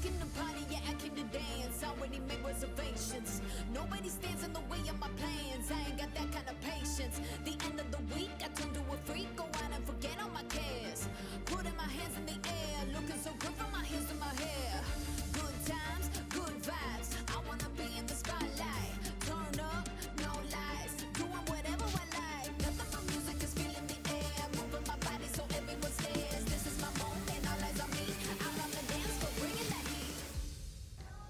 looking to party, yeah, I came to dance. Already made reservations. Nobody stands in the way of my plans. I ain't got that kind of patience. The end of the week, I turn to a freak. Go out and forget all my cares. Putting my hands in the air, looking so good from my hands to my hair. Good times, good vibes. I wanna be in the spotlight. Turn up, no lies. Doing whatever I like. Nothing but music is feeling the air. Moving my body so everyone stares. This is my moment, all eyes on me. I'm on the dance floor, bringing that heat.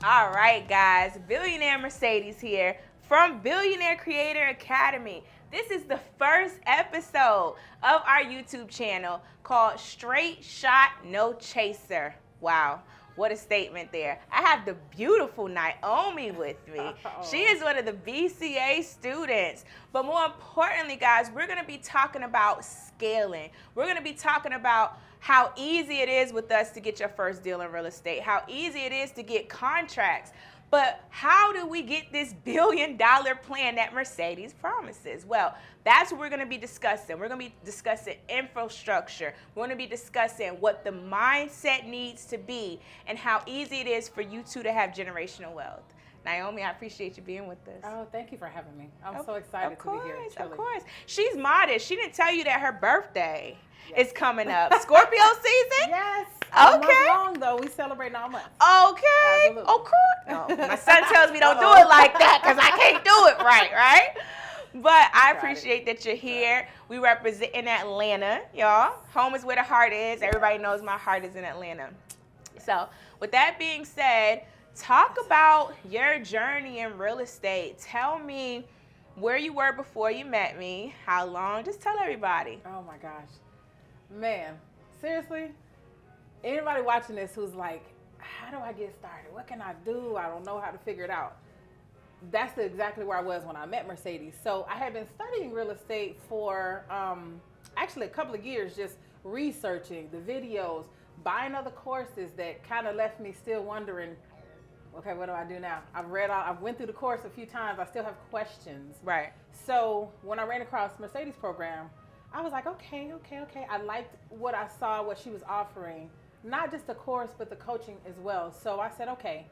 All right, guys, Billionaire Mercedes here from Billionaire Creator Academy. This is the first episode of our YouTube channel called Straight Shot, No Chaser. Wow, what a statement there. I have the beautiful Naomi with me. She is one of the BCA students. But more importantly, guys, we're going to be talking about scaling. We're going to be talking about how easy it is with us to get your first deal in real estate, how easy it is to get contracts. But how do we get this $1 billion plan that Mercedes promises? Well, that's what we're going to be discussing. We're going to be discussing infrastructure. We're going to be discussing what the mindset needs to be and how easy it is for you two to have generational wealth. Naomi, I appreciate you being with us. Oh, thank you for having me. I'm so excited to be here. Of course. She's modest. She didn't tell you that her birthday is coming up. Scorpio season? Yes. Okay. All month long, though. We celebrate all month. Okay. Absolutely. Okay. No, my son tells me don't do it like that because I can't do it right? But I appreciate that you're here. We represent in Atlanta, y'all. Home is where the heart is. Everybody knows my heart is in Atlanta. So with that being said, talk about your journey in real estate. Tell me where you were before you met me, how long, just tell everybody. Oh my gosh. Man, seriously, anybody watching this who's like, how do I get started? What can I do? I don't know how to figure it out. That's exactly where I was when I met Mercedes. So I had been studying real estate for actually a couple of years, just researching the videos, buying other courses that kind of left me still wondering, okay, what do I do now? I went through the course a few times. I still have questions. Right. So when I ran across Mercedes program, I was like, okay. I liked what I saw, what she was offering, not just the course, but the coaching as well. So I said, okay,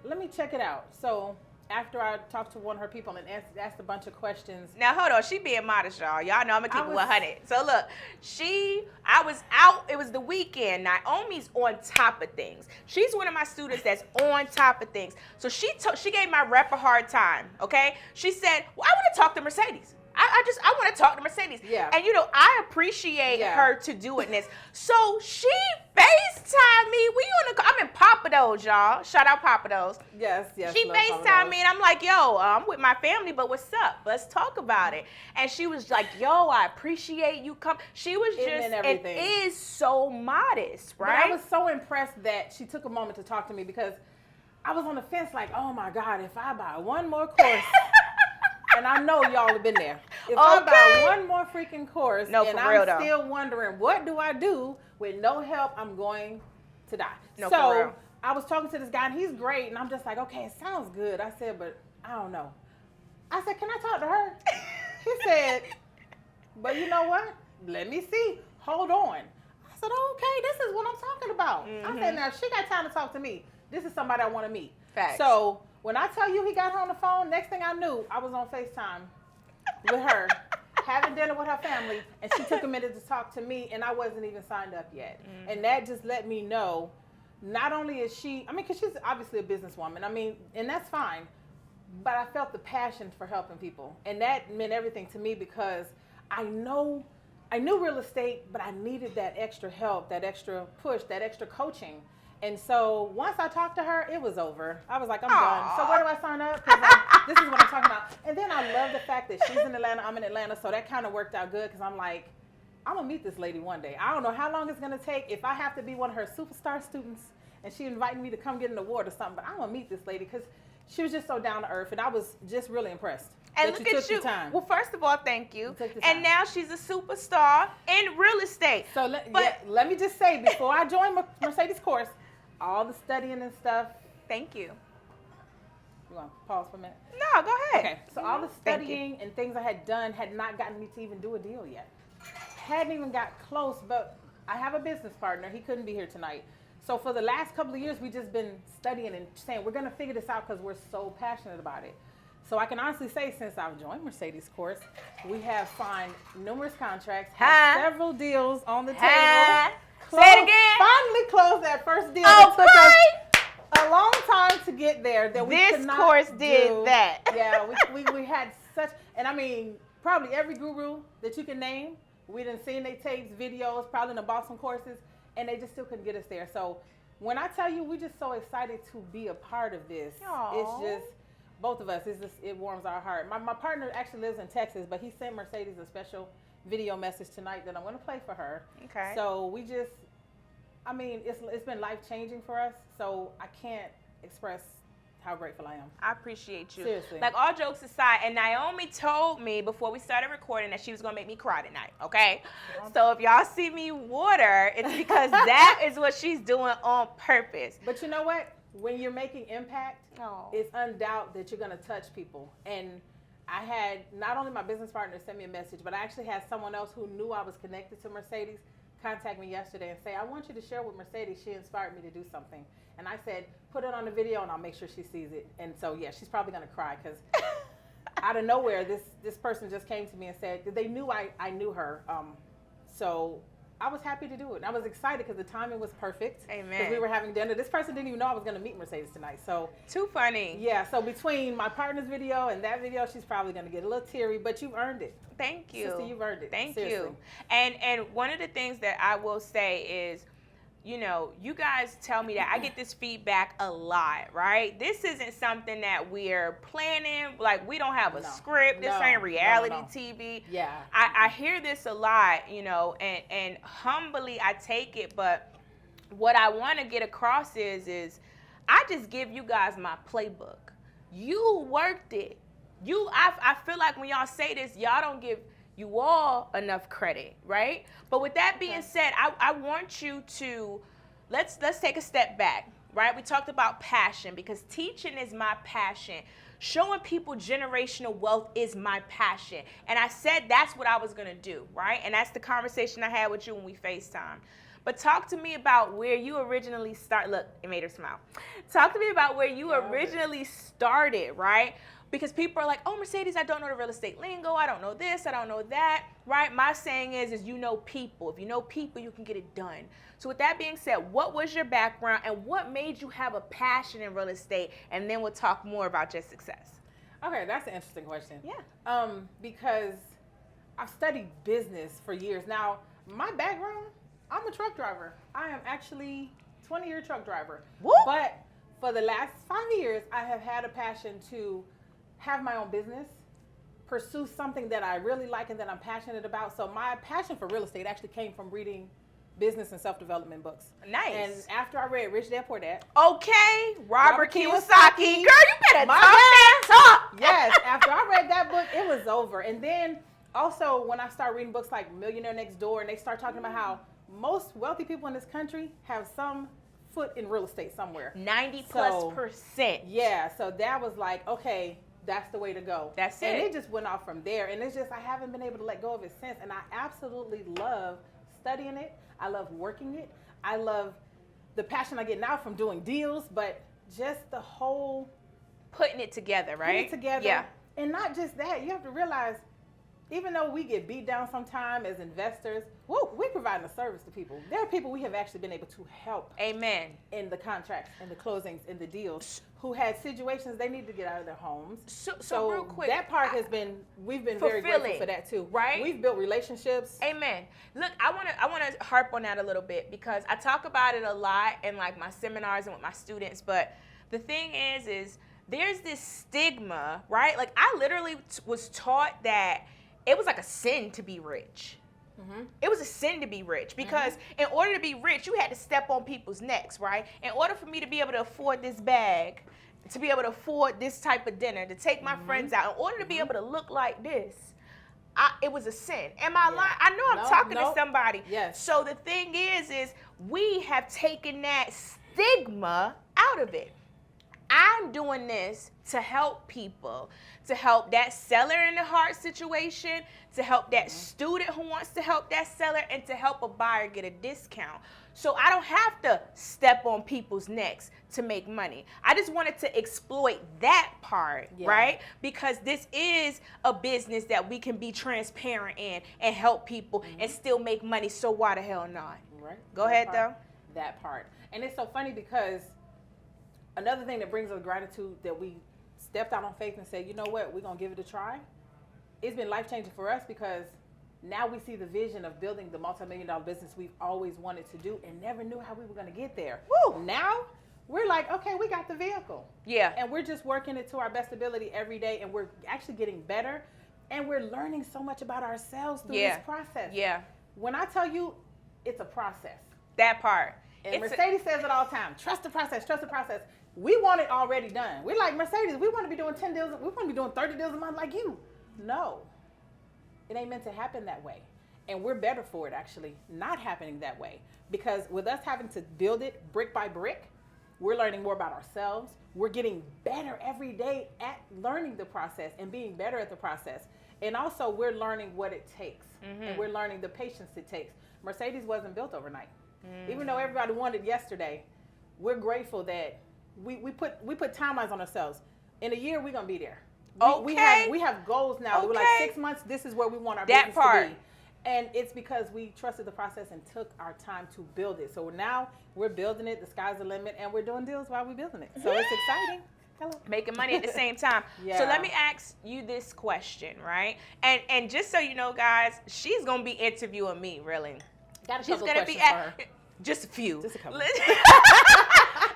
let me check it out. So after I talked to one of her people and asked a bunch of questions. Now, hold on. She being modest, y'all. Y'all know I'm going to keep it 100. So, look, I was out. It was the weekend. Naomi's on top of things. She's one of my students that's on top of things. So, she gave my rep a hard time, okay? She said, well, I want to talk to Mercedes. I want to talk to Mercedes. Yeah. And, I appreciate her to doing this. So, she FaceTimed me. I'm in Papados, y'all. Shout out Papados. Yes. She FaceTimed me, and I'm like, yo, I'm with my family, but what's up? Let's talk about it. And she was like, yo, I appreciate you come. She was and is so modest, right? But I was so impressed that she took a moment to talk to me because I was on the fence like, oh, my God, if I buy one more course. And I know y'all have been there. If I buy one more freaking course and I'm still wondering, what do I do with no help, I'm going to die. So I was talking to this guy, and he's great. And I'm just like, okay, it sounds good. I said, but I don't know. I said, can I talk to her? He said, but you know what? Let me see. Hold on. I said, okay, this is what I'm talking about. I said, now, if she got time to talk to me, this is somebody I want to meet. Facts. So when I tell you he got her on the phone, next thing I knew, I was on FaceTime with her, having dinner with her family, and she took a minute to talk to me, and I wasn't even signed up yet. And that just let me know, not only is she, because she's obviously a businesswoman, and that's fine, but I felt the passion for helping people. And that meant everything to me because I knew real estate, but I needed that extra help, that extra push, that extra coaching. And so once I talked to her, it was over. I was like, I'm done. So where do I sign up? 'Cause this is what I'm talking about. And then I love the fact that she's in Atlanta, I'm in Atlanta, so that kind of worked out good because I'm like, I'm going to meet this lady one day. I don't know how long it's going to take. If I have to be one of her superstar students and she invited me to come get an award or something, but I'm going to meet this lady because she was just so down to earth, and I was just really impressed. And look at you. Well, first of all, thank you. And now she's a superstar in real estate. So let me just say, before I joined Mercedes' course, all the studying and stuff. Thank you. You want to pause for a minute? No, go ahead. Okay. So all the studying and things I had done had not gotten me to even do a deal yet. Hadn't even got close, but I have a business partner. He couldn't be here tonight. So for the last couple of years, we've just been studying and saying, we're going to figure this out because we're so passionate about it. So I can honestly say, since I've joined Mercedes course, we have signed numerous contracts, had several deals on the table. Say it again. Finally closed that first deal. Oh, It took us a long time to get there. That we this could not course do. did that. Yeah, we had such, and I mean, probably every guru that you can name, we done seen their tapes, videos, probably done bought some courses, and they just still couldn't get us there. So when I tell you, we're just so excited to be a part of this. Aww. It's just, both of us, it warms our heart. My partner actually lives in Texas, but he sent Mercedes a special video message tonight that I'm going to play for her. Okay. So we just, I mean, it's been life-changing for us, so I can't express how grateful I am. I appreciate you. Seriously. Like, all jokes aside, and Naomi told me before we started recording that she was going to make me cry tonight, okay? So if y'all see me water, it's because that is what she's doing on purpose. But you know what? When you're making impact, Oh. it's undoubt that you're going to touch people. And I had not only my business partner send me a message, but I actually had someone else who knew I was connected to Mercedes contact me yesterday and say, I want you to share with Mercedes. She inspired me to do something. And I said, put it on the video and I'll make sure she sees it. And so, yeah, she's probably going to cry because out of nowhere, this person just came to me and said, they knew I knew her. So I was happy to do it. And I was excited because the timing was perfect. Amen. Because we were having dinner. This person didn't even know I was going to meet Mercedes tonight. So Too funny. yeah, so between my partner's video and that video, she's probably going to get a little teary, but you've earned it. Thank you. Sister, you've earned it. Thank Seriously. you. And one of the things that I will say is, you know, you guys tell me that I get this feedback a lot, right? This isn't something that we're planning. Like, we don't have a script. This ain't reality TV. Yeah. I hear this a lot, you know, and humbly I take it. But what I want to get across is I just give you guys my playbook. You worked it. I feel like when y'all say this, y'all don't give you all enough credit, right? But with that being said, I want you to, let's take a step back, right? We talked about passion because teaching is my passion. Showing people generational wealth is my passion. And I said that's what I was going to do, right? And that's the conversation I had with you when we FaceTime. But talk to me about where you originally started. Look, it made her smile. Talk to me about where you originally started, right? Because people are like, oh, Mercedes, I don't know the real estate lingo. I don't know this. I don't know that, right? My saying is you know people. If you know people, you can get it done. So with that being said, what was your background and what made you have a passion in real estate? And then we'll talk more about your success. Okay, that's an interesting question. Yeah. Because I've studied business for years. Now, my background, I'm a truck driver. I am actually 20-year truck driver. Woo! But for the last 5 years, I have had a passion to have my own business, pursue something that I really like and that I'm passionate about. So my passion for real estate actually came from reading business and self-development books. Nice. And after I read Rich Dad Poor Dad. Okay, Robert Kiyosaki. Kiyosaki. Girl, you better talk that talk. Yes, after I read that book, it was over. And then also when I started reading books like Millionaire Next Door, and they start talking about how most wealthy people in this country have some foot in real estate somewhere. 90+%. Yeah, so that was like, okay, that's the way to go. That's and it. it just went off from there. And it's just, I haven't been able to let go of it since. And I absolutely love studying it. I love working it. I love the passion I get now from doing deals, but just the whole Putting it together, right? putting it together. Yeah. And not just that, you have to realize, even though we get beat down sometime as investors, we're providing a service to people. There are people we have actually been able to help Amen. in the contracts, in the closings, in the deals, who had situations they need to get out of their homes. So real quick, that part has been, we've been very fulfilling, grateful for that too. right? We've built relationships. Amen. Look, I wanna harp on that a little bit because I talk about it a lot in like my seminars and with my students. But the thing is there's this stigma, right? Like I literally was taught that it was like a sin to be rich. Mm-hmm. It was a sin to be rich because in order to be rich, you had to step on people's necks, right? In order for me to be able to afford this bag, to be able to afford this type of dinner, to take my friends out, in order to be able to look like this, it was a sin. Am I lying? I know I'm talking to somebody. Yes. So the thing is we have taken that stigma out of it. I'm doing this to help people, to help that seller in the hard situation, to help that student who wants to help that seller, and to help a buyer get a discount. So I don't have to step on people's necks to make money. I just wanted to exploit that part, right? Because this is a business that we can be transparent in and help people and still make money. So why the hell not? Right. Go ahead, though. That part. And it's so funny because another thing that brings us gratitude that we stepped out on faith and said, you know what, we're going to give it a try. It's been life-changing for us because now we see the vision of building the multi-million-dollar business we've always wanted to do and never knew how we were going to get there. Woo! Now we're like, okay, we got the vehicle. Yeah. And we're just working it to our best ability every day, and we're actually getting better, and we're learning so much about ourselves through this process. Yeah. When I tell you it's a process. That part. And Mercedes says it all the time, trust the process, trust the process. We want it already done. We're like, Mercedes, we want to be doing 10 deals, we want to be doing 30 deals a month like you. No. It ain't meant to happen that way. And we're better for it actually not happening that way. Because with us having to build it brick by brick, we're learning more about ourselves. We're getting better every day at learning the process and being better at the process. And also we're learning what it takes. And we're learning the patience it takes. Mercedes wasn't built overnight. Even though everybody wanted yesterday, we're grateful that we put timelines on ourselves. In a year, we're going to be there. We have goals now. We're like 6 months, this is where we want our business to be. And it's because we trusted the process and took our time to build it. So now we're building it. The sky's the limit. And we're doing deals while we're building it. So it's exciting. Hello. Making money at the same time. So let me ask you this question, right? And just so you know, guys, she's going to be interviewing me, really. Got a She's couple going to be just a few. Just a couple.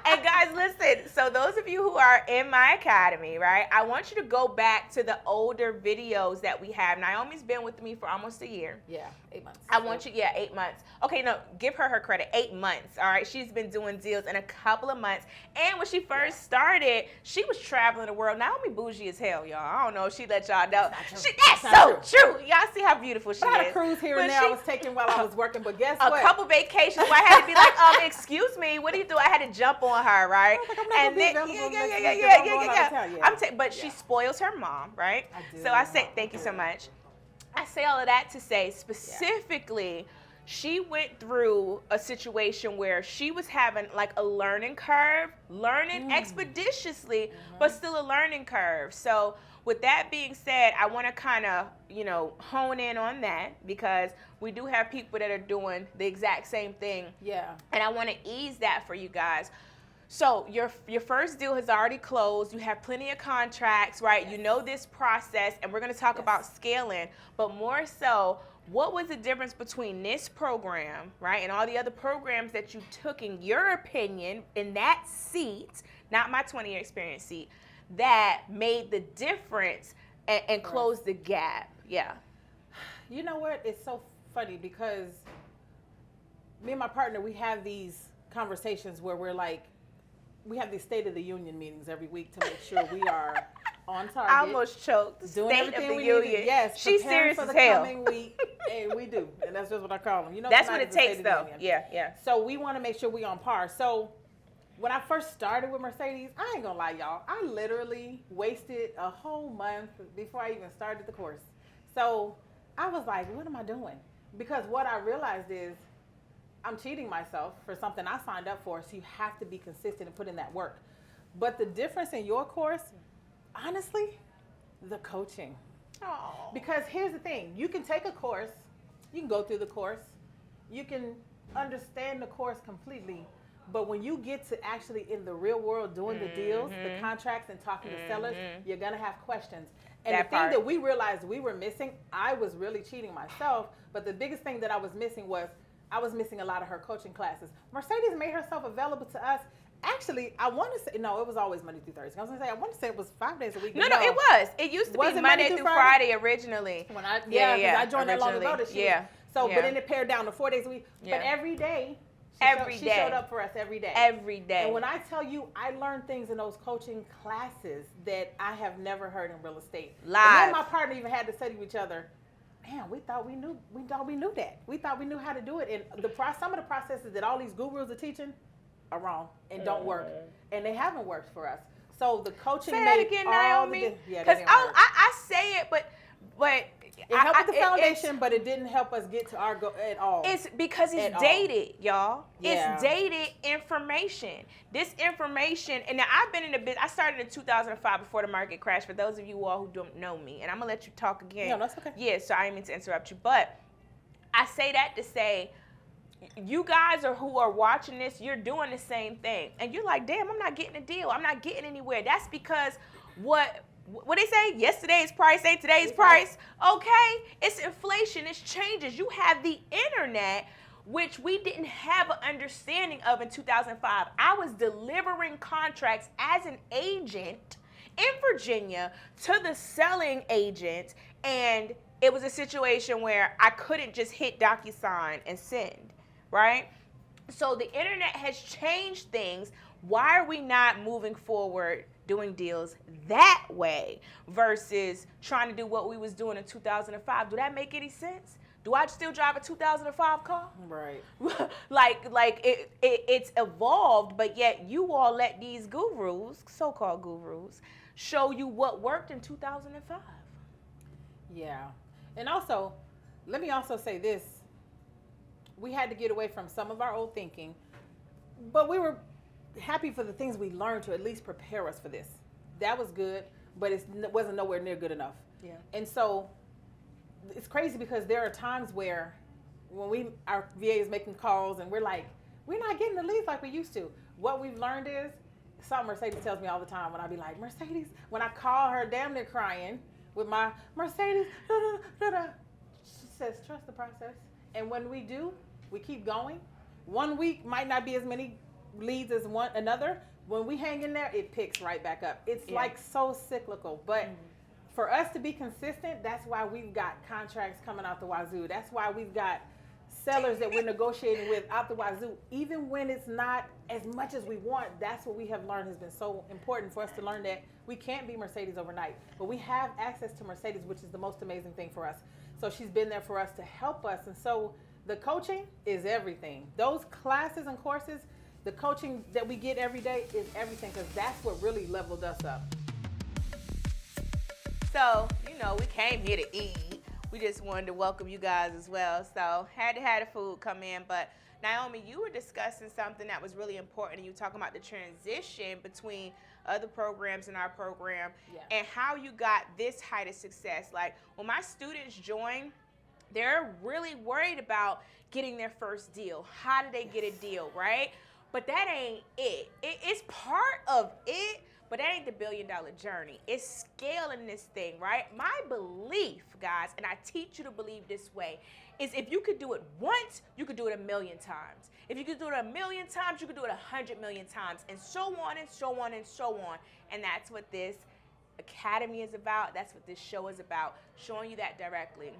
And guys, listen, so those of you who are in my academy, right, I want you to go back to the older videos that we have. Naomi's been with me for almost a year. Yeah, 8 months. I want you, 8 months. Okay, no, give her credit, 8 months, all right? She's been doing deals in a couple of months. And when she first started, she was traveling the world. Naomi bougie as hell, y'all. I don't know if she let y'all know. That's so true. Y'all see how beautiful she is. I had a cruise here and there I was taking while I was working, but guess what? A couple vacations where I had to be like, excuse me, what do you do? I had to jump on her, right? And then, but she spoils her mom, right? I do. So I say, thank you so much. I say all of that to say specifically, she went through a situation where she was having like a learning curve, learning expeditiously, but still a learning curve. So with that being said, I want to kind of, hone in on that because we do have people that are doing the exact same thing. Yeah. And I want to ease that for you guys. So your first deal has already closed. You have plenty of contracts, right? Yes. You know this process, and we're going to talk about scaling, but more so, what was the difference between this program, right, and all the other programs that you took, in your opinion, in that seat, not my 20-year experience seat, that made the difference and closed the gap? Yeah. You know what? It's so funny because me and my partner, we have these conversations where we're like, we have these State of the Union meetings every week to make sure we are on target. I almost choked. Doing State everything of the we Union. need to, yes, she's serious for the as hell. Coming week, and we do, and that's just what I call them. That's what it takes, though. Yeah. So we want to make sure we on par. So when I first started with Mercedes, I ain't gonna lie, y'all. I literally wasted a whole month before I even started the course. So I was like, what am I doing? Because what I realized is, I'm cheating myself for something I signed up for, so you have to be consistent and put in that work. But the difference in your course, honestly, the coaching. Oh. Because here's the thing, you can take a course, you can go through the course, you can understand the course completely, but when you get to actually in the real world doing the deals, the contracts and talking to sellers, you're gonna have questions. And the thing that we realized we were missing, I was really cheating myself, but the biggest thing that I was missing was I was missing a lot of her coaching classes. Mercedes made herself available to us. Actually, I want to say, no, it was always Monday through Thursday. I was going to say, I want to say it was 5 days a week. No, it was. It used to be Monday through Friday originally. When I joined that long ago this year. So, but then it pared down to 4 days a week. But every day, she showed up for us every day. Every day. And when I tell you, I learned things in those coaching classes that I have never heard in real estate. Live. And me and my partner even had to say to each other, man, we thought we knew that. We thought we knew how to do it. And some of the processes that all these gurus are teaching are wrong and don't work. And they haven't worked for us. So the coaching say that again, Naomi. Because I say it, but It helped with the foundation, but it didn't help us get to our goal at all. It's because it's dated, y'all. Yeah. It's dated information. This information, and now I've been in the business. I started in 2005 before the market crashed. For those of you all who don't know me, and I'm gonna let you talk again. No, that's okay. Yeah, so I didn't mean to interrupt you, but I say that to say, you guys who are watching this, you're doing the same thing, and you're like, damn, I'm not getting a deal. I'm not getting anywhere. That's because what they say, yesterday's price ain't today's price. Okay, it's inflation, it's changes. You have the internet, which we didn't have an understanding of in 2005. I was delivering contracts as an agent in Virginia to the selling agent, and it was a situation where I couldn't just hit DocuSign and send, right? So the internet has changed things. Why are we not moving forward doing deals that way versus trying to do what we was doing in 2005? Do that make any sense? Do I still drive a 2005 car? Right. It's evolved, but yet you all let these gurus, so-called gurus, show you what worked in 2005. Yeah. And also, let me also say this. We had to get away from some of our old thinking, but we were happy for the things we learned to at least prepare us for this. That was good, but it wasn't nowhere near good enough. Yeah. And so it's crazy because there are times where when our VA is making calls and we're like, we're not getting the leads like we used to. What we've learned is, something Mercedes tells me all the time when I be like, Mercedes, when I call her damn near crying with my Mercedes, she says, trust the process. And when we do, we keep going. 1 week might not be as many leads as another. When we hang in there, it picks right back up. It's like so cyclical. But for us to be consistent, that's why we've got contracts coming out the wazoo. That's why we've got sellers that we're negotiating with out the wazoo. Even when it's not as much as we want, that's what we have learned has been so important for us to learn, that we can't be Mercedes overnight. But we have access to Mercedes, which is the most amazing thing for us. So she's been there for us to help us. And so the coaching is everything. Those classes and courses, the coaching that we get every day is everything, because that's what really leveled us up. So, we came here to eat. We just wanted to welcome you guys as well. So, had to have the food come in. But, Naomi, you were discussing something that was really important. And you were talking about the transition between other programs and our program, and how you got this height of success. Like, when my students join, they're really worried about getting their first deal. How do they get a deal, right? But that ain't it. It's part of it, but that ain't the $1 billion journey. It's scaling this thing, right? My belief, guys, and I teach you to believe this way, is if you could do it once, you could do it 1,000,000 times. If you could do it 1,000,000 times, you could do it 100 million times, and so on and so on and so on. And that's what this academy is about. That's what this show is about, showing you that directly.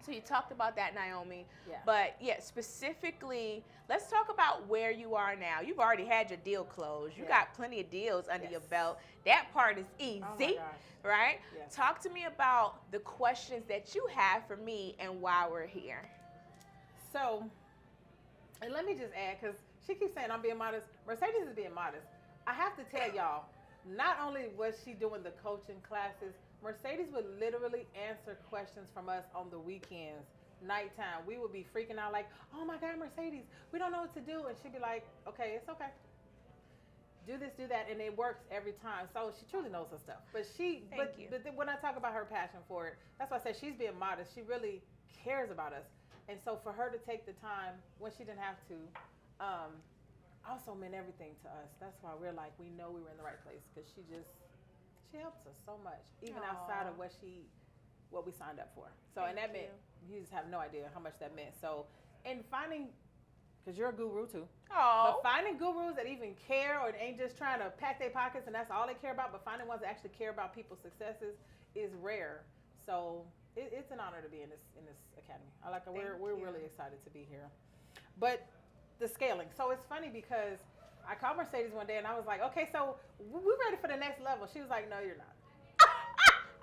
So you talked about that, Naomi. Yeah. But specifically, let's talk about where you are now. You've already had your deal closed. You got plenty of deals under your belt. That part is easy, right? Yes. Talk to me about the questions that you have for me and why we're here. So, and let me just add, because she keeps saying I'm being modest. Mercedes is being modest. I have to tell y'all, not only was she doing the coaching classes, Mercedes would literally answer questions from us on the weekends, nighttime. We would be freaking out like, oh my God, Mercedes, we don't know what to do. And she'd be like, okay, it's okay. Do this, do that. And it works every time. So she truly knows her stuff. But when I talk about her passion for it, that's why I said she's being modest. She really cares about us. And so for her to take the time when she didn't have to, also meant everything to us. That's why we're like, we know we were in the right place, because she helps us so much, even outside of what we signed up for. So, and that meant, you just have no idea how much that meant. So, and finding, because you're a guru too, but finding gurus that even care, or ain't just trying to pack their pockets and that's all they care about, but finding ones that actually care about people's successes is rare. So it's an honor to be in this academy. We're really excited to be here. But the scaling. So it's funny because I called Mercedes one day and I was like, okay, so we're ready for the next level. She was like, no, you're not.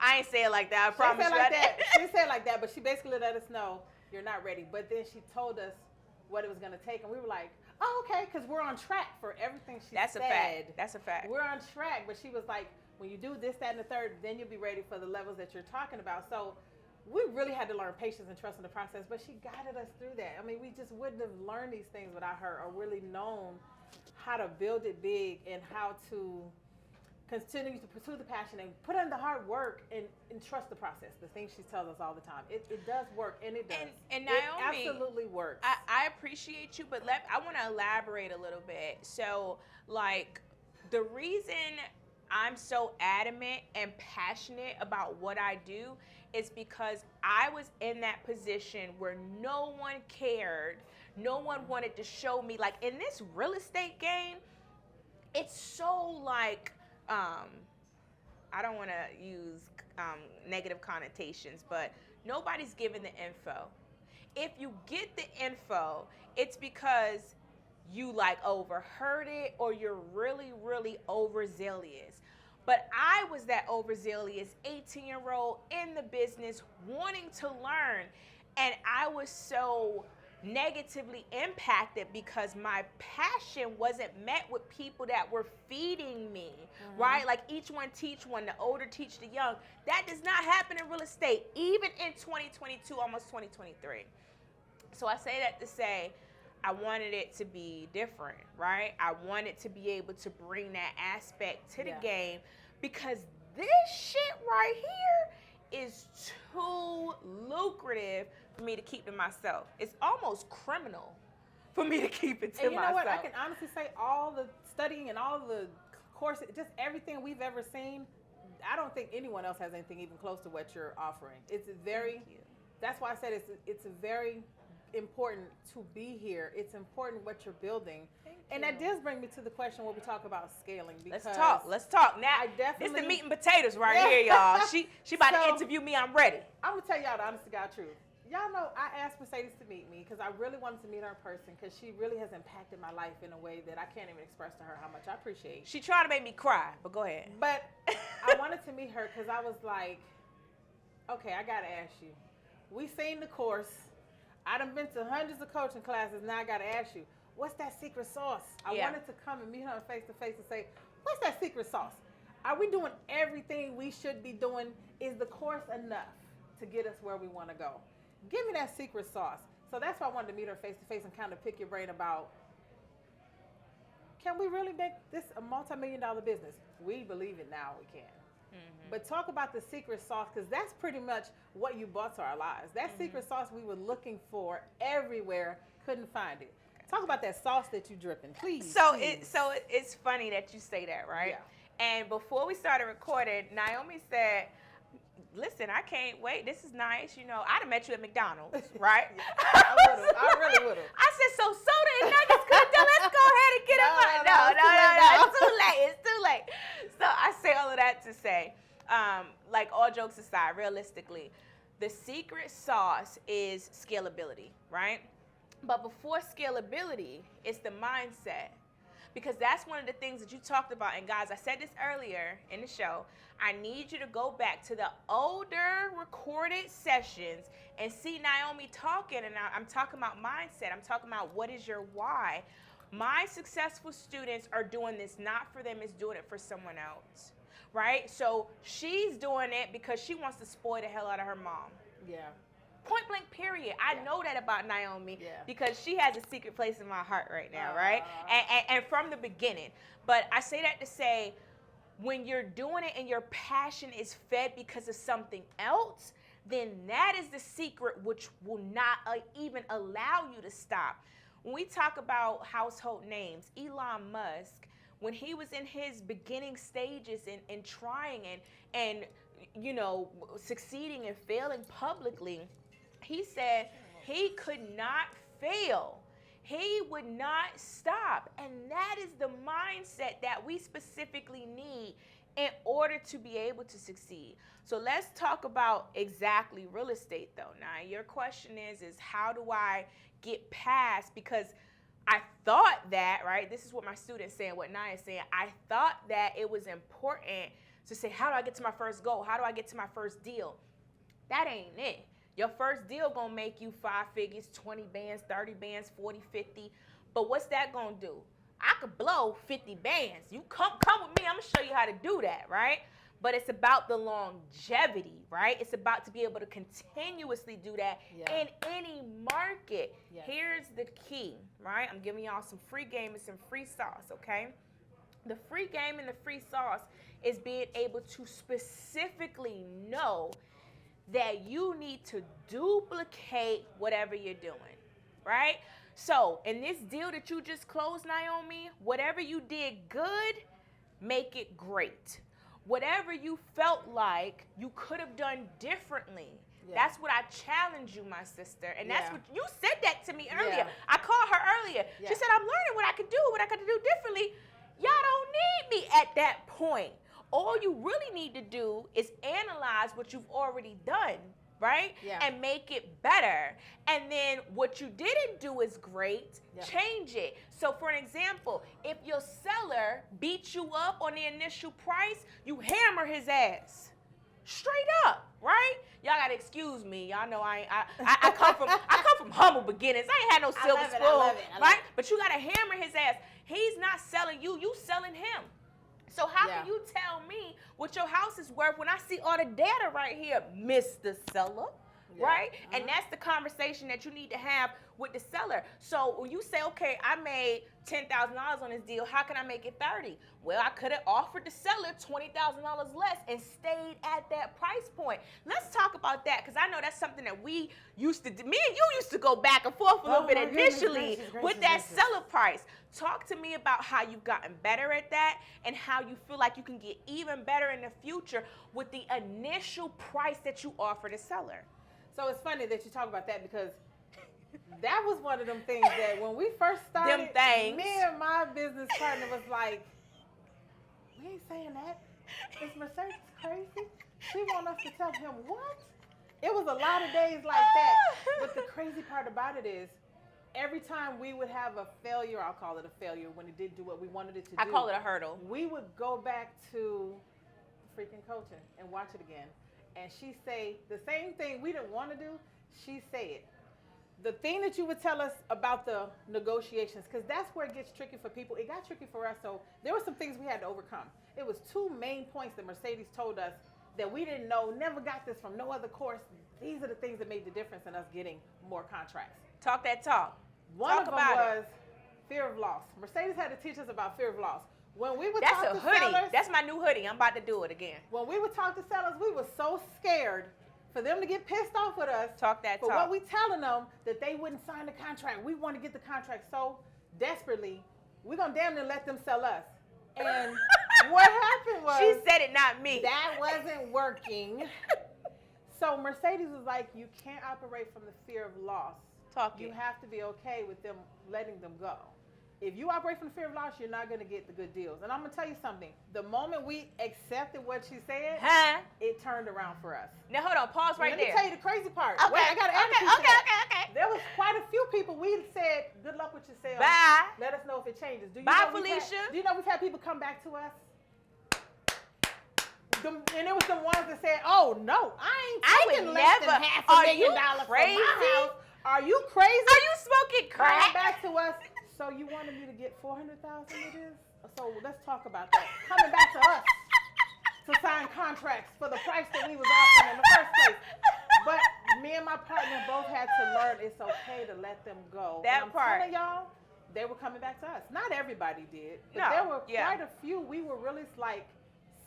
I ain't say it like that. I promise you. She didn't say it like that, but she basically let us know you're not ready. But then she told us what it was going to take, and we were like, oh, okay, because we're on track for everything she said. That's a fact. We're on track, but she was like, when you do this, that, and the third, then you'll be ready for the levels that you're talking about. So we really had to learn patience and trust in the process, but she guided us through that. I mean, we just wouldn't have learned these things without her, or really known how to build it big and how to continue to pursue the passion and put in the hard work and trust the process. The things she tells us all the time. It does work, and it does. And Naomi, it absolutely works. I appreciate you, but I want to elaborate a little bit. So, like, the reason I'm so adamant and passionate about what I do is because I was in that position where no one cared. No one wanted to show me. Like, in this real estate game, it's so like, I don't want to use negative connotations, but nobody's giving the info. If you get the info, it's because you like overheard it, or you're really, really overzealous. But I was that overzealous 18-year-old in the business wanting to learn, and I was so negatively impacted because my passion wasn't met with people that were feeding me, right? Like, each one teach one, the older teach the young. That does not happen in real estate, even in 2022, almost 2023. So I say that to say, I wanted it to be different, right? I wanted to be able to bring that aspect to the game, because this shit right here is too lucrative for me to keep to myself. It's almost criminal for me to keep it to myself. And you know what? I can honestly say all the studying and all the courses, just everything we've ever seen, I don't think anyone else has anything even close to what you're offering. It's very, that's why I said it's very important to be here. It's important what you're building. And that does bring me to the question where we talk about scaling. Because Let's talk. Now, this is the meat and potatoes right here, y'all. She about to interview me. I'm ready. I'm going to tell y'all the honest to God truth. Y'all know I asked Mercedes to meet me because I really wanted to meet her in person, because she really has impacted my life in a way that I can't even express to her how much I appreciate. She tried to make me cry, but go ahead. But I wanted to meet her because I was like, okay, I got to ask you. We seen the course. I done been to hundreds of coaching classes. Now I got to ask you, what's that secret sauce? I wanted to come and meet her face to face and say, what's that secret sauce? Are we doing everything we should be doing? Is the course enough to get us where we want to go? Give me that secret sauce. So that's why I wanted to meet her face to face and kind of pick your brain about, can we really make this a multi-million-dollar business? We believe it now, we can. But talk about the secret sauce, because that's pretty much what you brought to our lives. That secret sauce we were looking for everywhere, couldn't find it. Talk about that sauce that you dripping, please. So please. It's funny that you say that, right? Yeah. And before we started recording, Naomi said, listen, I can't wait. This is nice. You know, I'd have met you at McDonald's, right? I really would have. I said, so soda and nuggets could do. Let's go ahead and get up. No. It's too late. So I say all of that to say, like, all jokes aside, realistically, the secret sauce is scalability, right? But before scalability, it's the mindset. Because that's one of the things that you talked about. And guys, I said this earlier in the show. I need you to go back to the older recorded sessions and see Naomi talking. And I'm talking about mindset. I'm talking about what is your why. My successful students are doing this not for them, it's doing it for someone else, right? So she's doing it because she wants to spoil the hell out of her mom. Yeah. Point blank, period. I know that about Naomi because she has a secret place in my heart right now, right? And from the beginning. But I say that to say, when you're doing it and your passion is fed because of something else, then that is the secret which will not even allow you to stop. When we talk about household names, Elon Musk, when he was in his beginning stages and trying and you know, succeeding and failing publicly, he said he could not fail. He would not stop. And that is the mindset that we specifically need in order to be able to succeed. So let's talk about exactly real estate though. Now, your question is how do I get past, because I thought that, right, this is what my students saying, what Naya is saying, I thought that it was important to say, how do I get to my first goal? How do I get to my first deal? That ain't it. Your first deal gonna make you 5 figures, 20 bands, 30 bands, 40, 50. But what's that gonna do? I could blow 50 bands. You come with me, I'm gonna show you how to do that, right? but it's about the longevity, right? It's about to be able to continuously do that in any market. Here's the key, right? I'm giving y'all some free game and some free sauce, okay? The free game and the free sauce is being able to specifically know that you need to duplicate whatever you're doing, right? So in this deal that you just closed, Naomi, whatever you did good, make it great. Whatever you felt like you could have done differently, that's what I challenge you, my sister. And that's what you said that to me earlier. I called her earlier. She said, I'm learning what I could do, what I could do differently. Y'all don't need me at that point. All you really need to do is analyze what you've already done, right? And make it better. And then what you didn't do is great, change it. So for an example, if your seller beats you up on the initial price, you hammer his ass. Straight up, right? Y'all gotta excuse me. Y'all know I come from humble beginnings. I ain't had no silver spoon, right? But you gotta hammer his ass. He's not selling you, you selling him. So how can you tell me what your house is worth when I see all the data right here, Mr. Seller? Right? And that's the conversation that you need to have with the seller. So when you say, okay, I made $10,000 on this deal, how can I make it 30? Well, I could have offered the seller $20,000 less and stayed at that price point. Let's talk about that, because I know that's something that we used to do. Me and you used to go back and forth a little bit initially with that seller price. Talk to me about how you've gotten better at that and how you feel like you can get even better in the future with the initial price that you offer the seller. So it's funny that you talk about that, because that was one of them things that when we first started, me and my business partner was like, we ain't saying that. Is Mercedes crazy? She want us to tell him what? It was a lot of days like that. But the crazy part about it is, every time we would have a failure, I'll call it a failure, when it didn't do what we wanted it to do. I call it a hurdle. We would go back to freaking coaching and watch it again. And she say the same thing we didn't want to do, she say it. The thing that you would tell us about the negotiations, because that's where it gets tricky for people. It got tricky for us, so there were some things we had to overcome. It was two main points that Mercedes told us that we didn't know, never got this from no other course. These are the things that made the difference in us getting more contracts. Talk that talk. One of them was fear of loss. Mercedes had to teach us about fear of loss. When we would talk to sellers, that's my new hoodie. I'm about to do it again. When we would talk to sellers, we were so scared for them to get pissed off with us. Talk that for talk. what we telling them that they wouldn't sign the contract. We want to get the contract so desperately. We're gonna damn near let them sell us. And what happened was, she said it, not me. That wasn't working. So Mercedes was like, you can't operate from the fear of loss. You have to be okay with them letting them go. If you operate from the fear of loss, you're not going to get the good deals. And I'm going to tell you something. The moment we accepted what she said, it turned around for us. Now, hold on. Pause right there. Let me tell you the crazy part. Okay. Wait, I got to add Okay. There was quite a few people we said, good luck with your sales. Bye. Let us know if it changes. Do you Bye, know Felicia. Do you know we've had people come back to us? And it was the ones that said, oh, no, I ain't taking less than $500,000 for my house. Are you crazy? Are you smoking crack? Come back to us. So you wanted me to get $400,000 it is? So let's talk about that. Coming back to us to sign contracts for the price that we was offering in the first place. But me and my partner both had to learn it's okay to let them go. That part. I'm telling y'all, they were coming back to us. Not everybody did, but there were quite a few. We were really like,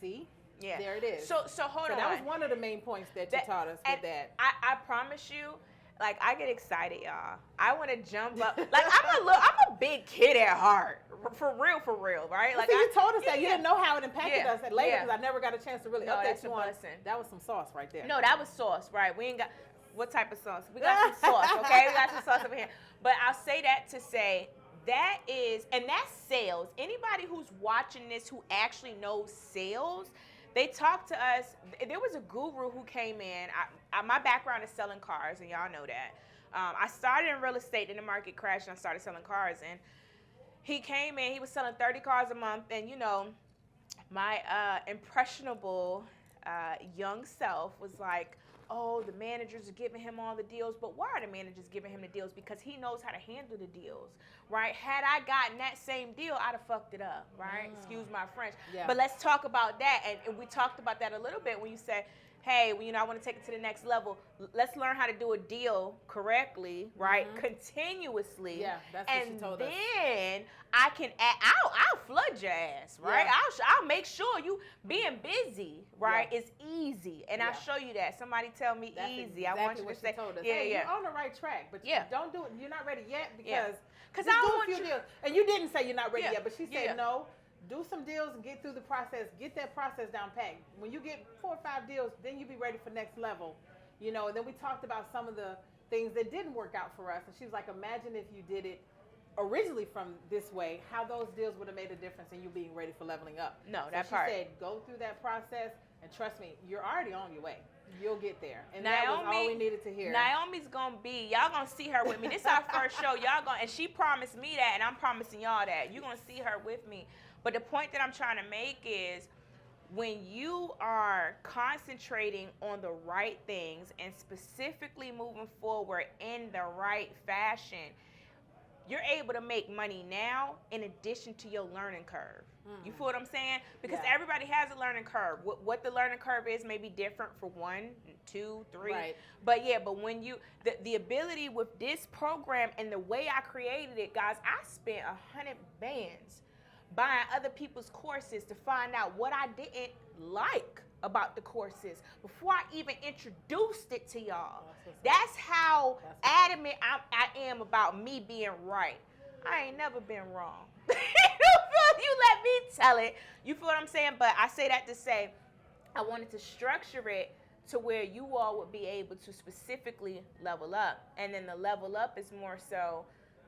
see? Yeah. There it is. So hold on. That was one of the main points that you taught us with that. I promise you, like, I get excited, y'all. I want to jump up. Like, I'm a big kid at heart. For real, right? Like, you told us that. You didn't know how it impacted us later, because I never got a chance to really update you on. That was some sauce right there. No, that was sauce, right? We ain't got, what type of sauce? We got some sauce, okay? We got some sauce over here. But I'll say that to say, that is, and that's sales. Anybody who's watching this who actually knows sales, they talk to us. There was a guru who came in. My background is selling cars, and y'all know that. I started in real estate, and the market crashed, and I started selling cars. And he came in. He was selling 30 cars a month. And, you know, my impressionable young self was like, oh, the managers are giving him all the deals. But why are the managers giving him the deals? Because he knows how to handle the deals, right? Had I gotten that same deal, I'd have fucked it up, right? Excuse my French. Yeah. But let's talk about that. And we talked about that a little bit when you said, hey, well, I want to take it to the next level. Let's learn how to do a deal correctly, right? Continuously. Yeah, that's what she told us. And then I can I'll flood your ass, right? Yeah. I'll make sure you being busy, right, is easy. And I'll show you that. Somebody tell me That's easy. Exactly I want you what to say, she told us. yeah, Hey, yeah. you're on the right track, but don't do it. You're not ready yet because Because just I do don't a want few you. deals. And you didn't say you're not ready Yeah. yet, but she said Yeah. no. Do some deals and get through the process. Get that process down pat. When you get 4 or 5 deals, then you be ready for next level. And then we talked about some of the things that didn't work out for us. And she was like, imagine if you did it originally from this way, how those deals would have made a difference in you being ready for leveling up. No, so that she part. said, go through that process, and trust me, you're already on your way. You'll get there. And that was all we needed to hear. Naomi's gonna be, y'all gonna see her with me. This is our first show. And she promised me that, and I'm promising y'all that. You're gonna see her with me. But the point that I'm trying to make is when you are concentrating on the right things and specifically moving forward in the right fashion, you're able to make money now in addition to your learning curve. You feel what I'm saying? Because everybody has a learning curve. What the learning curve is may be different for 1, 2, 3. Right. But when you, the ability with this program and the way I created it, guys, I spent 100 bands buying other people's courses to find out what I didn't like about the courses before I even introduced it to y'all. That's how adamant I am about me being right. I ain't never been wrong. You let me tell it. You feel what I'm saying? But I say that to say I wanted to structure it to where you all would be able to specifically level up. And then the level up is more so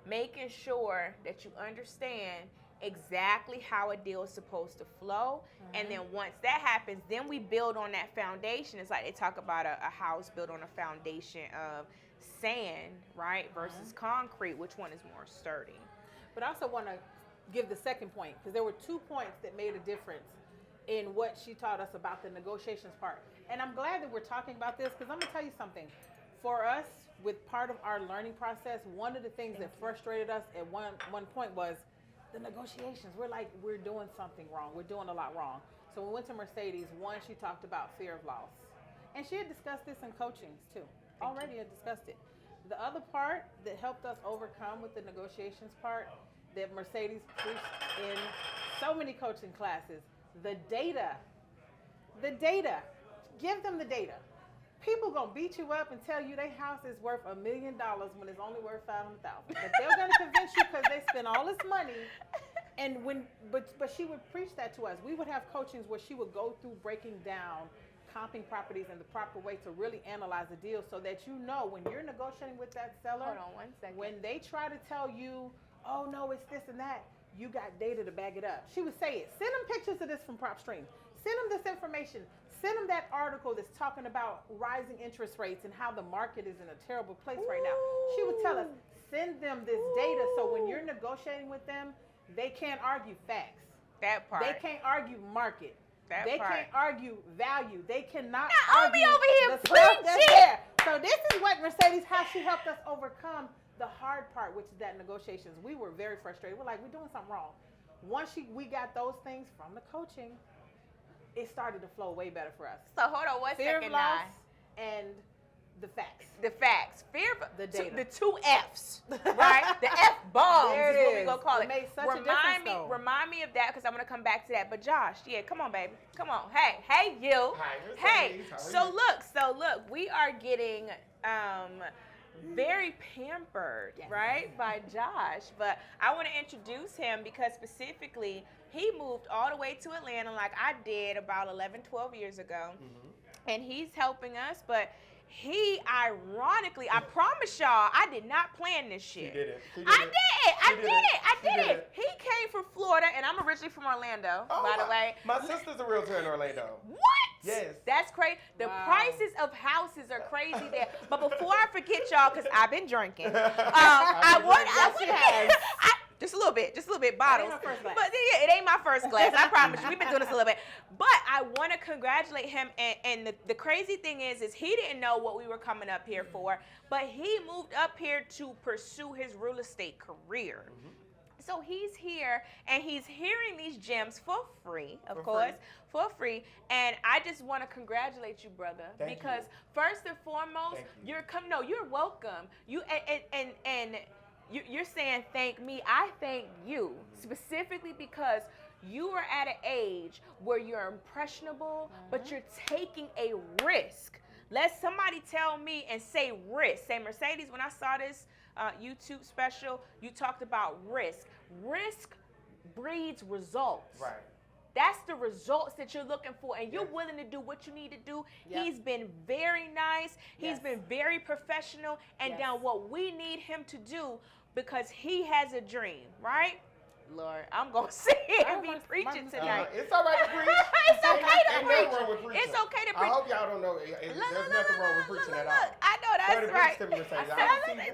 making sure that you understand exactly how a deal is supposed to flow. And then once that happens, then we build on that foundation. It's like they talk about a house built on a foundation of sand, right, versus concrete. Which one is more sturdy? But I also want to give the second point, because there were 2 points that made a difference in what she taught us about the negotiations part. And I'm glad that we're talking about this, because I'm going to tell you something. For us, with part of our learning process, one of the things that frustrated us at one point was the negotiations. We're like, we're doing something wrong. We're doing a lot wrong. So when we went to Mercedes, she talked about fear of loss. And she had discussed this in coachings too. Already had discussed it. The other part that helped us overcome with the negotiations part that Mercedes preached in so many coaching classes, the data. Give them the data. People gonna beat you up and tell you their house is worth $1 million when it's only worth $500,000. But they're gonna convince you because they spent all this money. And but she would preach that to us. We would have coachings where she would go through breaking down comping properties in the proper way to really analyze the deal, so that when you're negotiating with that seller, Hold on 1 second. when they try to tell you, oh no, it's this and that, you got data to back it up. She would say it. Send them pictures of this from PropStream. Send them this information. Send them that article that's talking about rising interest rates and how the market is in a terrible place right now. She would tell us, send them this data, so when you're negotiating with them, they can't argue facts. That part. They can't argue market. They part. can't argue value. They cannot Naomi argue over here the stuff that's preaching. there. So this is what Mercedes, how she helped us overcome the hard part, which is that negotiations. We were very frustrated. We're like, we're doing something wrong. Once we got those things from the coaching, it started to flow way better for us. So hold on 1 Fear of second, loss now. and the facts. The facts. Fear of The data. the 2 F's, right? The F bombs There is it what we is. gonna call It it. made such a difference, though. Remind me of that, because I'm gonna come back to that. But Josh, come on, baby, come on. Hey, you. Hi, Hey. Mercedes. How are So look, we are getting very pampered, right, by Josh. But I want to introduce him because specifically he moved all the way to Atlanta like I did about 11, 12 years ago. And he's helping us, but he ironically, I promise y'all, I did not plan this shit. She did it. I did it. He came from Florida, and I'm originally from Orlando, by the way. My sister's a realtor in Orlando. What? Yes. That's crazy. The prices of houses are crazy there. But before I forget, y'all, because I've been drinking, Just a little bit That bottles. ain't my first glass. But yeah, it ain't my first glass. I promise you. We've been doing this a little bit. But I want to congratulate him. And the crazy thing is he didn't know what we were coming up here for, but he moved up here to pursue his real estate career. So he's here and he's hearing these gems for free, of course, for free. And I just want to congratulate you, brother, because first and foremost, you're welcome. You're saying thank me. I thank you specifically because you are at an age where you're impressionable, but you're taking a risk. Let somebody tell me and say risk. Say, Mercedes, when I saw this YouTube special, you talked about risk. Risk breeds results. Right. That's the results that you're looking for, and you're willing to do what you need to do. Yep. He's been very nice. He's been very professional and done what we need him to do because he has a dream, right? Lord, I'm going to sit here and be preaching tonight. It's all right to preach. It's okay to Ain't preach. nothing wrong with preaching. It's okay to preach. I hope y'all don't know. There's nothing wrong with preaching at all. I know that's right.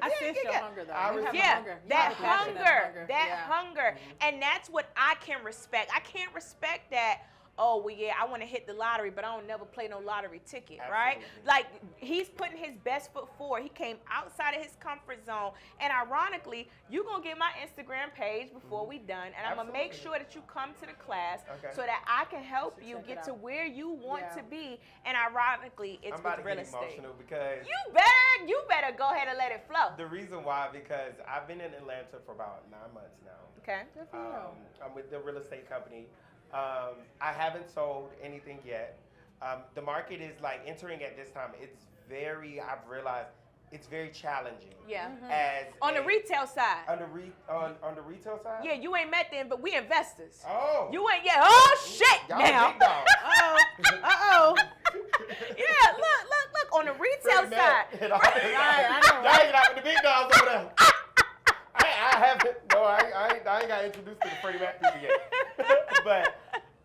I sense your hunger, though. You have a Yeah, hunger. You that have a passion and hunger. And that's what I can respect. I can't respect that, oh, well, yeah, I want to hit the lottery, but I don't never play no lottery ticket, right? Like, he's putting his best foot forward. He came outside of his comfort zone. And ironically, you're going to get my Instagram page before we done, and I'm going to make sure that you come to the class so that I can help you get to where you want to be. And ironically, it's with real estate. I'm about to get emotional because you better go ahead and let it flow. the reason why, because I've been in Atlanta for about 9 months now. Okay. I'm with the real estate company. I haven't sold anything yet. The market is like entering at this time. I've realized it's very challenging. Yeah. As on the retail side. On the retail side? Yeah, you ain't met them, but we investors. Oh. You ain't yet. Oh, shit. Y'all Now. big dogs. Uh-oh. Yeah, look. On the retail side. I know. Y'all hanging out with the big dogs over there. I haven't. No, I ain't got introduced to the Freddie Mac people yet. But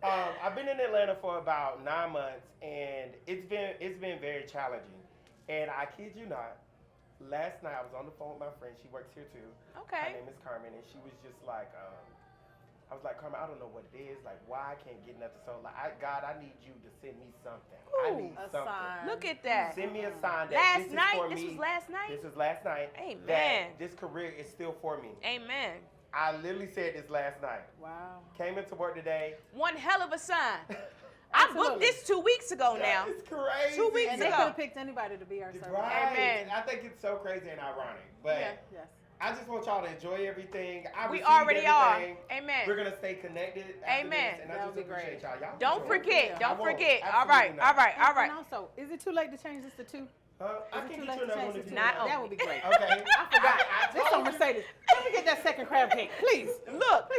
I've been in Atlanta for about 9 months, and it's been very challenging. And I kid you not, last night I was on the phone with my friend. She works here too. Okay. Her name is Carmen, and she was just like, I was like, Carmen, I don't know what it is. Like, why I can't get nothing. So, like, God, I need you to send me something. I need something. Sign. Look at that. Send me a sign that Last this night? is for This me. was last night? This was last night. Amen. That this career is still for me. Amen. I literally said this last night. Wow. Came into work today. One hell of a sign. I booked this 2 weeks ago now. It's crazy. 2 weeks And they ago. could have picked anybody to be our servant. Right. Amen. I think it's so crazy and ironic. But Yes. I just want y'all to enjoy everything. We already are. Amen. Amen. We're going to stay connected after Amen. this, and I That just would be appreciate great. y'all. Don't forget. I Don't won't. forget. All Absolutely right. not. All right. And also, is it too late to change this to 2? I Is it can too get late you to another change one this if to you Not want. That would be great. Okay. I forgot. I This told on you. Mercedes. Let me get that second crab cake, please. Look.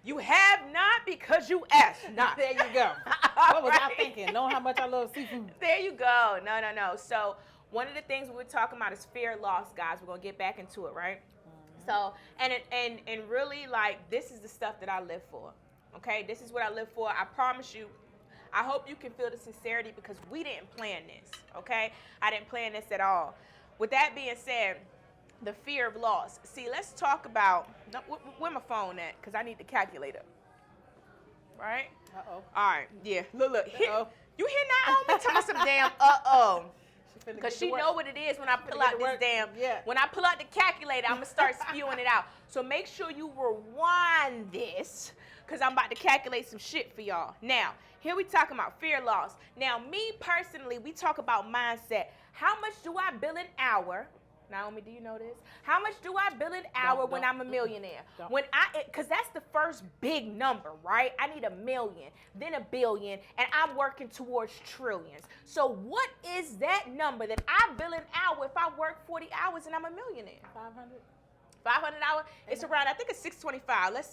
You have not because you asked not. There you go. What was I thinking? Knowing how much I love seafood. There you go. No. So one of the things we were talking about is fear of loss, guys. We're gonna get back into it, right? So and really, like, this is the stuff that I live for. Okay, this is what I live for. I promise you. I hope you can feel the sincerity because we didn't plan this. Okay, I didn't plan this at all. With that being said, the fear of loss. See, let's talk about where my phone at, because I need the calculator. Right? Uh-oh. All right. Yeah. Look. Here, Uh-oh. you hear Naomi tell me some damn uh-oh. She finna Because get she to work. know what it is when I pull get out to this work. damn, Yeah. when I pull out the calculator, I'm going to start spewing it out. So make sure you rewind this, because I'm about to calculate some shit for y'all. Now, here we talking about fear loss. Now, me personally, we talk about mindset. How much do I bill an hour? Naomi, do you know this? How much do I bill an hour when I'm a millionaire? Don't. Because that's the first big number, right? I need $1 million, then $1 billion, and I'm working towards trillions. So what is that number that I bill an hour if I work 40 hours and I'm a millionaire? 500. $500. It's around, I think it's $625. Let's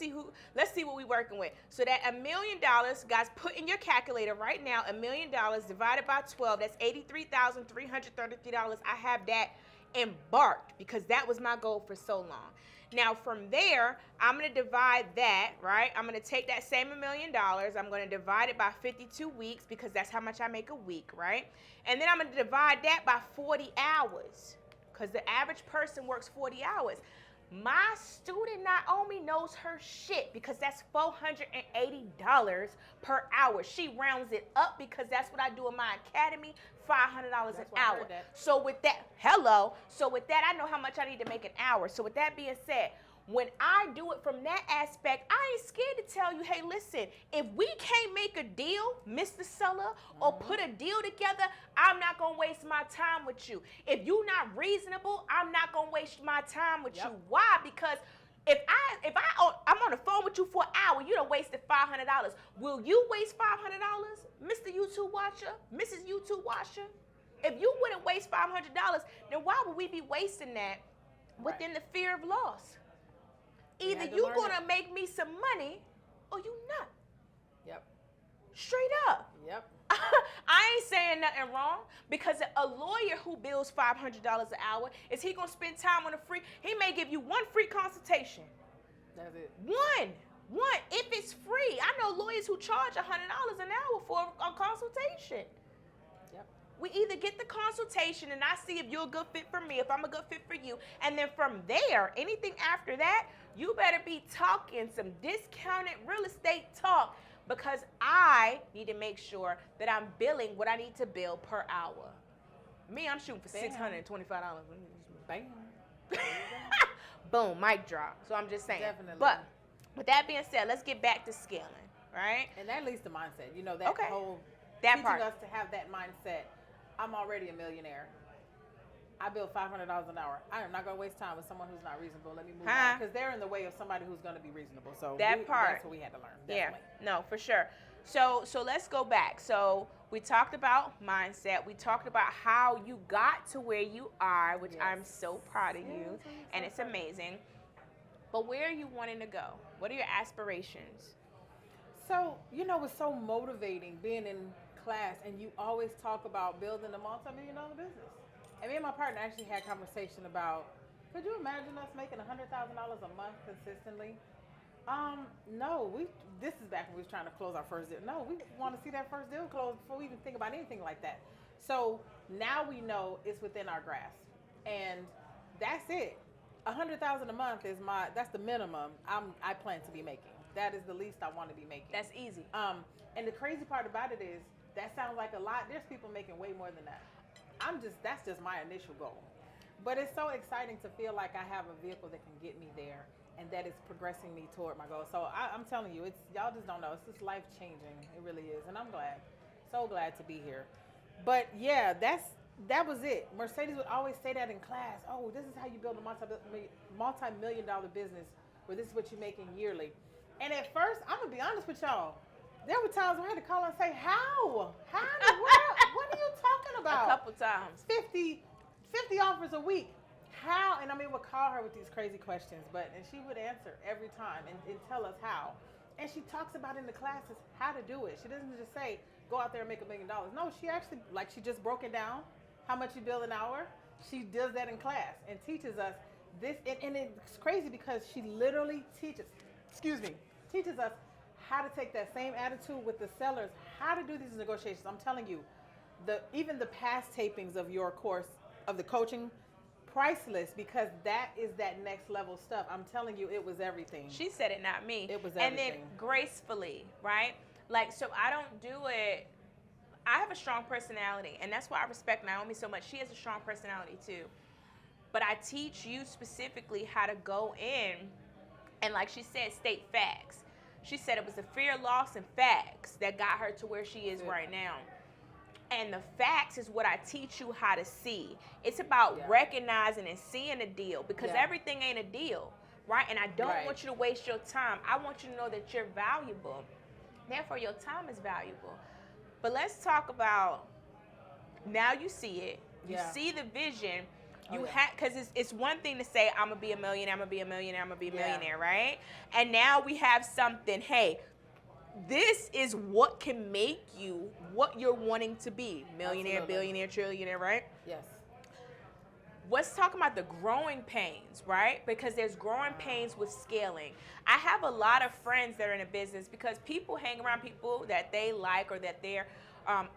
see what we working with. So that $1 million, guys, put in your calculator right now. $1 million divided by 12. That's $83,333. I have that embarked because that was my goal for so long. Now from there, I'm going to divide that, right? I'm going to take that same $1 million. I'm going to divide it by 52 weeks because that's how much I make a week, right? And then I'm going to divide that by 40 hours because the average person works 40 hours. My student Naomi knows her shit because that's $480 per hour. She rounds it up because that's what I do in my academy, $500 an hour. So with that, I know how much I need to make an hour. So with that being said, when I do it from that aspect, I ain't scared to tell you, hey, listen, if we can't make a deal, Mr. Seller, or put a deal together, I'm not going to waste my time with you. If you're not reasonable, I'm not going to waste my time with you. Why? Because I'm on the phone with you for an hour, you done wasted $500. Will you waste $500, Mr. YouTube watcher, Mrs. YouTube watcher? If you wouldn't waste $500, then why would we be wasting that within the fear of loss? Either you gonna make me some money or you not. Yep. Straight up. Yep. I ain't saying nothing wrong because a lawyer who bills $500 an hour, is he gonna spend time on a free? He may give you one free consultation. That's it. One. If it's free. I know lawyers who charge $100 an hour for a consultation. Yep. We either get the consultation and I see if you're a good fit for me, if I'm a good fit for you, and then from there, anything after that, you better be talking some discounted real estate talk because I need to make sure that I'm billing what I need to bill per hour. Me, I'm shooting for $625. Bam. Boom, mic drop. So I'm just saying. Definitely. But with that being said, let's get back to scaling, right? And that leads to mindset. You know, that whole that teaching part. us to have that mindset. I'm already a millionaire. I bill $500 an hour. I am not going to waste time with someone who's not reasonable. Let me move on. Because they're in the way of somebody who's going to be reasonable. So that part. That's what we had to learn. Definitely. Yeah, no, for sure. So let's go back. So we talked about mindset. We talked about how you got to where you are, which I'm so proud of you. And it's amazing. But where are you wanting to go? What are your aspirations? So, you know, it's so motivating being in class and you always talk about building a multi-million-dollar business. And me and my partner actually had a conversation about, could you imagine us making $100,000 a month consistently? No, this is back when we was trying to close our first deal. No, we want to see that first deal close before we even think about anything like that. So now we know it's within our grasp. And that's it. $100,000 a month is that's the minimum I plan to be making. That is the least I want to be making. That's easy. And the crazy part about it is that sounds like a lot. There's people making way more than that. That's just my initial goal. But it's so exciting to feel like I have a vehicle that can get me there and that is progressing me toward my goal. So I'm telling you, y'all just don't know. It's just life changing. It really is. And I'm so glad to be here. But yeah, that was it. Mercedes would always say that in class. Oh, this is how you build a multi-million-dollar business where this is what you're making yearly. And at first, I'm going to be honest with y'all, there were times where I had to call and say, how in the world? What are you talking about? A couple times. 50 offers a week. How? And I mean, we'll call her with these crazy questions, and she would answer every time and tell us how. And she talks about in the classes how to do it. She doesn't just say, go out there and make $1 million. No, she actually, she just broke it down, how much you bill an hour. She does that in class and teaches us this. And it's crazy because she literally teaches us how to take that same attitude with the sellers, how to do these negotiations. I'm telling you, even the past tapings of your course, of the coaching, priceless, because that is that next level stuff. I'm telling you, it was everything. She said it, not me. It was everything. And then gracefully, right? So I don't do it. I have a strong personality, and that's why I respect Naomi so much. She has a strong personality too. But I teach you specifically how to go in and, like she said, state facts. She said it was the fear, loss, and facts that got her to where she is right now. And the facts is what I teach you how to see. It's about recognizing and seeing a deal, because everything ain't a deal, right? And I don't want you to waste your time. I want you to know that you're valuable. Therefore, your time is valuable. But let's talk about, now you see it. You see the vision. You have, because it's one thing to say, I'm going to be a millionaire, I'm going to be a millionaire, I'm going to be a millionaire, right? And now we have something, hey, this is what can make you what you're wanting to be. Millionaire, billionaire, trillionaire, right? Yes. Let's talk about the growing pains, right? Because there's growing pains with scaling. I have a lot of friends that are in a business because people hang around people that they like or that they're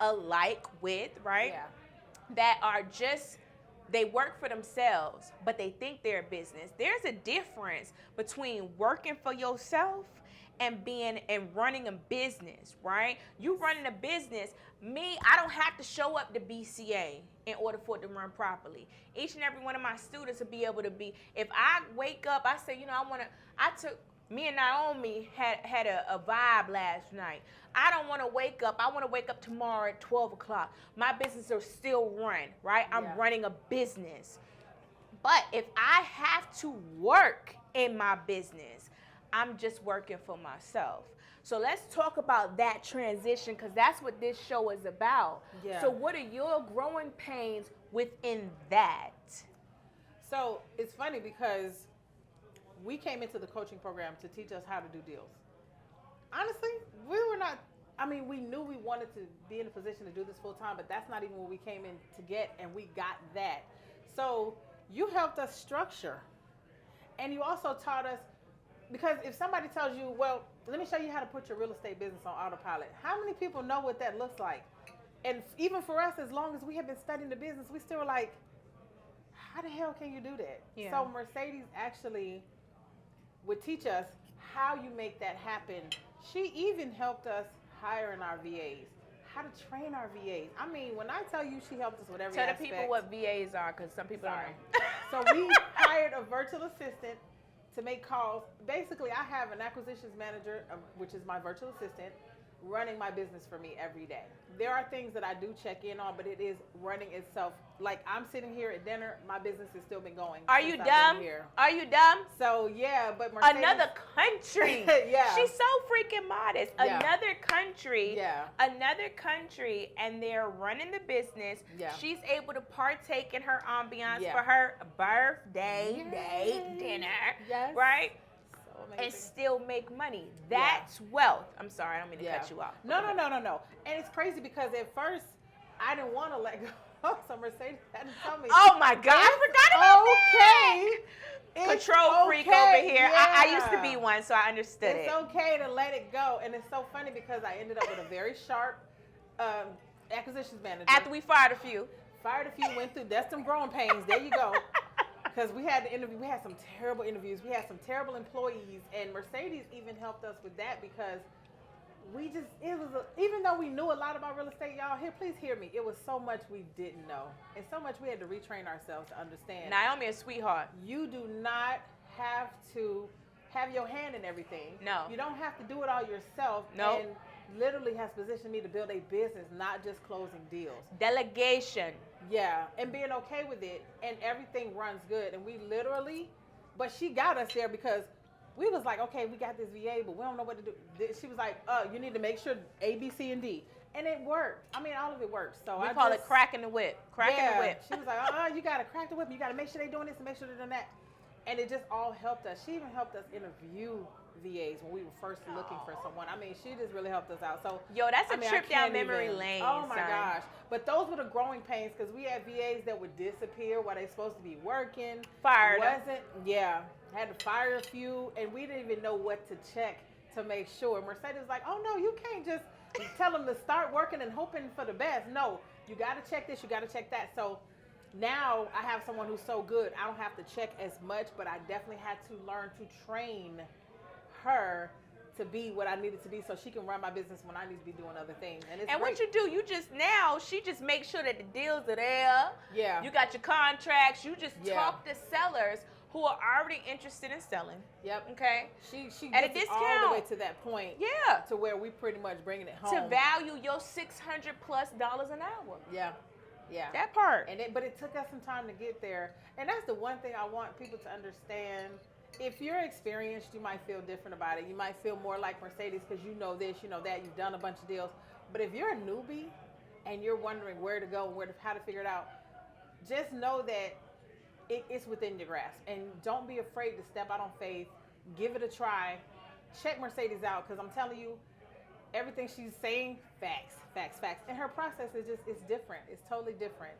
alike with, right? Yeah. That are just they work for themselves, but they think they're a business. There's a difference between working for yourself and running a business, right? You running a business, I don't have to show up to BCA in order for it to run properly. Each and every one of my students will be able to be, if I wake up, I say, me and Naomi had a vibe last night. I don't want to wake up. I want to wake up tomorrow at 12 o'clock. My business will still run, right? I'm running a business. But if I have to work in my business, I'm just working for myself. So let's talk about that transition, because that's what this show is about. Yeah. So what are your growing pains within that? So it's funny because we came into the coaching program to teach us how to do deals. Honestly, we knew we wanted to be in a position to do this full time, but that's not even what we came in to get, and we got that. So you helped us structure, and you also taught us, because if somebody tells you, well, let me show you how to put your real estate business on autopilot, how many people know what that looks like? And even for us, as long as we have been studying the business, we still were like, how the hell can you do that? Yeah. So Mercedes actually would teach us how you make that happen. She even helped us hiring our VAs, how to train our VAs. I mean, when I tell you she helped us with every aspect. Tell the people what VAs are, because some people don't know. So we hired a virtual assistant to make calls. Basically, I have an acquisitions manager, which is my virtual assistant, running my business for me every day. There are things that I do check in on, but it is running itself. Like, I'm sitting here at dinner, my business has still been going. Are you dumb? Are you dumb? So, yeah, but Mercedes, another country. Yeah. She's so freaking modest. Yeah. Another country. Yeah. Another country, and they're running the business. Yeah. She's able to partake in her ambiance Yeah. for her birthday dinner. Yes. Right? Amazing. And still make money. That's wealth. I'm sorry, I don't mean to cut you off. No. And it's crazy because at first I didn't want to let go. So Mercedes had to tell me. Oh my God, I forgot about that. It's Control freak over here. Yeah. I used to be one, so I understood It's okay to let it go. And it's so funny because I ended up with a very sharp acquisitions manager. After we fired a few. Went through, that's some growing pains. There you go. Because we had the interview, we had some terrible interviews, we had some terrible employees, and Mercedes even helped us with that because even though we knew a lot about real estate, y'all, please hear me, it was so much we didn't know, and so much we had to retrain ourselves to understand. Naomi, a sweetheart. You do not have to have your hand in everything. No. You don't have to do it all yourself. No. And literally has positioned me to build a business, not just closing deals. Delegation. Yeah, and being okay with it, and everything runs good. And we literally, but she got us there because we was like, okay, we got this VA, but we don't know what to do. She was like, you need to make sure A, B, C, and D. And it worked. I mean, all of it works. So we call it cracking the whip. Cracking the whip. She was like, you got to crack the whip. You got to make sure they're doing this and make sure they're doing that. And it just all helped us. She even helped us interview VAs when we were first looking for someone. I mean, she just really helped us out. So yo, that's a trip down memory lane. Oh my gosh. But those were the growing pains because we had VAs that would disappear while they supposed to be working. Fired. Had to fire a few, and we didn't even know what to check to make sure. Mercedes was like, oh no, you can't just tell them to start working and hoping for the best. No, you got to check this, you got to check that. So now I have someone who's so good, I don't have to check as much, but I definitely had to learn to train her to be what I needed to be so she can run my business when I need to be doing other things. And what you do, she just makes sure that the deals are there. Yeah. You got your contracts. You just talk to sellers who are already interested in selling. Yep. Okay. She at a gets discount all the way to that point. Yeah. To where we pretty much bringing it home. To value your $600+ an hour. Yeah. Yeah. That part. But it took us some time to get there. And that's the one thing I want people to understand. If you're experienced, you might feel different about it. You might feel more like Mercedes because you know this, you know that, you've done a bunch of deals. But if you're a newbie and you're wondering where to go, how to figure it out, just know that it's within your grasp. And don't be afraid to step out on faith. Give it a try. Check Mercedes out because I'm telling you, everything she's saying, facts. And her process it's different. It's totally different.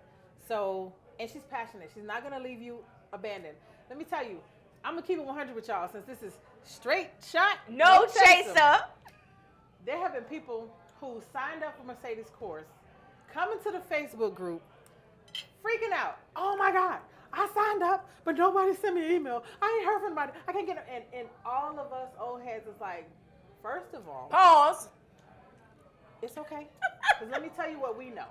So, and she's passionate. She's not going to leave you abandoned. Let me tell you, I'm going to keep it 100 with y'all since this is straight shot, no chaser. There have been people who signed up for Mercedes' course, coming to the Facebook group, freaking out. oh my God, I signed up, but nobody sent me an email. I ain't heard from anybody. I can't get it. And all of us old heads is like, first of all, Pause. it's okay. Because let me tell you what we know.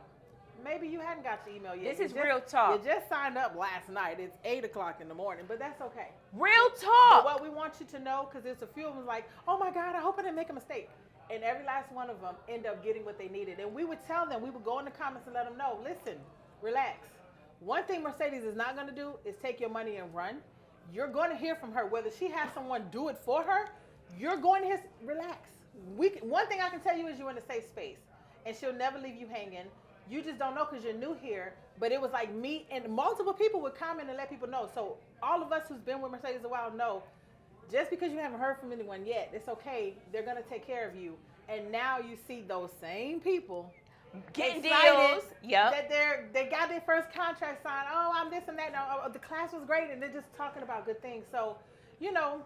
Maybe you hadn't got your email yet. This is real talk. You just signed up last night. It's 8 o'clock in the morning, but that's okay. Real But talk. what we want you to know, because there's a few of them like, oh my God, I hope I didn't make a mistake. And every last one of them end up getting what they needed. And we would tell them, we would go in the comments and let them know, listen, relax. One thing Mercedes is not going to do is take your money and run. You're going to hear from her. Whether she has someone do it for her, you're going to hear, relax. One thing I can tell you is you're in a safe space. And she'll never leave you hanging. You just don't know because you're new here. But it was like me and multiple people would comment and let people know. So all of us who's been with Mercedes a while know, just because you haven't heard from anyone yet, it's okay. They're going to take care of you. And now you see those same people Getting excited deals. Yep. that they got their first contract signed. Oh, I'm this and that. No, the class was great. And they're just talking about good things. So, you know,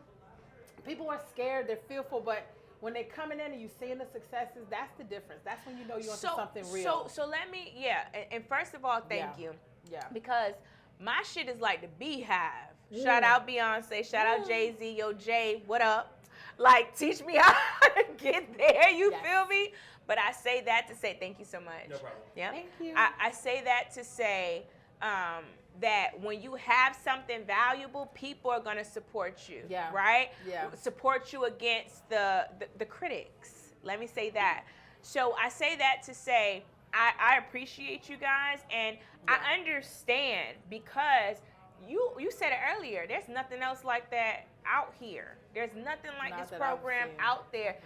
people are scared. They're fearful. But when they're coming in and you seeing the successes, that's the difference. That's when you know you're onto something real. So let me, and first of all, thank you. Yeah. Because my shit is like the beehive. Shout out Beyonce, shout out Jay-Z, yo Jay, what up? Like, teach me how to get there, you feel me? But I say that to say, thank you so much. No problem. Yeah. Thank you. I say that to say that when you have something valuable, people are going to support you, right? Yeah. Support you against the critics. Let me say that. So I say that to say, I appreciate you guys, and I understand because you said it earlier, there's nothing else like that out here. There's nothing like this program out there.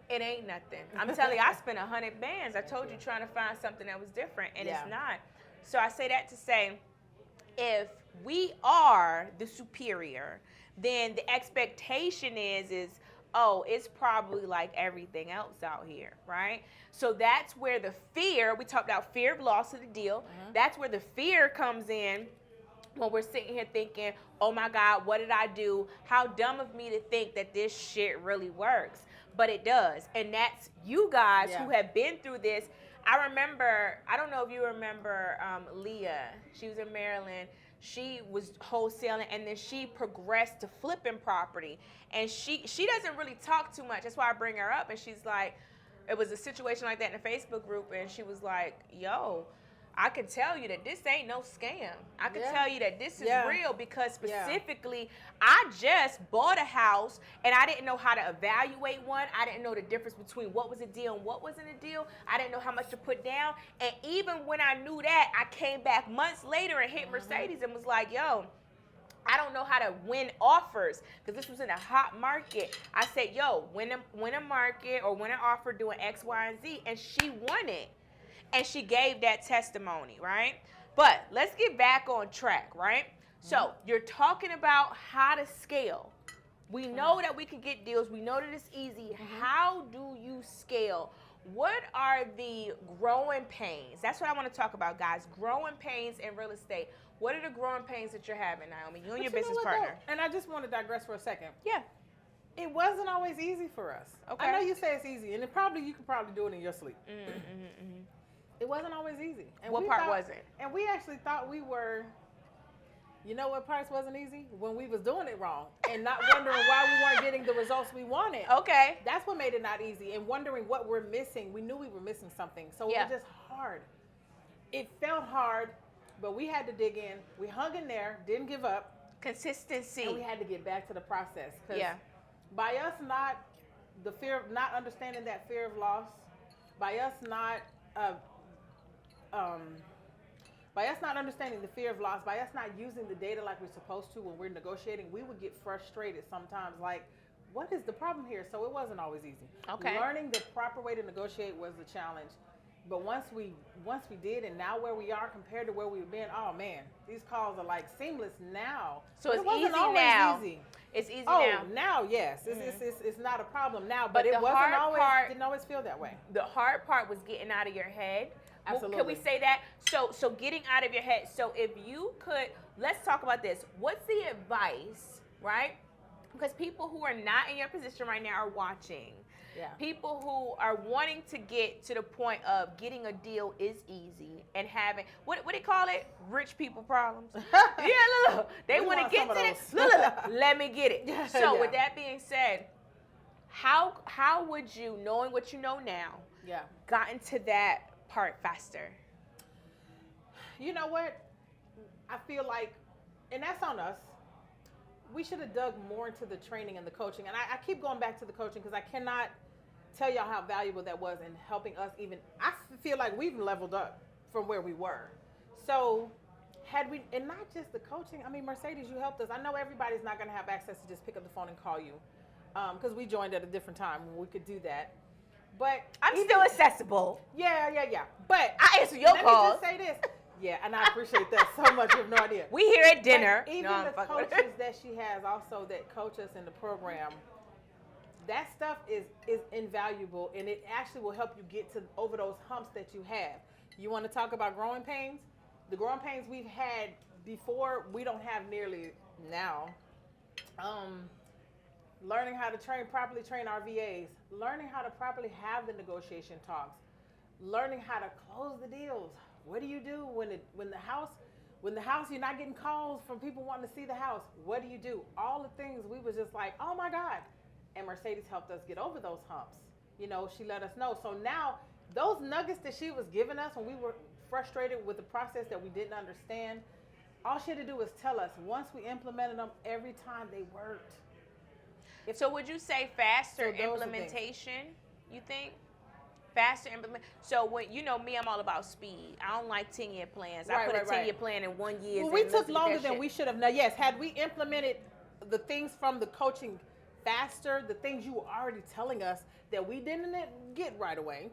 It ain't nothing. I'm telling you, I spent 100 bands. I told you trying to find something that was different, and it's not. So I say that to say, if we are the superior, then the expectation is, oh, it's probably like everything else out here, right? So that's where the fear, we talked about fear of loss of the deal. That's where the fear comes in when we're sitting here thinking, oh my God, what did I do? How dumb of me to think that this shit really works. But it does. And that's you guys who have been through this. I remember, I don't know if you remember Leah. She was in Maryland. She was wholesaling, and then she progressed to flipping property. And she doesn't really talk too much. That's why I bring her up. And she's like, it was a situation like that in the Facebook group, and she was like, yo, I can tell you that this ain't no scam. I can tell you that this is real because specifically, I just bought a house and I didn't know how to evaluate one. I didn't know the difference between what was a deal and what wasn't a deal. I didn't know how much to put down. And even when I knew that, I came back months later and hit Mercedes and was like, yo, I don't know how to win offers because this was in a hot market. I said, yo, win a market or win an offer doing X, Y, and Z. And she won it. And she gave that testimony, right? But let's get back on track, right? So you're talking about how to scale. We know that we can get deals. We know that it's easy. How do you scale? What are the growing pains? That's what I want to talk about, guys. Growing pains in real estate. What are the growing pains that you're having, Naomi? You and your business partner. And I just want to digress for a second. Yeah. It wasn't always easy for us. Okay. I know you say it's easy, and you could probably do it in your sleep. It wasn't always easy. And what part wasn't? And we actually thought we were, you know what parts wasn't easy? When we was doing it wrong and not wondering why we weren't getting the results we wanted. Okay. That's what made it not easy. And wondering what we're missing. We knew we were missing something. So it was just hard. It felt hard, but we had to dig in. We hung in there, didn't give up. Consistency. And we had to get back to the process. By us not understanding that fear of loss, by us not understanding the fear of loss, by us not using the data like we're supposed to when we're negotiating, we would get frustrated sometimes. Like, what is the problem here? So it wasn't always easy. Okay. Learning the proper way to negotiate was the challenge. But once we did, and now where we are compared to where we've been, oh man, these calls are like seamless now. So it's easy now. It's easy now. Oh, now yes, it's not a problem now. But it wasn't always. Didn't always feel that way. The hard part was getting out of your head. Absolutely. Can we say that? So getting out of your head. So if you could, let's talk about this. What's the advice, right? Because people who are not in your position right now are watching. Yeah. People who are wanting to get to the point of getting a deal is easy and having, what do they call it? Rich people problems. Yeah, look. They want to get to it. Look. Let me get it. So Yeah. with that being said, how would you, knowing what you know now, Yeah. gotten to that part faster? You know what? I feel like, and that's on us. We should have dug more into the training and the coaching. And I keep going back to the coaching because I cannot tell y'all how valuable that was in helping us even. I feel like we've leveled up from where we were. So had we, and not just the coaching, I mean, Mercedes, you helped us. I know everybody's not going to have access to just pick up the phone and call you because we joined at a different time when we could do that. But I'm still accessible. Yeah. But I answer your calls. Let me just say this. Yeah, and I appreciate that so much. You have no idea. We here at dinner. But even the coaches that she has also that coach us in the program, that stuff is invaluable, and it actually will help you get to over those humps that you have. You want to talk about growing pains? The growing pains we've had before, we don't have nearly now. Learning how to properly train our VAs, learning how to properly have the negotiation talks, learning how to close the deals. What do you do when the house you're not getting calls from people wanting to see the house? What do you do? All the things we was just like, oh my God. And Mercedes helped us get over those humps. You know, she let us know. So now those nuggets that she was giving us when we were frustrated with the process that we didn't understand, all she had to do was tell us. Once we implemented them, every time they worked. So would you say faster implementation, you think? Faster implement. So when you know me, I'm all about speed. I don't like 10-year plans. I put a 10-year plan in 1 year. Well, we took longer than we should have. Now, yes, had we implemented the things from the coaching faster, the things you were already telling us that we didn't get right away.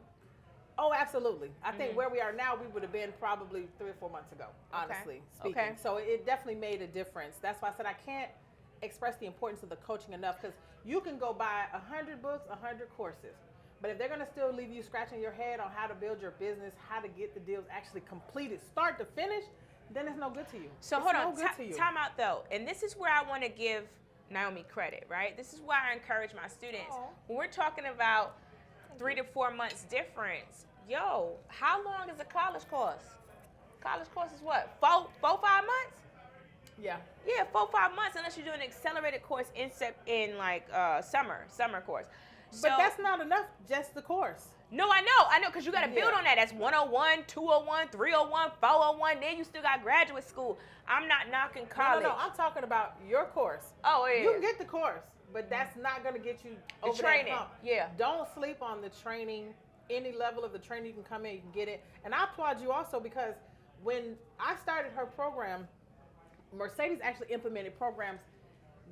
Oh, absolutely. I think where we are now, we would have been probably 3 or 4 months ago, honestly speaking. Okay. So it definitely made a difference. That's why I said I can't express the importance of the coaching enough, because you can go buy 100 books, 100 courses. But if they're going to still leave you scratching your head on how to build your business, how to get the deals actually completed, start to finish, then it's no good to you. So hold on, time out though. And this is where I want to give Naomi credit, right? This is why I encourage my students. When we're talking about 3 to 4 months difference, how long is a college course? College course is what? 4, 5 months? Yeah. Yeah, 4, 5 months, unless you're doing an accelerated course in like summer course. But that's not enough, just the course. No, I know, because you got to build on that. That's 101, 201, 301, 401. Then you still got graduate school. I'm not knocking college. No, I'm talking about your course. Oh, yeah. You can get the course, but that's not going to get you over training. That hump. Yeah. Don't sleep on the training. Any level of the training, you can come in, you can get it. And I applaud you also, because when I started her program, Mercedes actually implemented programs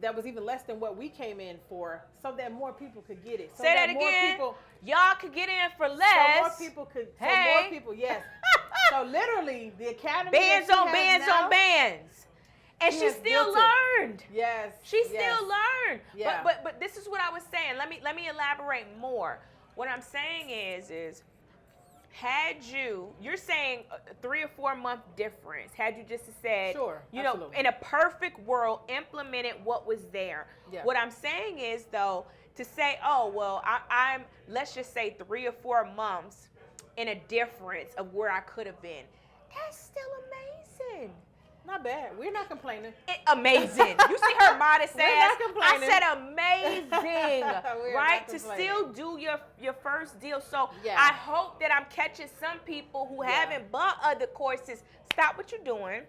that was even less than what we came in for, so that more people could get it. So Say that again. Y'all could get in for less. So more people could. Hey. So more people, yes. So literally, the academy. Bands on bands. And she still learned. Yes. She still learned. Yeah. But this is what I was saying. Let me elaborate more. What I'm saying is had you're saying a 3 or 4 month difference, had you just said, absolutely. In a perfect world, implemented what was there. Yeah. What I'm saying is, though, to say, oh, well, I'm, let's just say 3 or 4 months in a difference of where I could have been, that's still amazing. Not bad. We're not complaining. Amazing. You see her modest We're ass? not complaining. I said amazing, right? To still do your first deal. So I hope that I'm catching some people who haven't bought other courses. Stop what you're doing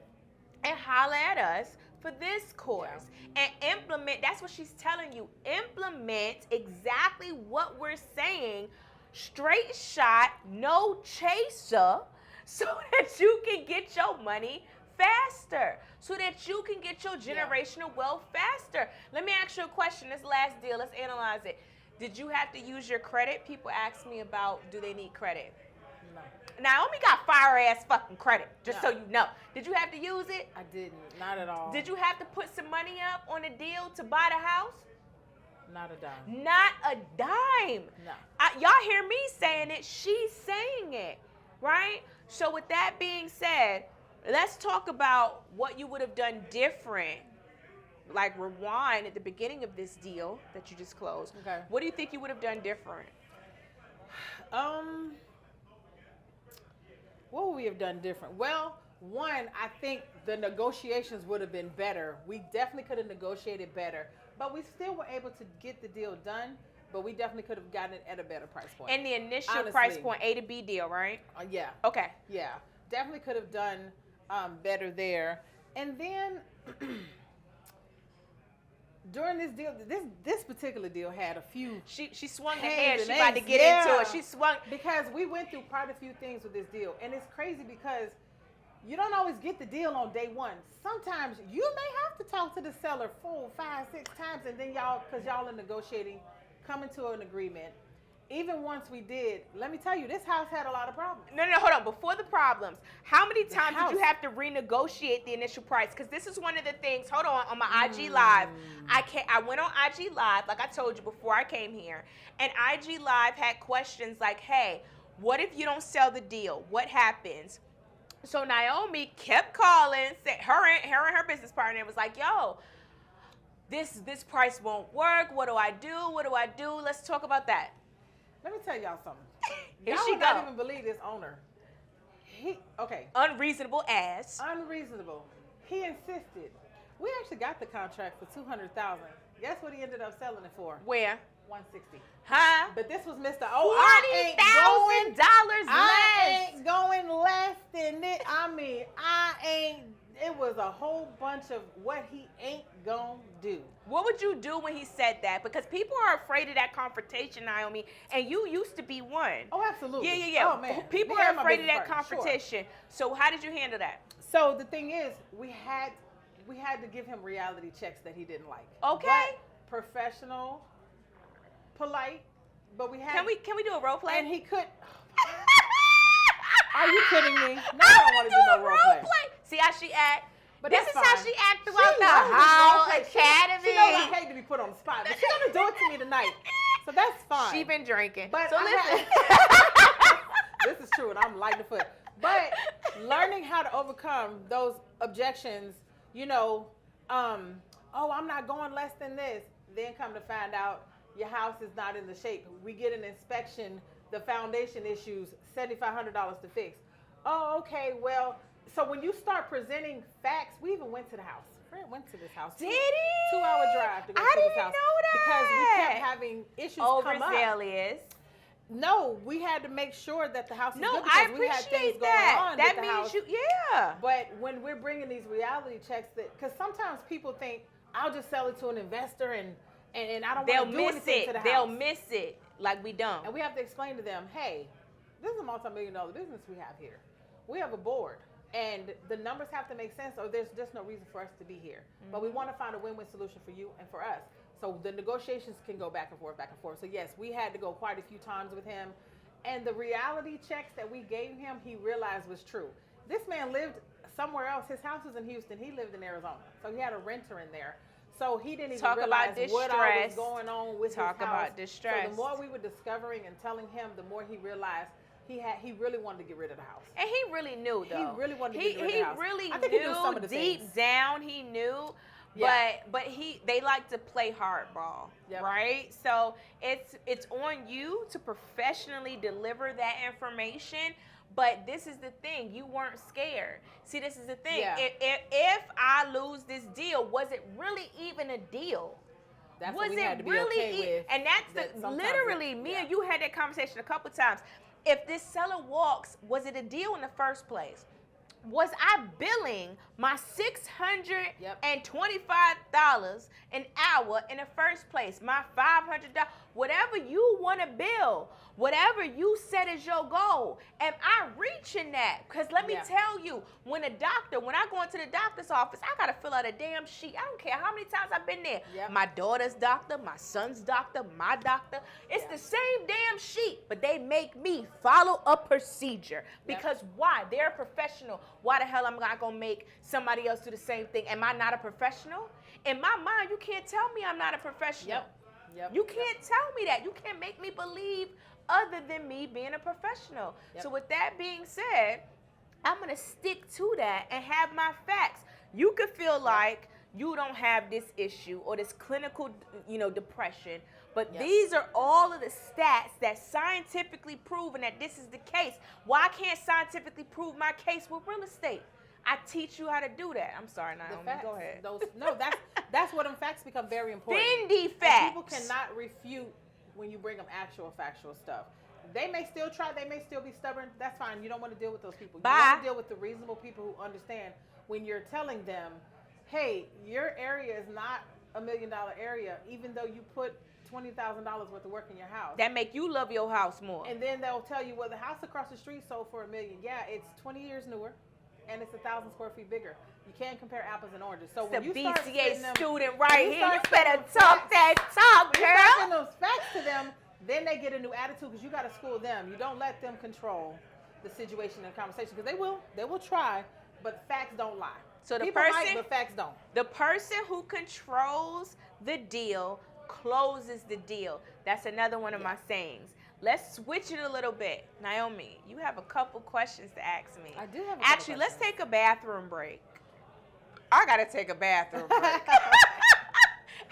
and holler at us for this course and implement. That's what she's telling you. Implement exactly what we're saying. Straight shot, no chaser, so that you can get your money faster, so that you can get your generational wealth faster. Let me ask you a question. This last deal, let's analyze it. Did you have to use your credit? People ask me about, do they need credit? No. Naomi got fire ass fucking credit, just so you know. Did you have to use it? I didn't. Not at all. Did you have to put some money up on a deal to buy the house? Not a dime. Not a dime. No. Y'all hear me saying it. She's saying it, right? So with that being said, let's talk about what you would have done different like rewind at the beginning of this deal that you just closed, Okay. what do you think you would have done different? What would we have done different? Well, one, I think the negotiations would have been better. We definitely could have negotiated better, but we still were able to get the deal done. But we definitely could have gotten it at a better price point. And the initial Honestly. price point, A to B deal, right? Yeah. Okay. Yeah. Definitely could have done better there. And then during this deal, this particular deal had a few. She swung the Pains head. and She about to aches, get yeah. into it. She swung. Because we went through quite a few things with this deal. And it's crazy because you don't always get the deal on day one. Sometimes you may have to talk to the seller 4, 5, 6 times, and then because y'all are negotiating, coming to an agreement. Even once we did, let me tell you, this house had a lot of problems. No, hold on. Before the problems, how many times house. did you have to renegotiate the initial price? Because this is one of the things. Hold on my IG Live. I went on IG Live, like I told you before I came here, and IG Live had questions like, "Hey, what if you don't sell the deal? What happens?" So Naomi kept calling, said her and her business partner was like, "Yo, this price won't work. What do I do? What do I do? Let's talk about that." Let me tell y'all something. Here Y'all she would not go. even believe this owner. Okay, Unreasonable ass. unreasonable. He insisted. We actually got the contract for $200,000. Guess what he ended up selling it for? Where? $160. Huh? But this was Mr. I $40,000 less. ain't going less than it. It was a whole bunch of what he ain't gonna do. What would you do when he said that? Because people are afraid of that confrontation, Naomi, and you used to be one. Oh, absolutely. Yeah. Oh, man. People Me are and my afraid of business that partner, sure. confrontation. So how did you handle that? So the thing is, we had to give him reality checks that he didn't like. Okay. But professional, polite, but we had. Can we do a role play? And he could. Are you kidding me? No, I don't want to do no role play. See how she act? But this that's is how fine. she act She throughout the knows this whole role play. academy. She knows I hate to be put on the spot, but she's gonna do it to me tonight. So that's fine. She been drinking. But so listen. This is true, and I'm light the foot. But learning how to overcome those objections, oh, I'm not going less than this. Then come to find out your house is not in the shape. We get an inspection, the foundation issues, $7,500 to fix. Oh, okay, well, so when you start presenting facts, we even went to the house. Fred went to this house. Did he? 2-hour drive to go I to this didn't house. know that. Because we kept having issues come up. Overzealous. No, we had to make sure that the house is No, good I because we had things appreciate going that. on That with the means house. yeah. But when we're bringing these reality checks, because sometimes people think I'll just sell it to an investor and I don't They'll want to do miss anything it. to the house. They'll miss it like we don't. And we have to explain to them, hey, this is a multi-million-dollar business we have here. We have a board, and the numbers have to make sense, or there's just no reason for us to be here. But we want to find a win-win solution for you and for us. So the negotiations can go back and forth, back and forth. So yes, we had to go quite a few times with him. And the reality checks that we gave him, he realized was true. This man lived somewhere else. His house was in Houston. He lived in Arizona. So he had a renter in there. So he didn't even Talk realize about what all was distress. going on with Talk his house. about distress. So the more we were discovering and telling him, the more he realized he really wanted to get rid of the house. And he really knew, though. He really wanted to get rid of the house. He really I think he knew knew some of the deep things. down. He knew, Yeah. but they like to play hardball, Yep. right? So it's on you to professionally deliver that information. But this is the thing, you weren't scared. See, this is the thing. Yeah. If I lose this deal, was it really even a deal? That's Was what we it had to be really okay with. and that's that sometimes literally it- me yeah. and you had that conversation a couple times. If this seller walks, was it a deal in the first place? Was I billing my $625 an hour in the first place? My $500, whatever you want to bill, whatever you set as your goal. Am I reaching that? Because let me Yeah. tell you, when I go into the doctor's office, I got to fill out a damn sheet. I don't care how many times I've been there. Yep. My daughter's doctor, my son's doctor, my doctor. It's Yeah. the same damn sheet, but they make me follow a procedure. Because why? They're a professional. Why the hell am I going to make somebody else do the same thing? Am I not a professional? In my mind, you can't tell me I'm not a professional. Yep. You can't tell me that. You can't make me believe other than me being a professional. Yep. So with that being said, I'm going to stick to that and have my facts. You could feel like, you don't have this issue or this clinical, depression. But Yes. these are all of the stats that scientifically proven that this is the case. Why can't scientifically prove my case with real estate? I teach you how to do that. I'm sorry, The Naomi. facts. Go ahead. That's what them facts become very important. Bendy And facts. people cannot refute when you bring them actual factual stuff. They may still try. They may still be stubborn. That's fine. You don't want to deal with those people. You Bye. want to deal with the reasonable people who understand when you're telling them, hey, your area is not $1 million area, even though you put $20,000 worth of work in your house. That make you love your house more. And then they'll tell you, well, the house across the street sold for $1 million. Yeah, it's 20 years newer, and it's 1,000 square feet bigger. You can't compare apples and oranges. So the when you start BCA them, student right when here. You start better spitting talk facts- that talk, when you start girl. giving those facts to them, then they get a new attitude because you got to school them. You don't let them control the situation and conversation because they will try, but facts don't lie. So the People person, might, but facts don't. the person who controls the deal closes the deal. That's another one of my sayings. Let's switch it a little bit. Naomi, you have a couple questions to ask me. I do have a couple Actually, let's questions. take a bathroom break. I gotta take a bathroom break.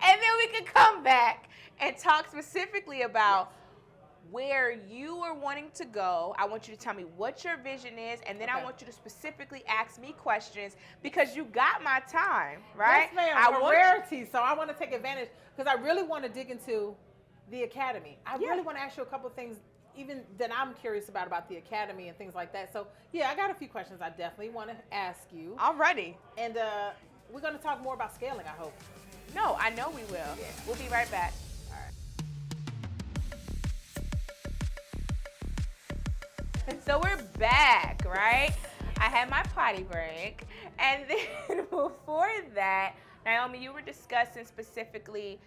And then we can come back and talk specifically about where you are wanting to go. I want you to tell me what your vision is, and then I Okay. want you to specifically ask me questions because you got my time, right? Yes, ma'am. I For want you- rarity, so I want to take advantage because I really want to dig into the academy. I Yeah. really want to ask you a couple of things, even that I'm curious about the academy and things like that. So yeah, I got a few questions I definitely want to ask you, I'm ready. and we're going to talk more about scaling. I hope. No, I know we will. Yeah. We'll be right back. So we're back, right? I had my potty break. And then before that, Naomi, you were discussing specifically,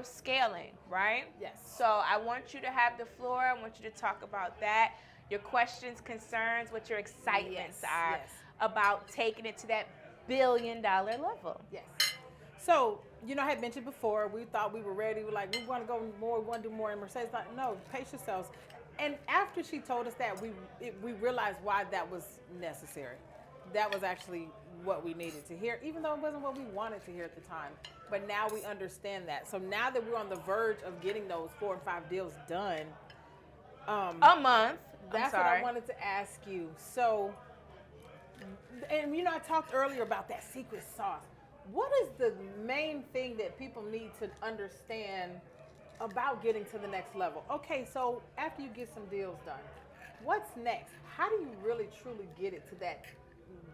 scaling, right? Yes. So I want you to have the floor. I want you to talk about that, your questions, concerns, what your excitements Yes, are yes. about taking it to that $1 billion level. Yes. So, I had mentioned before, we thought we were ready. We're like, we want to go more, we want to do more. And Mercedes like, no, pace yourselves. And after she told us that, we realized why that was necessary. That was actually what we needed to hear, even though it wasn't what we wanted to hear at the time. But now we understand that. So now that we're on the verge of getting those 4 and 5 deals done, A month. that's what I wanted to ask you. So, and I talked earlier about that secret sauce. What is the main thing that people need to understand about getting to the next level? Okay, so after you get some deals done, what's next? How do you really truly get it to that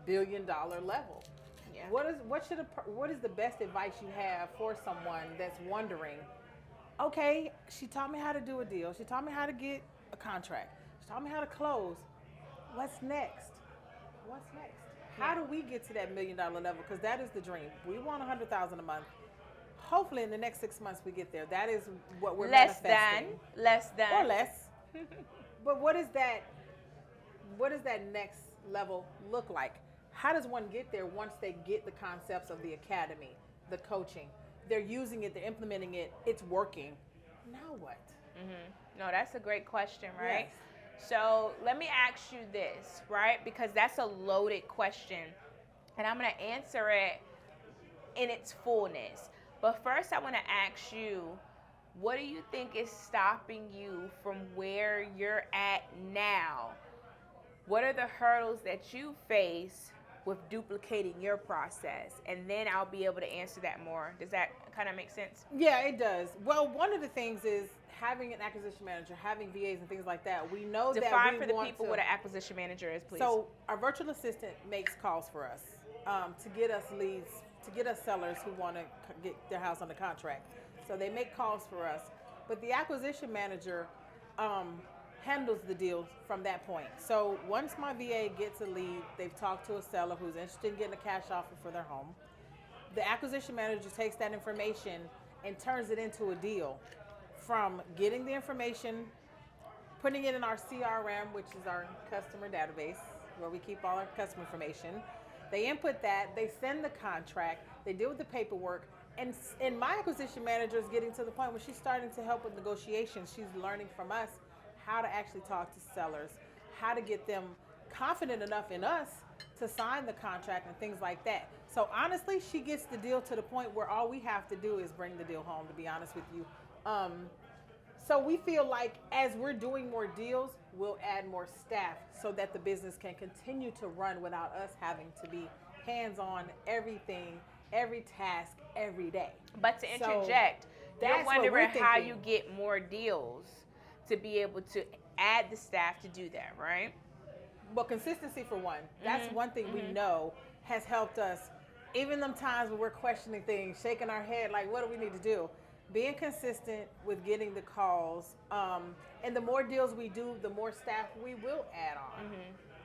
$1 billion level? Yeah. What is the best advice you have for someone that's wondering, okay, she taught me how to do a deal. She taught me how to get a contract. She taught me how to close. What's next? What's next? How do we get to that $1 million level? Because that is the dream. We want $100,000 a month. Hopefully in the next 6 months we get there. That is what we're manifesting. Less than. Or less. But what is that next level look like? How does one get there once they get the concepts of the academy, the coaching? They're using it, they're implementing it, it's working. Now what? Mm-hmm. No, that's a great question, right? Yes. So let me ask you this, right? Because that's a loaded question. And I'm going to answer it in its fullness. But first, I want to ask you, what do you think is stopping you from where you're at now? What are the hurdles that you face with duplicating your process? And then I'll be able to answer that more. Does that kind of make sense? Yeah, it does. Well, one of the things is having an acquisition manager, having VAs and things like that. We know that Define we for the want people to, what an acquisition manager is, please. So our virtual assistant makes calls for us to get us leads, to get us sellers who want to get their house under contract. So they make calls for us. But the acquisition manager handles the deals from that point. So once my VA gets a lead, they've talked to a seller who's interested in getting a cash offer for their home. The acquisition manager takes that information and turns it into a deal, from getting the information, putting it in our CRM, which is our customer database, where we keep all our customer information. They input that, they send the contract, they deal with the paperwork, and my acquisition manager is getting to the point where she's starting to help with negotiations. She's learning from us how to actually talk to sellers, how to get them confident enough in us to sign the contract and things like that. So honestly, she gets the deal to the point where all we have to do is bring the deal home, to be honest with you. So we feel like as we're doing more deals, we'll add more staff so that the business can continue to run without us having to be hands-on everything, every task, every day. But to interject, you're that's what wondering we're how thinking. you get more deals to be able to add the staff to do that, right? Well, consistency for one. That's one thing we know has helped us. Even them times when we're questioning things, shaking our head, like, what do we need to do? Being consistent with getting the calls. And the more deals we do, the more staff we will add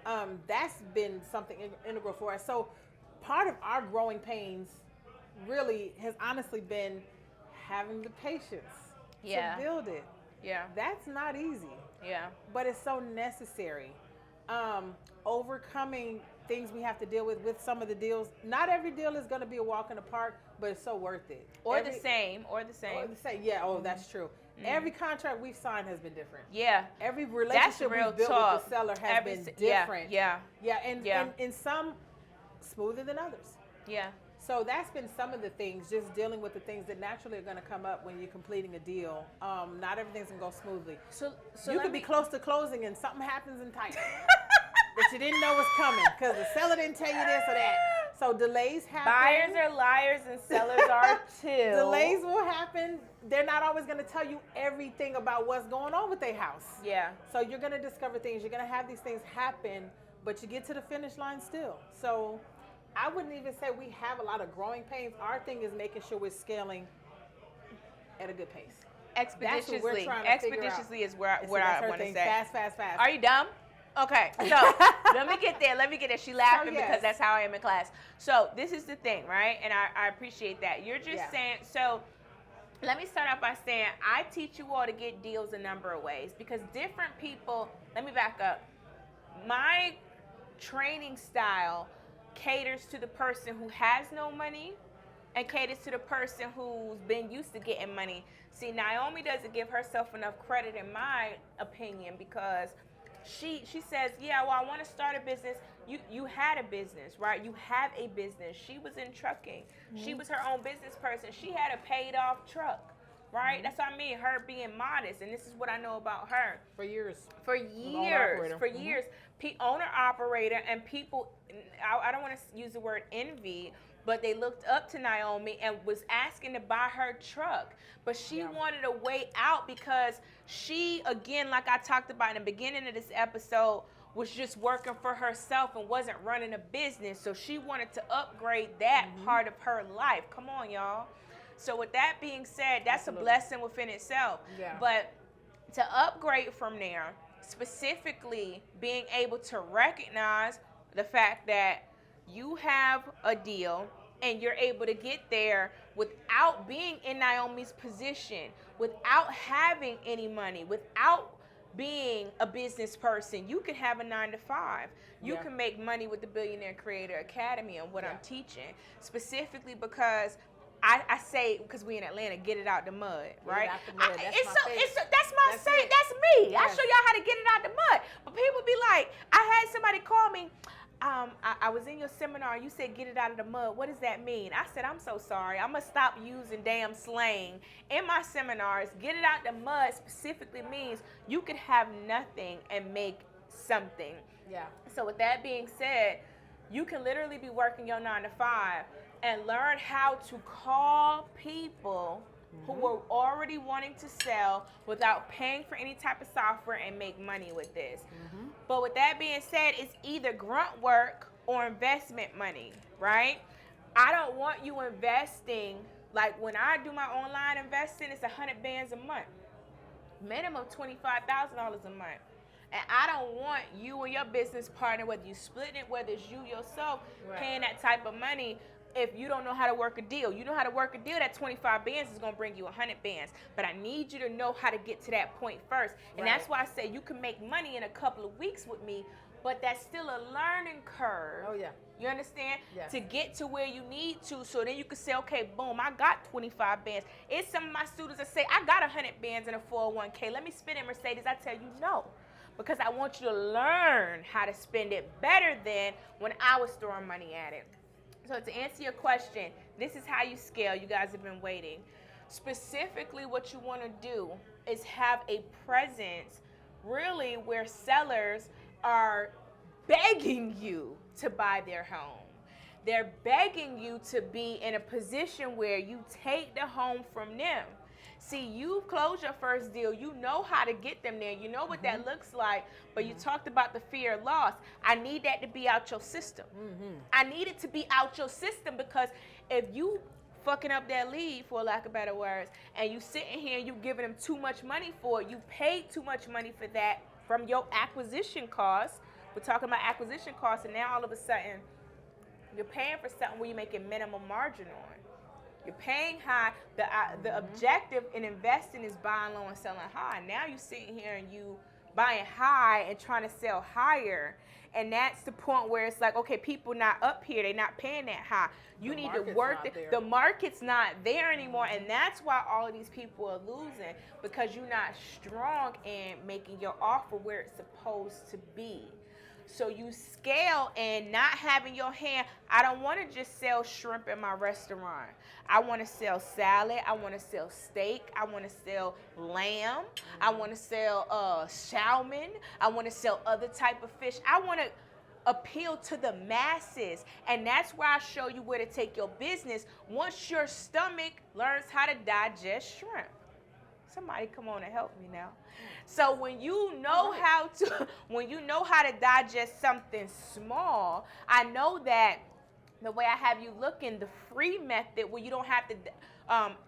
on. That's been something integral for us. So part of our growing pains really has honestly been having the patience to build it. Yeah. That's not easy. Yeah. But it's so necessary. Overcoming things we have to deal with some of the deals. Not every deal is going to be a walk in the park, but it's so worth it. Or the same. Yeah, that's true. Every contract we've signed has been different. Yeah. Every relationship we've built with the seller has been different. Yeah. And some smoother than others. Yeah. So that's been some of the things, just dealing with the things that naturally are going to come up when you're completing a deal. Not everything's going to go smoothly. So you could be close to closing and something happens in tight that you didn't know was coming because the seller didn't tell you this or that. So delays happen. Buyers are liars and sellers are too. Delays will happen. They're not always going to tell you everything about what's going on with their house. Yeah. So you're going to discover things. You're going to have these things happen, but you get to the finish line still. So I wouldn't even say we have a lot of growing pains. Our thing is making sure we're scaling at a good pace. Expeditiously. Expeditiously is where I want to say. Fast. Are you dumb? Okay, so let me get there. She laughing because that's how I am in class. So this is the thing, right? And I appreciate that. You're just saying, so let me start off by saying I teach you all to get deals a number of ways because different people, let me back up. My training style caters to the person who has no money and caters to the person who's been used to getting money. See, Naomi doesn't give herself enough credit in my opinion because she says, yeah, well, I want to start a business. You had a business, right? You have a business. She was in trucking. She was her own business person. She had a paid off truck, right? That's what I mean, her being modest. And this is what I know about her. For years. Owner operator, and people, I don't want to use the word envy, but they looked up to Naomi and was asking to buy her truck. But she wanted a way out because she, again, like I talked about in the beginning of this episode, was just working for herself and wasn't running a business. So she wanted to upgrade that part of her life. Come on, y'all. So with that being said, that's a blessing within itself. Yeah. But to upgrade from there, specifically being able to recognize the fact that you have a deal and you're able to get there without being in Naomi's position, without having any money, without being a business person. You can have a 9-to-5. You can make money with the Billionaire Creator Academy and what I'm teaching, specifically because I say, because we in Atlanta, get it out the mud, right? That's my say. That's me. I show y'all how to get it out the mud. But people be like, I had somebody call me, I was in your seminar and you said get it out of the mud. What does that mean? I said, I'm so sorry. I'm going to stop using damn slang in my seminars. Get it out the mud specifically means you could have nothing and make something. Yeah. So with that being said, you can literally be working your 9-to-5 and learn how to call people who were already wanting to sell without paying for any type of software and make money with this. But with that being said, it's either grunt work or investment money, right? I don't want you investing, like when I do my online investing, it's 100 bands a month. Minimum $25,000 a month. And I don't want you and your business partner, whether you split it, whether it's you yourself, paying that type of money if you don't know how to work a deal. You know how to work a deal, that 25 bands is going to bring you 100 bands. But I need you to know how to get to that point first. And that's why I say you can make money in a couple of weeks with me, but that's still a learning curve. Oh, yeah. You understand? Yes. To get to where you need to, so then you can say, okay, boom, I got 25 bands. It's some of my students that say, I got 100 bands in a 401k. Let me spin in Mercedes. I tell you, no. because I want you to learn how to spend it better than when I was throwing money at it. So to answer your question, this is how you scale. You guys have been waiting. Specifically, what you want to do is have a presence really where sellers are begging you to buy their home. They're begging you to be in a position where you take the home from them. See, you closed your first deal. You know how to get them there. You know what that looks like. But you talked about the fear of loss. I need that to be out your system. I need it to be out your system, because if you fucking up that lead, for lack of better words, and you sitting here and you giving them too much money for it, you paid too much money for that from your acquisition costs. We're talking about acquisition costs, and now all of a sudden you're paying for something where you're making minimum margin on. You're paying high. The objective in investing is buying low and selling high. Now you're sitting here and you buying high and trying to sell higher. And that's the point where it's like, okay, people not up here. They're not paying that high. You need to work. The market's not there anymore. And that's why all of these people are losing, because you're not strong in making your offer where it's supposed to be. So you scale and not having your hand. I don't want to just sell shrimp in my restaurant. I want to sell salad. I want to sell steak. I want to sell lamb. I want to sell salmon. I want to sell other type of fish. I want to appeal to the masses. And that's where I show you where to take your business once your stomach learns how to digest shrimp. Somebody come on and help me now. So when you know how to digest something small, I know that the way I have you looking, the free method where you don't have to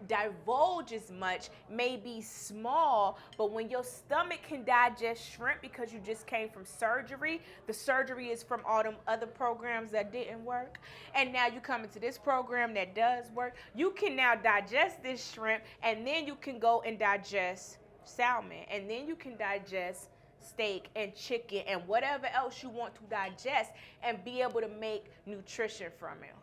divulge as much may be small, but when your stomach can digest shrimp because you just came from surgery, the surgery is from all them other programs that didn't work, and now you come into this program that does work, you can now digest this shrimp, and then you can go and digest salmon, and then you can digest steak and chicken and whatever else you want to digest and be able to make nutrition from it.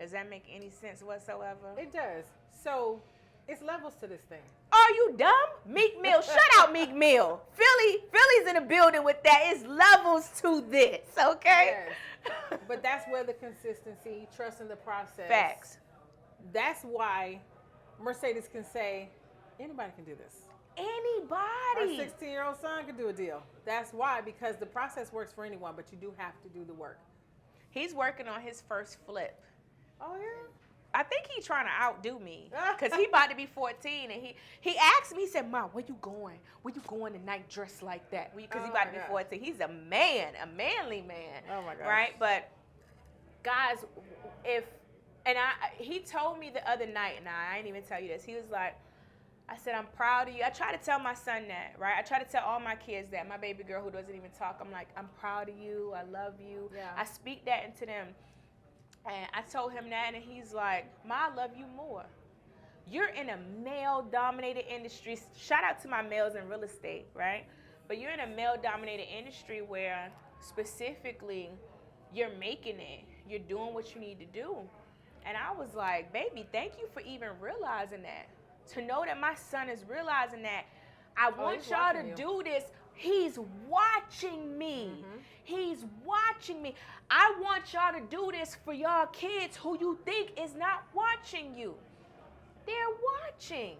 Does that make any sense whatsoever? It does. So it's levels to this thing. Are you dumb? Meek Mill, shut out Meek Mill. Philly's in the building with that. It's levels to this, okay? Yes. But that's where the consistency, trusting the process. Facts. That's why Mercedes can say, anybody can do this. Anybody. Our 16-year-old son can do a deal. That's why, because the process works for anyone, but you do have to do the work. He's working on his first flip. Oh, yeah? I think he's trying to outdo me, because he about to be 14, and he asked me, he said, "Mom, where you going? Where you going tonight dressed like that?" Because he about to be 14. He's a man, a manly man. Oh, my gosh. Right? But, guys, he told me the other night, and I didn't even tell you this. He was like, I said, "I'm proud of you." I try to tell my son that, right? I try to tell all my kids that. My baby girl who doesn't even talk, I'm like, "I'm proud of you. I love you." Yeah. I speak that into them. And I told him that, and he's like, "Ma, I love you more. You're in a male-dominated industry." Shout out to my males in real estate, right? But you're in a male-dominated industry where specifically you're making it. You're doing what you need to do. And I was like, "Baby, thank you for even realizing that." To know that my son is realizing that I want y'all to do this. He's watching me. Mm-hmm. He's watching me. I want y'all to do this for y'all kids who you think is not watching you. They're watching.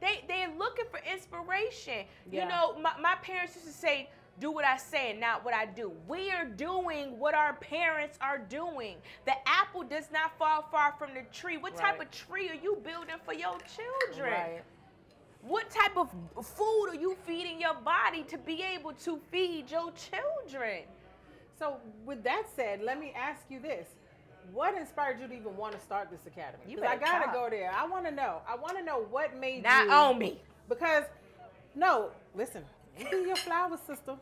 They're looking for inspiration. Yeah. You know, my parents used to say, "Do what I say and not what I do." We are doing what our parents are doing. The apple does not fall far from the tree. What type of tree are you building for your children? Right. What type of food are you feeding your body to be able to feed your children? So with that said, let me ask you this. What inspired you to even want to start this academy? Because I got to go there. I want to know. I want to know what made not you. Not on me. Because, no, listen. You do your flowers, sister.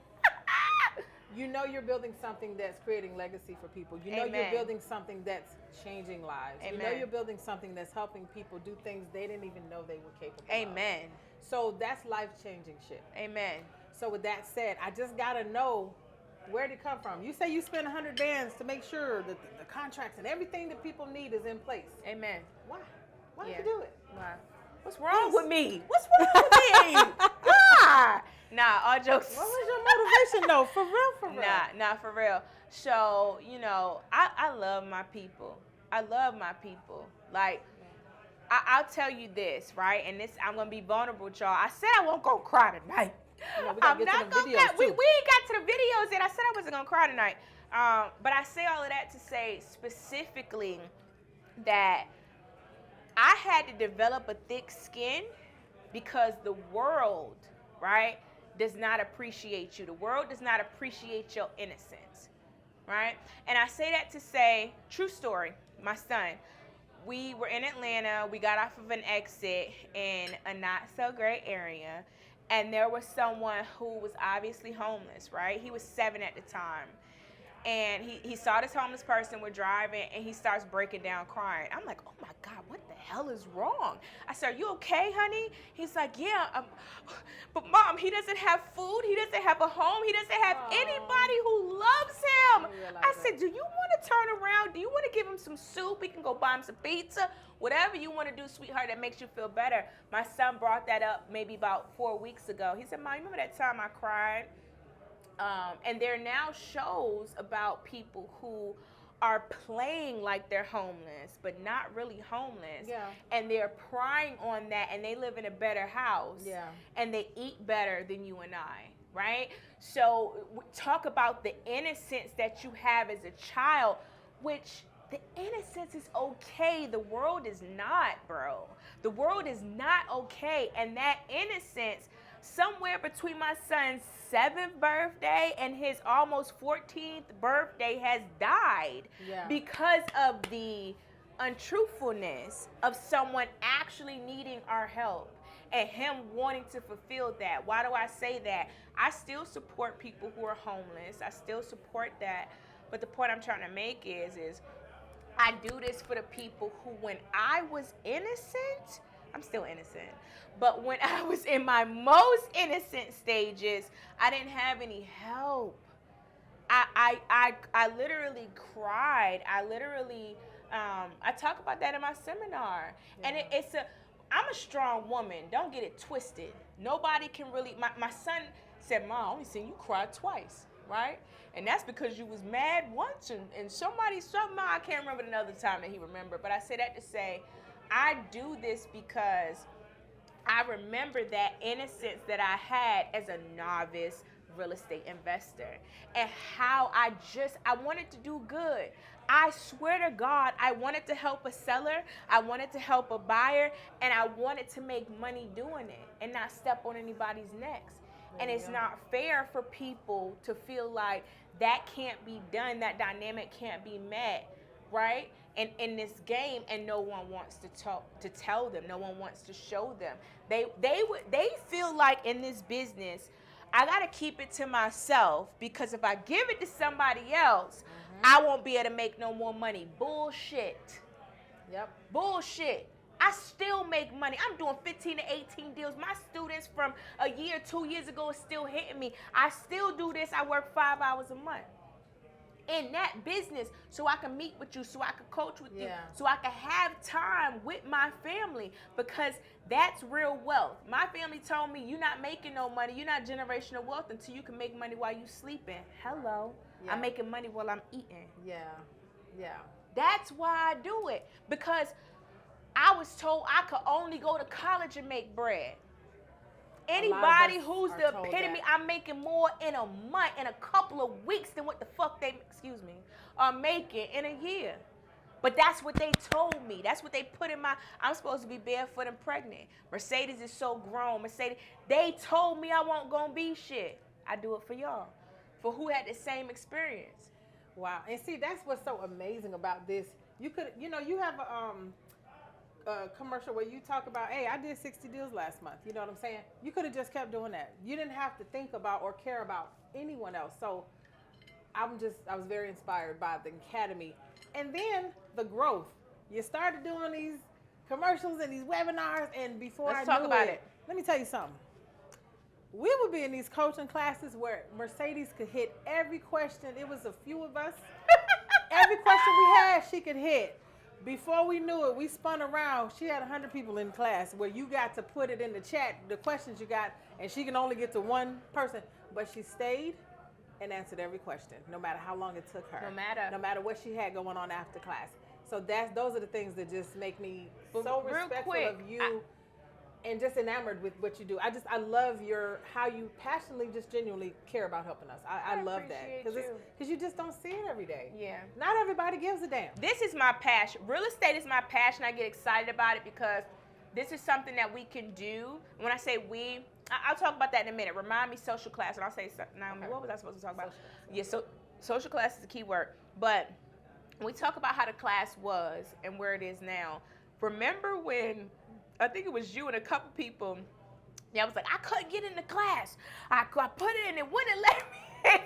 You know you're building something that's creating legacy for people. You know you're building something that's changing lives. Amen. You know you're building something that's helping people do things they didn't even know they were capable of. Amen. So that's life-changing shit. Amen. So with that said, I just got to know, where did it come from? You say you spend 100 bands to make sure that the contracts and everything that people need is in place. Amen. Why? Why did you do it? Why? What's wrong with me? What's wrong with me? Nah, all jokes. What was your motivation though? For real, for real. Nah, for real. So, you know, I love my people. I love my people. Like, I'll tell you this, right? And this, I'm gonna be vulnerable, y'all. I said I won't go cry tonight. Yeah, we gotta get to the videos too. We ain't got to the videos yet. I said I wasn't gonna cry tonight. But I say all of that to say specifically that I had to develop a thick skin because the world, right, does not appreciate you. The world does not appreciate your innocence, right? And I say that to say, true story, my son, we were in Atlanta. We got off of an exit in a not so great area. And there was someone who was obviously homeless, right? He was 7 at the time. And he saw this homeless person, we're driving, and he starts breaking down crying. I'm like, oh my God, what the hell is wrong? I said, are you okay, honey? He's like, yeah, but Mom, he doesn't have food, he doesn't have a home, he doesn't have anybody who loves him. I said, do you want to turn around? Do you want to give him some soup? We can go buy him some pizza. Whatever you want to do, sweetheart, that makes you feel better. My son brought that up maybe about 4 weeks ago. He said, Mom, you remember that time I cried? And there are now shows about people who are playing like they're homeless, but not really homeless. Yeah. And they're prying on that, and they live in a better house. Yeah. And they eat better than you and I, right? So talk about the innocence that you have as a child, which the innocence is okay. The world is not, bro. The world is not okay. And that innocence, somewhere between my son's 7th birthday and his almost 14th birthday, has died because of the untruthfulness of someone actually needing our help and him wanting to fulfill that. Why do I say that? I still support people who are homeless. I still support that. But the point I'm trying to make is I do this for the people who, when I was innocent, I'm still innocent, but when I was in my most innocent stages, I didn't have any help. I literally cried. I literally, I talk about that in my seminar. Yeah. And I'm a strong woman. Don't get it twisted. Nobody can really, my son said, Mom, I only seen you cry twice, right? And that's because you was mad once and something, I can't remember another time that he remembered, but I say that to say, I do this because I remember that innocence that I had as a novice real estate investor and how I wanted to do good. I swear to God, I wanted to help a seller, I wanted to help a buyer, and I wanted to make money doing it and not step on anybody's necks. And it's not fair for people to feel like that can't be done, that dynamic can't be met, right? And in this game, and no one wants to tell them, no one wants to show them. They feel like in this business, I gotta keep it to myself because if I give it to somebody else, I won't be able to make no more money. Bullshit. Yep. Bullshit. I still make money. I'm doing 15 to 18 deals. My students from a year, 2 years ago are still hitting me. I still do this. I work 5 hours a month in that business so I can meet with you, so I can coach with you, so I can have time with my family because that's real wealth. My family told me you're not making no money, you're not generational wealth until you can make money while you sleeping. Hello. I'm making money while I'm eating. Yeah. That's why I do it because I was told I could only go to college and make bread. Anybody who's the epitome, I'm making more in a month, in a couple of weeks than what the fuck they, are making in a year. But that's what they told me. That's what they put in I'm supposed to be barefoot and pregnant. Mercedes is so grown. They told me I won't gonna be shit. I do it for y'all. For who had the same experience. Wow. And see, that's what's so amazing about this. You have a commercial where you talk about, hey, I did 60 deals last month. You know what I'm saying? You could have just kept doing that. You didn't have to think about or care about anyone else. So I was very inspired by the Academy. And then the growth. You started doing these commercials and these webinars, and before Let's talk about it. Let me tell you something. We would be in these coaching classes where Mercedes could hit every question. It was a few of us. Every question we had, she could hit. Before we knew it, we spun around. She had 100 people in class where you got to put it in the chat, the questions you got, and she can only get to one person. But she stayed and answered every question, no matter how long it took her. No matter what she had going on after class. So those are the things that just make me so respectful of you and just enamored with what you do. I love how you passionately, just genuinely care about helping us. I love that because you just don't see it every day. Yeah. Not everybody gives a damn. This is my passion. Real estate is my passion. I get excited about it because this is something that we can do. When I say we, I'll talk about that in a minute. Remind me social class, and I'll say, Naomi, what was I supposed to talk about? Social class is a key word. But when we talk about how the class was and where it is now, remember when, I think it was you and a couple people, I was like, I couldn't get in the class. I put it in, it wouldn't let me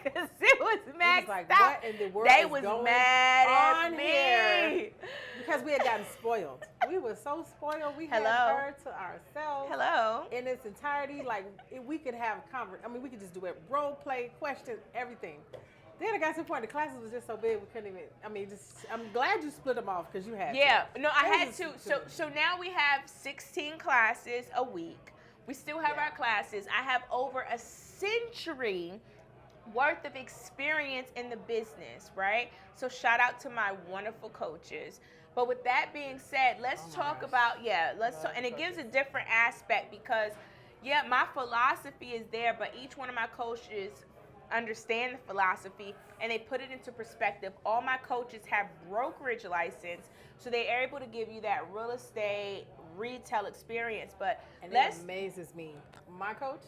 because it was maxed like, out. what in the world They is was going mad at on me. here? Because we had gotten spoiled. We were so spoiled. We had her to ourselves. Hello. In its entirety, like we could have we could just do it, role play, questions, everything. Then it got to the point the classes was just so big we couldn't even. I'm glad you split them off because you had. Yeah, to. no, I had to. So now we have 16 classes a week. We still have our classes. I have over a century worth of experience in the business, right? So shout out to my wonderful coaches. But with that being said, let's talk about, and it gives a different aspect because, my philosophy is there, but each one of my coaches understand the philosophy and they put it into perspective. All my coaches have brokerage license, so they are able to give you that real estate retail experience. But it amazes me. My coach,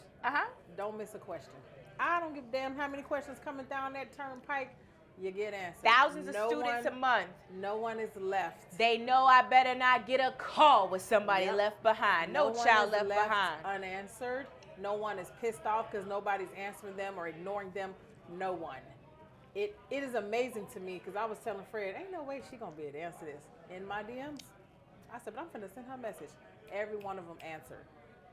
don't miss a question. I don't give a damn how many questions coming down that turnpike. You get answers. Thousands of students a month. No one is left. They know I better not get a call with somebody left behind. No child left behind. Unanswered. No one is pissed off because nobody's answering them or ignoring them. No one. It is amazing to me because I was telling Fred, ain't no way she gonna be able to answer this in my DMs. I said, but I'm finna send her a message. Every one of them answered.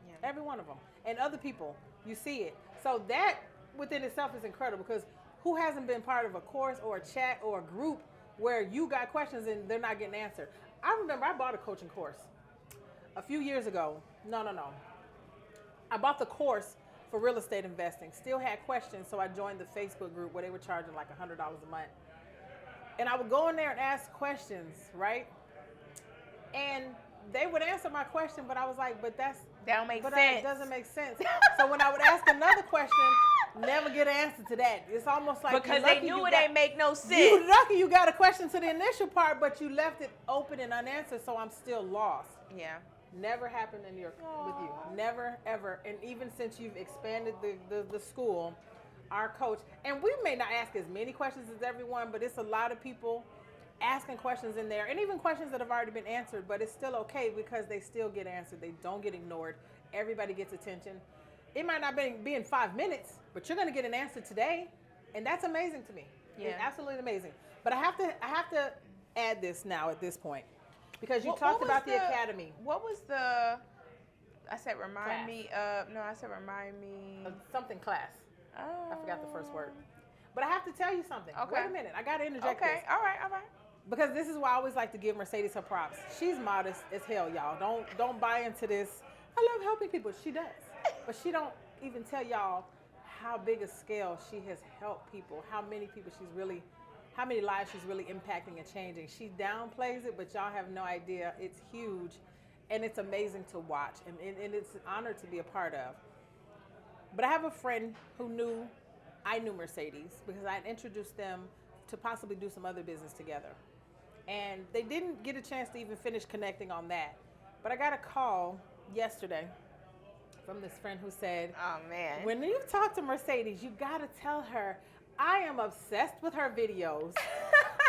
Yeah. Every one of them. And other people, you see it. So that within itself is incredible because who hasn't been part of a course or a chat or a group where you got questions and they're not getting answered? I remember I bought a coaching course a few years ago. No. I bought the course for real estate investing. Still had questions, so I joined the Facebook group where they were charging like $100 a month. And I would go in there and ask questions, right? And they would answer my question, but I was like, that don't make sense. It doesn't make sense. So when I would ask another question, never get an answer to that. It's almost like because they knew it ain't make no sense. You lucky you got a question to the initial part, but you left it open and unanswered, so I'm still lost. Yeah. Never happened with you. Never, ever. And even since you've expanded the school, our coach, and we may not ask as many questions as everyone, but it's a lot of people asking questions in there, and even questions that have already been answered, but it's still okay because they still get answered. They don't get ignored. Everybody gets attention. It might not be in 5 minutes, but you're going to get an answer today, and that's amazing to me. Yeah. It's absolutely amazing. But I have to add this now at this point because you talked about the academy. What was the? I said remind me of. No, I said remind me of something class. Oh. I forgot the first word. But I have to tell you something. Okay. Wait a minute. I got to interject this. Okay. All right. Because this is why I always like to give Mercedes her props. She's modest as hell, y'all. Don't buy into this. I love helping people. She does. But she don't even tell y'all how big a scale she has helped people, how many lives she's really impacting and changing. She downplays it, but y'all have no idea. It's huge, and it's amazing to watch, and it's an honor to be a part of. But I have a friend who I knew Mercedes because I had introduced them to possibly do some other business together. And they didn't get a chance to even finish connecting on that. But I got a call yesterday from this friend who said, oh man, when you talk to Mercedes, you gotta tell her, I am obsessed with her videos.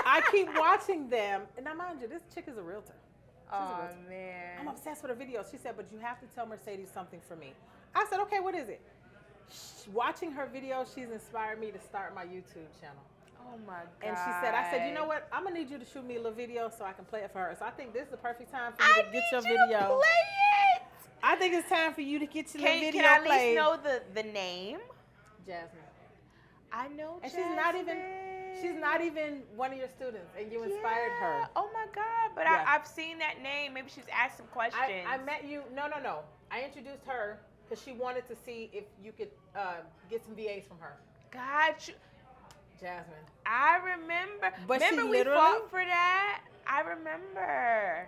I keep watching them. And now mind you, this chick is a realtor. Man. I'm obsessed with her videos. She said, but you have to tell Mercedes something for me. I said, okay, what is it? Watching her videos, she's inspired me to start my YouTube channel. Oh my God. And she said, I said, you know what? I'm gonna need you to shoot me a little video so I can play it for her. So I think this is the perfect time for you to get your video. To play it. I think it's time for you to get your little video played. Can I at played. least know the name? Jasmine. I know and Jasmine. She's not even one of your students, and you inspired her. Oh my God! But Yeah. I've seen that name. Maybe she's asked some questions. I met you. No. I introduced her because she wanted to see if you could get some VAs from her. Got you. Jasmine. I remember. But remember she we literally- fought for that? I remember.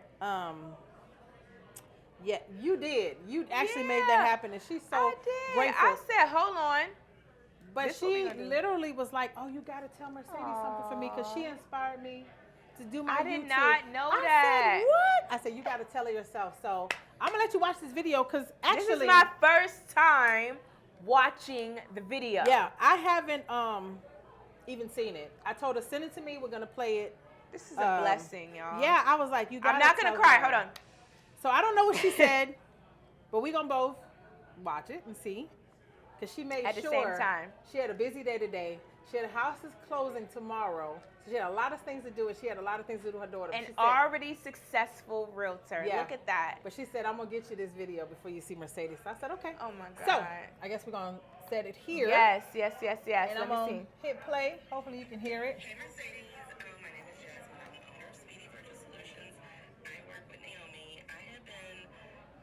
Yeah, you did. You actually made Yeah, that happen, and she's so I did. grateful. I said, hold on. But This what we she gonna do. literally was like, "Oh, you got to tell Mercedes something for me because she inspired me to do my I did YouTube." not know I that. said, "What?" I said, "You got to tell her yourself." So I'm gonna let you watch this video because actually, This is my first time watching the video. yeah, I haven't even seen it. I told her send it to me. We're gonna play it. This is a blessing, y'all. Yeah, I was like, "You got." I'm not gonna cry. Hold on. So I don't know what she said, but we gonna both watch it and see. Because she made At the sure same time. she had a busy day today. She had houses closing tomorrow. So she had a lot of things to do, and she had a lot of things to do with her daughter. An She said- already successful realtor. Yeah. Look at that. But she said, I'm going to get you this video before you see Mercedes. So I said, okay. Oh my God. So I guess we're going to set it here. Yes. And Let I'm me going see. to hit play. Hopefully you can hear it. Hey Mercedes, my name is Jasmine. I'm the owner of Speedy Virtual Solutions. I work with Naomi. I have been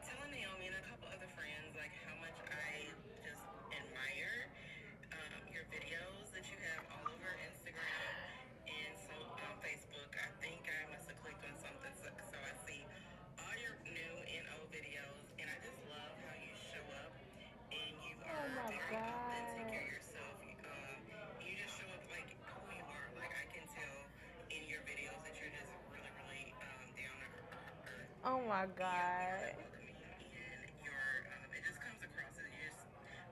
telling Naomi and a couple other friends like how much I just admire your videos that you have all over Instagram and so on Facebook. I think I must have clicked on something so I see all your new and old videos, and I just love how you show up and you are very authentic. You're yourself. You just show up like who you are. Like I can tell in your videos that you're just really, really down to earth. Oh my God. Welcoming, and it just comes across as you just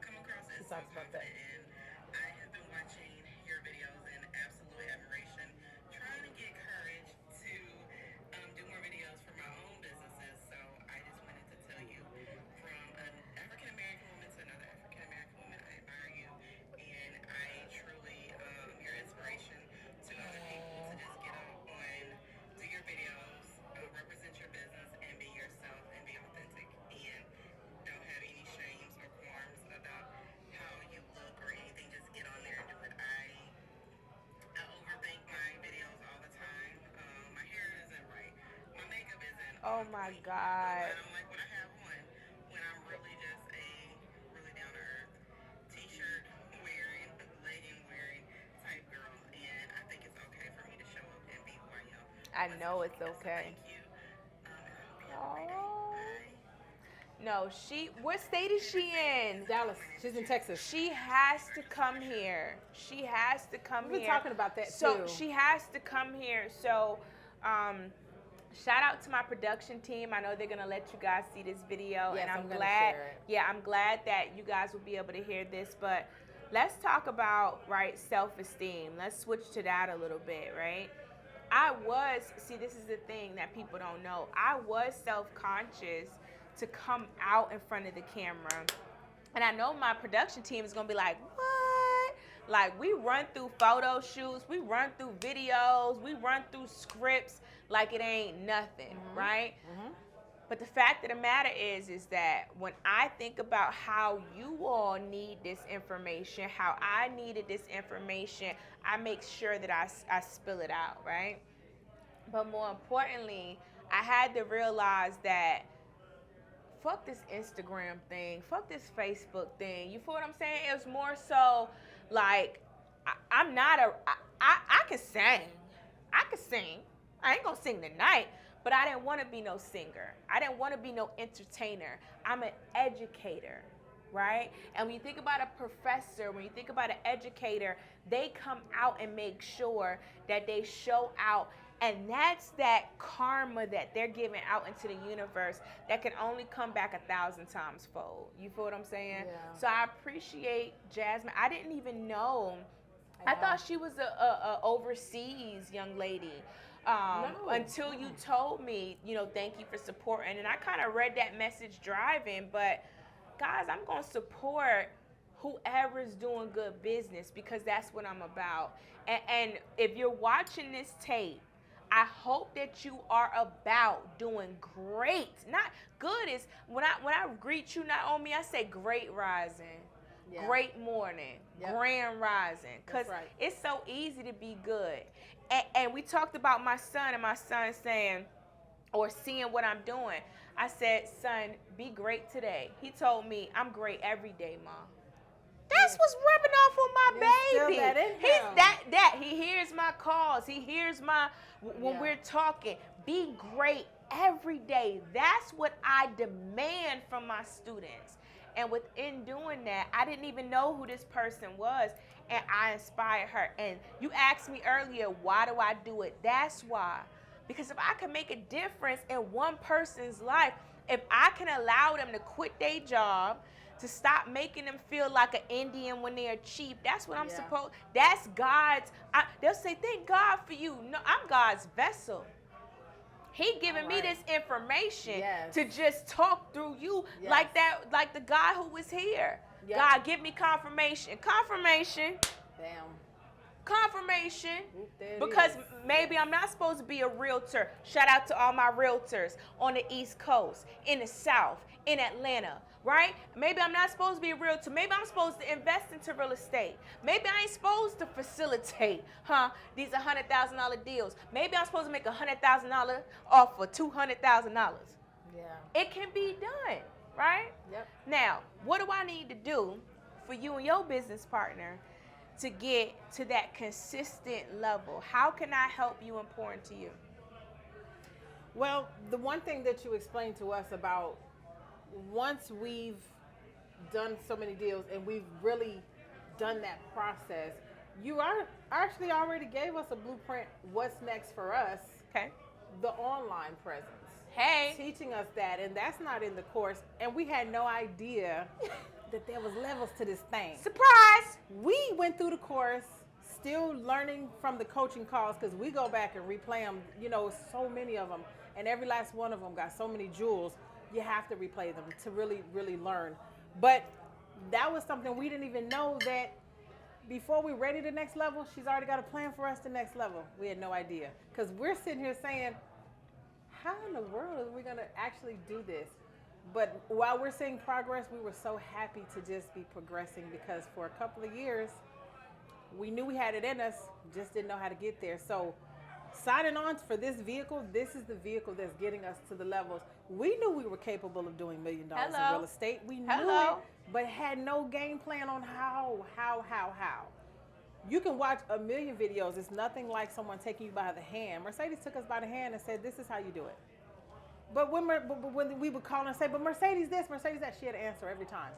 come across as She so talks about that. confident. And I have been watching your videos in absolute admiration, trying to get courage to do more videos for my own businesses. So I just wanted to tell you, from an African American woman to another African American woman, I admire you, and I truly your inspiration to other people to just get out on, do your videos, represent your business, and be yourself and be authentic, and don't have any shames or qualms about how you look or anything. Just get on there and do it. I overthink my videos all the time. My hair isn't right. My makeup isn't. Oh on my point. God. And I'm like, what I have on when I'm really just a really down to earth t-shirt wearing, legging wearing type girl. And I think it's okay for me to show up and be who I am. I know it's So okay. thank you. And I hope you have a great day. Bye. No, what state is she in? Dallas. She's in Texas. She has to come here. She has to come We've been here. talking about that So too. she has to come here. So, shout out to my production team. I know they're gonna let you guys see this video, Yes, and I'm I'm gonna glad. share it. Yeah, I'm glad that you guys will be able to hear this. But let's talk about self-esteem. Let's switch to that a little bit, right? This is the thing that people don't know. I was self-conscious to come out in front of the camera. And I know my production team is gonna be like, what? Like, we run through photo shoots, we run through videos, we run through scripts like it ain't nothing, right? But the fact of the matter is that when I think about how you all need this information, how I needed this information, I make sure that I spill it out, right? But more importantly, I had to realize that fuck this Instagram thing, fuck this Facebook thing. You feel what I'm saying? It was more so like, I can sing. I can sing. I ain't gonna sing tonight, but I didn't want to be no singer. I didn't want to be no entertainer. I'm an educator, right? And when you think about a professor, when you think about an educator, they come out and make sure that they show out. And that's that karma that they're giving out into the universe that can only come back 1,000 times fold. You feel what I'm saying? Yeah. So I appreciate Jasmine. I didn't even know. I know. thought she was a overseas young lady. No. Until you told me, thank you for supporting. And I kind of read that message driving, but guys, I'm going to support whoever's doing good business because that's what I'm about. And if you're watching this tape, I hope that you are about doing great. Not good is when I greet you, Naomi, I say great rising. Yeah. great morning, Yep. grand rising. Because That's right. it's so easy to be good. And we talked about my son and my son saying, or seeing what I'm doing. I said, son, be great today. He told me, I'm great every day, Mom. That's what's rubbing off on my Instill baby. that in He's him. that. He hears my calls. He hears when Yeah. we're talking. Be great every day. That's what I demand from my students. And within doing that, I didn't even know who this person was, and I inspired her. And you asked me earlier, why do I do it? That's why. Because if I can make a difference in one person's life, if I can allow them to quit their job, to stop making them feel like an Indian when they're cheap, that's what I'm Yeah. supposed, that's God's, they'll say, thank God for you. No, I'm God's vessel. He giving me this information Yes. to just talk through you Yes. like the guy who was here. Yep. God, give me confirmation. Confirmation. Bam. Confirmation. Oop, there it Because is. maybe I'm not supposed to be a realtor. Shout out to all my realtors on the East Coast, in the South, in Atlanta, right? Maybe I'm not supposed to be a realtor. Maybe I'm supposed to invest into real estate. Maybe I ain't supposed to facilitate, these $100,000 deals. Maybe I'm supposed to make $100,000 off for $200,000. Yeah. It can be done, right? Yep. Now, what do I need to do for you and your business partner to get to that consistent level? How can I help you and pour into you? Well, the one thing that you explained to us about, once we've done so many deals and we've really done that process, you are actually already gave us a blueprint. What's next for us? Okay. The online presence. Hey. Teaching us that, and that's not in the course. And we had no idea that there was levels to this thing. Surprise! We went through the course, still learning from the coaching calls, because we go back and replay them. You know, so many of them, and every last one of them got so many jewels. You have to replay them to really, really learn. But that was something we didn't even know, that before we're ready to the next level, she's already got a plan for us the next level. We had no idea, because we're sitting here saying, how in the world are we going to actually do this? But while we're seeing progress, we were so happy to just be progressing, because for a couple of years, we knew we had it in us, just didn't know how to get there. So signing on for this vehicle, this is the vehicle that's getting us to the levels. We knew we were capable of doing $1 million in real estate. We knew it, but had no game plan on how. You can watch a million videos. It's nothing like someone taking you by the hand. Mercedes took us by the hand and said, this is how you do it. But when we would call and say, but Mercedes this, Mercedes that, she had an answer every time.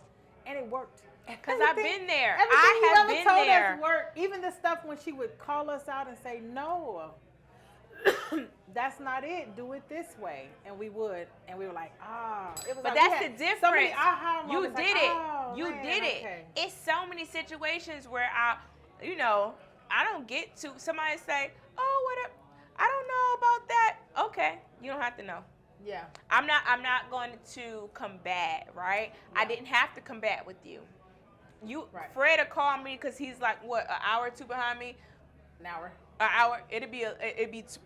And it worked. Because I've been there. Everything I have you been ever told there. us worked. Even the stuff when she would call us out and say, no, that's not it. Do it this way. And we would. And we were like, It was But like that's we the had difference. so many aha You moments, did like, it. oh, You man, did it. okay. It's so many situations where I don't get to, somebody say, oh, I don't know about that. Okay. You don't have to know. Yeah. I'm not going to combat, right? I didn't have to combat with you. Right. Fred will call me because he's like, what, an hour or two behind me? An hour. An hour. It'd be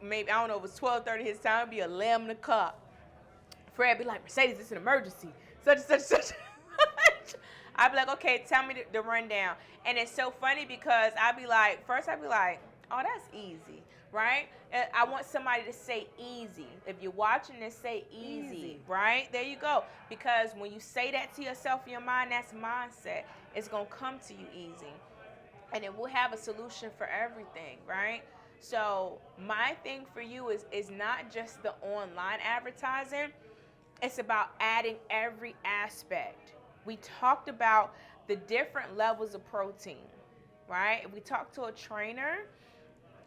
maybe, I don't know, if it's 12:30 his time, it'd be 11 o'clock. Fred be like, Mercedes, it's an emergency. Such and such. I'd be like, okay, tell me the rundown. And it's so funny because I'd be like, oh, that's easy, right? And I want somebody to say easy. If you're watching this, say easy, right? There you go. Because when you say that to yourself in your mind, that's mindset. It's going to come to you easy. And it will have a solution for everything, right? So my thing for you is not just the online advertising. It's about adding every aspect. We talked about the different levels of protein, right? If we talk to a trainer,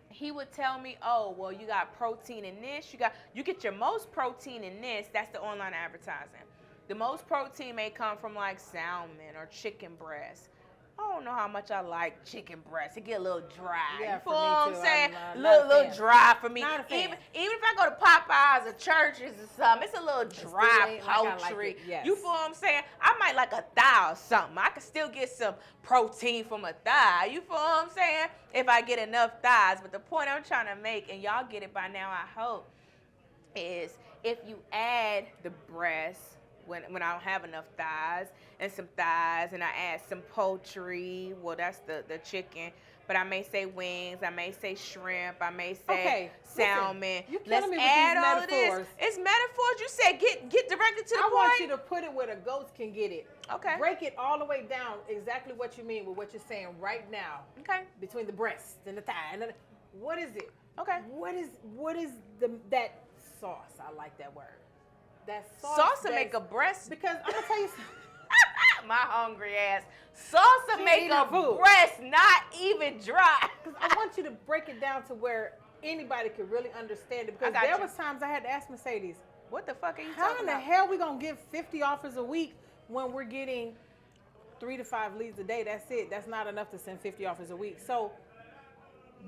he would tell me, oh, well, you got protein in this. You get your most protein in this. That's the online advertising. The most protein may come from like salmon or chicken breast. I don't know how much I like chicken breast. It get a little dry. Yeah, you for feel me what too. I'm saying? I'm Little dry for me. Not a fan. Even if I go to Popeyes or Church's or something, it's a little dry ain't like I like poultry. it, yes. You feel what I'm saying? I might like a thigh or something. I can still get some protein from a thigh. You feel what I'm saying? If I get enough thighs. But the point I'm trying to make, and y'all get it by now, I hope, is if you add the breast, when I don't have enough thighs, and some thighs, and I add some poultry. Well, that's the chicken. But I may say wings, I may say shrimp, I may say salmon. You're Let's killing me with add these all of this. metaphors. It's metaphors. You said get directly to the I point. want you to put it where the goats can get it. Okay. Break it all the way down exactly what you mean with what you're saying right now. Okay. Between the breast and the thigh. And what is it? Okay. What is that sauce? I like that word. That sauce to make a breast. Because I'm gonna tell you something. My hungry ass. Salsa She make eating a food. breast not even dry. Because I want you to break it down to where anybody could really understand it. Because I got there you. was times I had to ask Mercedes, What the fuck are you how talking in the about? hell we gonna give 50 offers a week when we're getting 3 to 5 leads a day? That's it. That's not enough to send 50 offers a week. So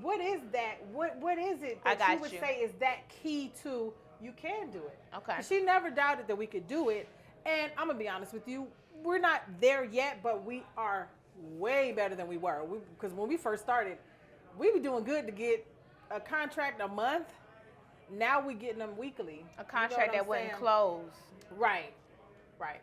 what is that? What is it I that got you would you. say is that key to you can do it? Okay. She never doubted that we could do it. And I'm gonna be honest with you, we're not there yet, but we are way better than we were. Because when we first started, we were doing good to get a contract a month. Now we getting them weekly. A contract that wouldn't saying? close. Right. Sorry.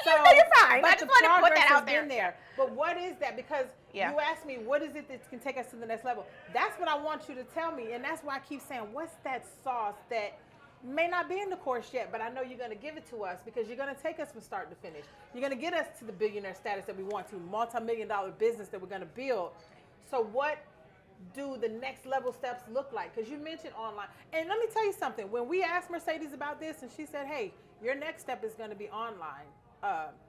You're fine. But I just the want to put progress that has out there. been there. But what is that? Because Yeah. you asked me, what is it that can take us to the next level? That's what I want you to tell me. And that's why I keep saying, what's that sauce that may not be in the course yet, but I know you're going to give it to us because you're going to take us from start to finish. You're going to get us to the billionaire status that we want to, multi-million-dollar business that we're going to build. So what do the next level steps look like? Because you mentioned online. And let me tell you something. When we asked Mercedes about this and she said, hey, your next step is going to be online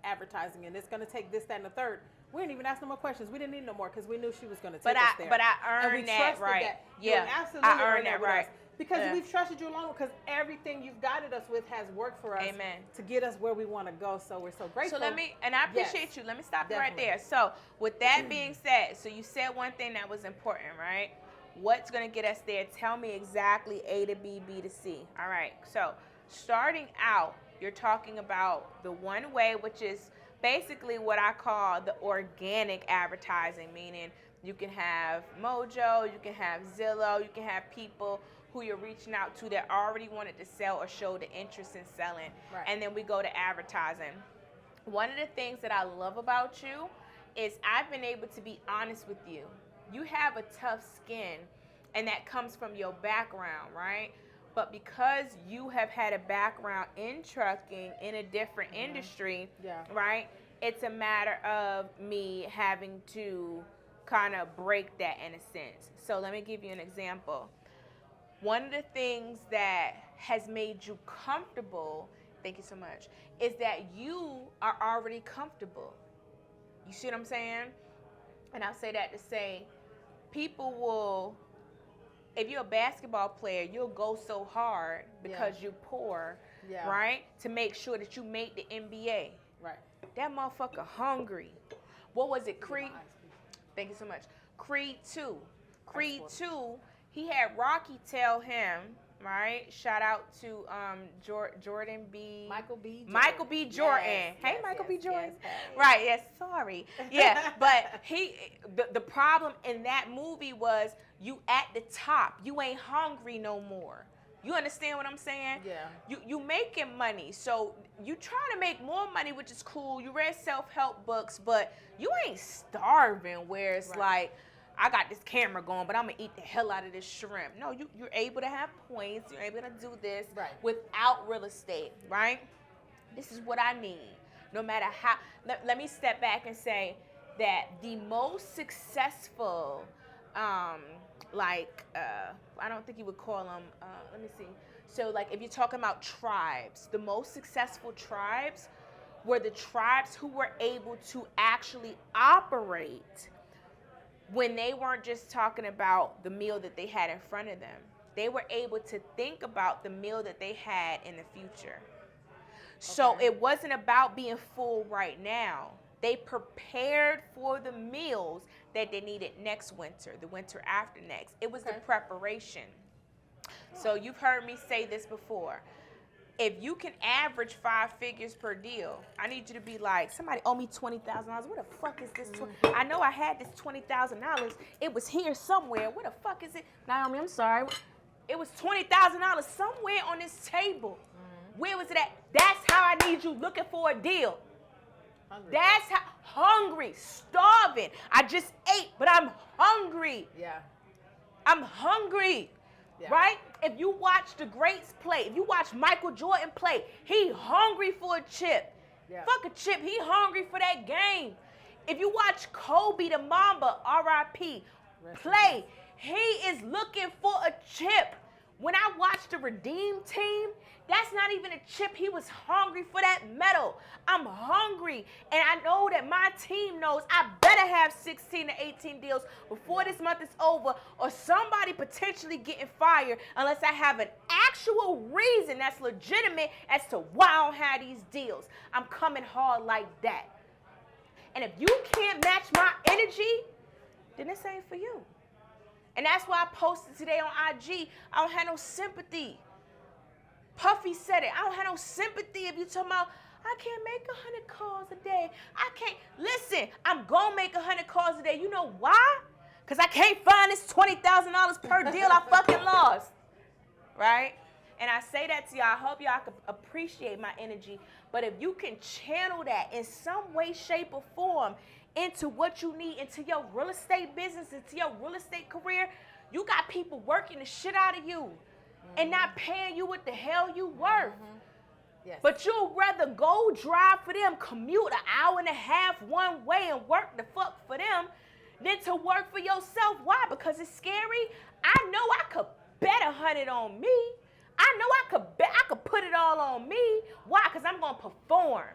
advertising and it's going to take this, that, and the third. We didn't even ask no more questions. We didn't need no more because we knew she was going to take us there. But I And we earned that trusted right. that. Yeah, You absolutely I earned that with right. us. Because Yeah. we've trusted you along because everything you've guided us with has worked for us. Amen. To get us where we want to go. So we're so grateful. So I appreciate Yes. you. Let me stop you right Definitely. there. So with that being said, so you said one thing that was important, right? What's going to get us there? Tell me exactly A to B, B to C. All right. So starting out, you're talking about the one way, which is basically what I call the organic advertising, meaning you can have Mojo, you can have Zillow, you can have people who you're reaching out to that already wanted to sell or show the interest in selling. Right. And then we go to advertising. One of the things that I love about you is I've been able to be honest with you. You have a tough skin, and that comes from your background, right? But because you have had a background in trucking in a different industry, Yeah. right? It's a matter of me having to kind of break that in a sense. So let me give you an example. One of the things that has made you comfortable, thank you so much, is that you are already comfortable. You see what I'm saying? And I'll say that to say, people will, if you're a basketball player, you'll go so hard because you're poor, Yeah. right? To make sure that you make the NBA. Right. That motherfucker hungry. What was it, Creed? Thank you so much. Creed 2. Creed 2, he had Rocky tell him, right? Shout out to Jordan B. Michael B. Jordan. Michael B. Jordan. Yes, Hey, yes, Michael B. yes, Jordan. yes, hey. Right, yes, sorry. Yeah, but the problem in that movie was you at the top. You ain't hungry no more. You understand what I'm saying? Yeah. You making money, so you trying to make more money, which is cool. You read self-help books, but you ain't starving where it's Right. like, I got this camera going, but I'm going to eat the hell out of this shrimp. No, you're able to have points. You're able to do this Right. without real estate, right? This is what I need. No matter how, let me step back and say that the most successful, I don't think you would call them, let me see. So like if you're talking about tribes, the most successful tribes were the tribes who were able to actually operate when they weren't just talking about the meal that they had in front of them. They were able to think about the meal that they had in the future. So Okay. it wasn't about being full right now. They prepared for the meals that they needed next winter, the winter after next. It was the Okay. preparation. So you've heard me say this before. If you can average 5 figures per deal, I need you to be like, somebody owe me $20,000. What the fuck is this? I know I had this $20,000. It was here somewhere. What the fuck is it? Naomi, I'm sorry. It was $20,000 somewhere on this table. Where was it at? That's how I need you looking for a deal. Hungry. That's how, hungry, starving. I just ate, but I'm hungry. Yeah. I'm hungry. Yeah. Right? If you watch the greats play, if you watch Michael Jordan play, he hungry for a chip. Yeah. Fuck a chip, he hungry for that game. If you watch Kobe the Mamba, R.I.P., play, he is looking for a chip. When I watched the Redeem team, that's not even a chip. He was hungry for that medal. I'm hungry, and I know that my team knows I better have 16 to 18 deals before this month is over, or somebody potentially getting fired unless I have an actual reason that's legitimate as to why I don't have these deals. I'm coming hard like that. And if you can't match my energy, then this ain't for you. And that's why I posted today on IG, I don't have no sympathy. Puffy said it. I don't have no sympathy if you talking about, I can't make 100 calls a day. I can't. Listen, I'm going to make 100 calls a day. You know why? Because I can't find this $20,000 per deal I fucking lost. Right? And I say that to y'all. I hope y'all can appreciate my energy. But if you can channel that in some way, shape, or form into what you need, into your real estate business, into your real estate career, you got people working the shit out of you and not paying you what the hell you worth. Yes. But you'd rather go drive for them, commute an hour and a half one way and work the fuck for them than to work for yourself. Why? Because it's scary. I know I could bet 100 on me. I know I could put it all on me. Why? Because I'm going to perform.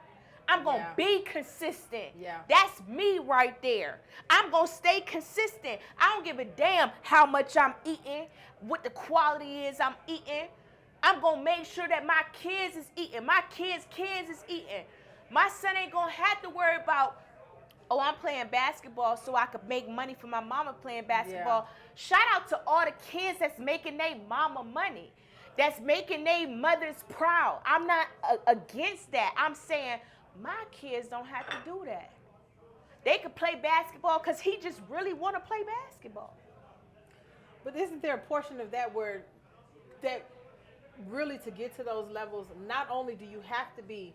I'm going to be consistent. Yeah. That's me right there. I'm going to stay consistent. I don't give a damn how much I'm eating, what the quality is I'm eating. I'm going to make sure that my kids is eating. My kids' kids is eating. My son ain't going to have to worry about, oh, I'm playing basketball so I could make money for my mama playing basketball. Yeah. Shout out to all the kids that's making their mama money, that's making their mothers proud. I'm not against that. I'm saying my kids don't have to do that. They could play basketball because he just really want to play basketball. But isn't there a portion of that where that really, to get to those levels, not only do you have to be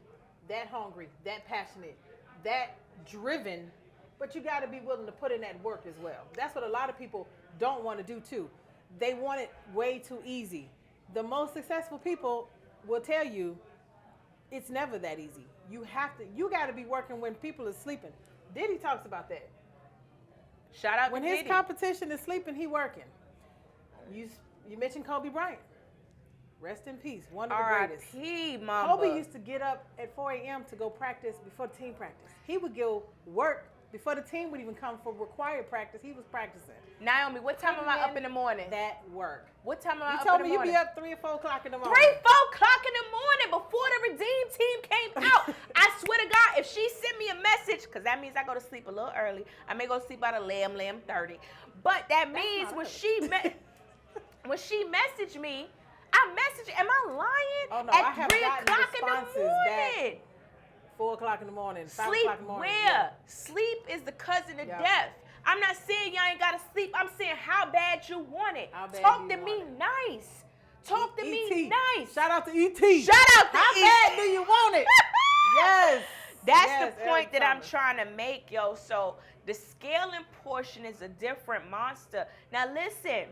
that hungry, that passionate, that driven, but you got to be willing to put in that work as well. That's what a lot of people don't want to do too. They want it way too easy. The most successful people will tell you it's never that easy. You got to be working when people are sleeping. Diddy talks about that. Shout out When to his Diddy. competition is sleeping, he working. You mentioned Kobe Bryant. Rest in peace, one of the greatest. R.I.P. Mamba. Kobe used to get up at 4 a.m. to go practice before team practice. He would go work before the team would even come for required practice. He was practicing. Naomi, what time am I up in the morning? That work. What time am I You up told in me the you'd morning? be up 3 or 4 o'clock in the morning. 3, 4 o'clock in the morning before the Redeem team came out. I swear to God, if she sent me a message, because that means I go to sleep a little early. I may go to sleep about 11:30. But that means when when she messaged me, I messaged, am I lying? Oh, no, At I have 3 gotten o'clock in the responses morning. back. 4 o'clock in the morning, 5 Sleep o'clock in the morning. where? Yeah. Sleep is the cousin of Yeah. death. I'm not saying y'all ain't gotta sleep. I'm saying how bad you want it. How bad Talk do to you me want it? nice. Talk to me E.T. nice. Shout out to E.T. Shout out to How E.T. bad do you want it? Yes. That's Yes, the point Eric that I'm Thomas. trying to make, yo. So the scaling portion is a different monster. Now listen,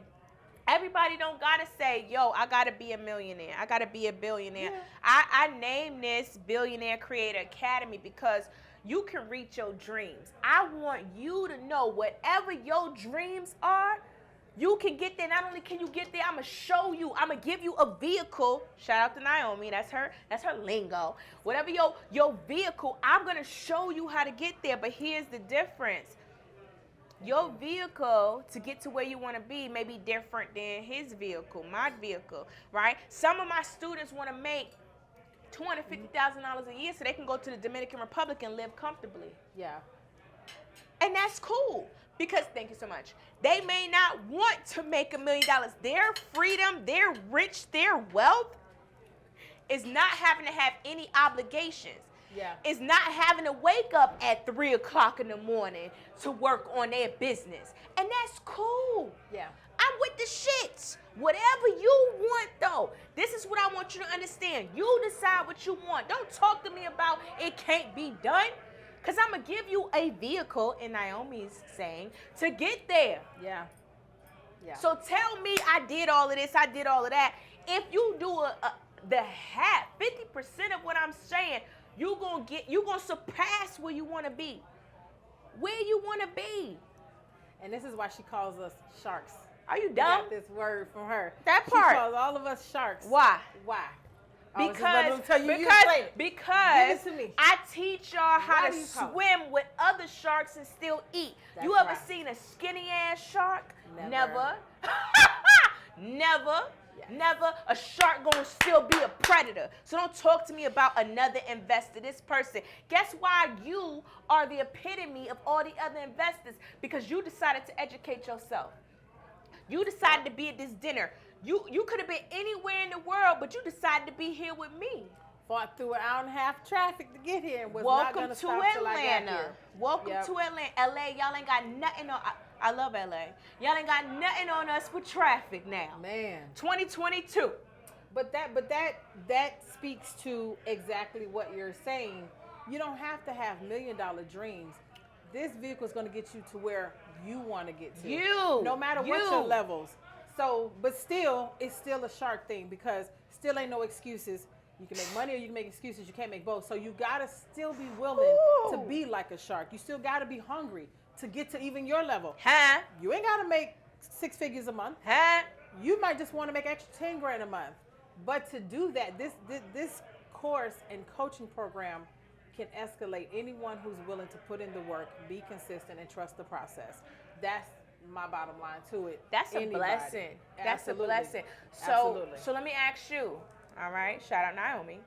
everybody don't gotta say, yo, I gotta be a millionaire. I gotta be a billionaire. Yeah. I named this Billionaire Creator Academy because you can reach your dreams. I want you to know whatever your dreams are, you can get there. Not only can you get there, I'm gonna show you. I'm gonna give you a vehicle. Shout out to Naomi. That's her lingo. Whatever your vehicle, I'm gonna show you how to get there. But here's the difference. Your vehicle to get to where you want to be may be different than his vehicle, my vehicle, right? Some of my students want to make $250,000 a year so they can go to the Dominican Republic and live comfortably. Yeah. And that's cool because, thank you so much, they may not want to make $1 million. Their freedom, their rich, their wealth is not having to have any obligations. Yeah. Is not having to wake up at 3 o'clock in the morning to work on their business. And that's cool. Yeah. I'm with the shits. Whatever you want, though. This is what I want want you to understand. You decide what you want. Don't talk to me about it can't be done. Because I'm going to give you a vehicle, in Naomi's saying, to get there. Yeah. Yeah. So tell me I did all of this, I did all of that. If you do the half, 50% of what I'm saying, you're going to surpass where you want to be. Where you want to be. And this is why she calls us sharks. Are you We dumb? got this word from her. That part. She calls all of us sharks. Why? Why? Because Give it to me. I teach y'all how Why to do you call it? swim with other sharks and still eat. That's You ever right. seen a skinny ass shark? Never. Never. Yes. Never. A shark gonna still be a predator. So don't talk to me about another investor, this person. Guess why you are the epitome of all the other investors? Because you decided to educate yourself. You decided to be at this dinner. You could have been anywhere in the world, but you decided to be here with me. Fought through an hour and a half traffic to get here and was not Welcome going to to stop till I got Atlanta. here. Welcome Yep. to Atlanta. LA, y'all ain't got nothing on. I love LA. Y'all ain't got nothing on us for traffic now. Man. 2022. But that speaks to exactly what you're saying. You don't have to have $1 million dreams. This vehicle is going to get you to where you want to get to. No matter what your levels. So, but still, it's still a shark thing because still ain't no excuses. You can make money or you can make excuses. You can't make both. So you got to still be willing to be like a shark. You still got to be hungry to get to even your level. Huh? You ain't got to make 6 figures a month. Huh? You might just want to make extra 10 grand a month. But to do that, this course and coaching program can escalate anyone who's willing to put in the work, be consistent, and trust the process. That's my bottom line to it. That's a Anybody. blessing. That's a Absolutely. blessing. Absolutely. So let me ask you, all right? Shout out Naomi.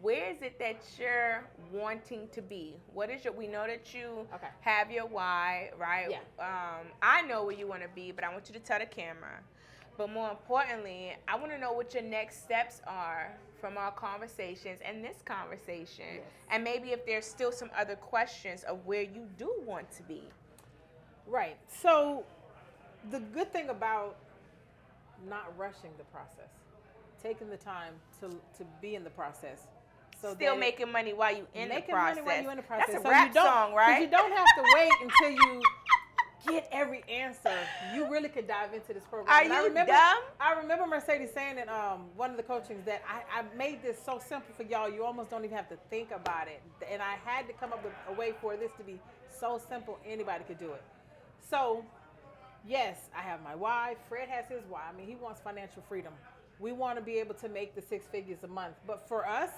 Where is it that you're wanting to be? What is we know that you have your why, right? Yeah. I know where you want to be, but I want you to tell the camera. But more importantly, I want to know what your next steps are from our conversations and this conversation. Yes. And maybe if there's still some other questions of where you do want to be. Right. So the good thing about not rushing the process, taking the time to be in the process. So Still making money while you in the process. Making money while you're in the process. That's a so rap you don't, song, right? Because you don't have to wait until you get every answer. You really could dive into this program. Are And you dumb? I remember Mercedes saying in one of the coachings that I made this so simple for y'all, you almost don't even have to think about it. And I had to come up with a way for this to be so simple, anybody could do it. So, yes, I have my why. Fred has his why. I mean, he wants financial freedom. We want to be able to make the 6 figures a month. But for us,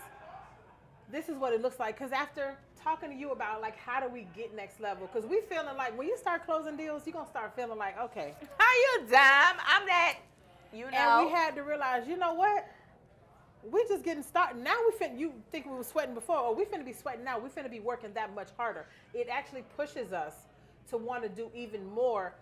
this is what it looks like. Because after talking to you about, like, how do we get next level? Because we feeling like when you start closing deals, you're going to start feeling like, okay. How you dumb? I'm that, you know. And we had to realize, you know what? We just getting started. Now you think we were sweating before, or we finna be sweating now. We finna be working that much harder. It actually pushes us to want to do even more.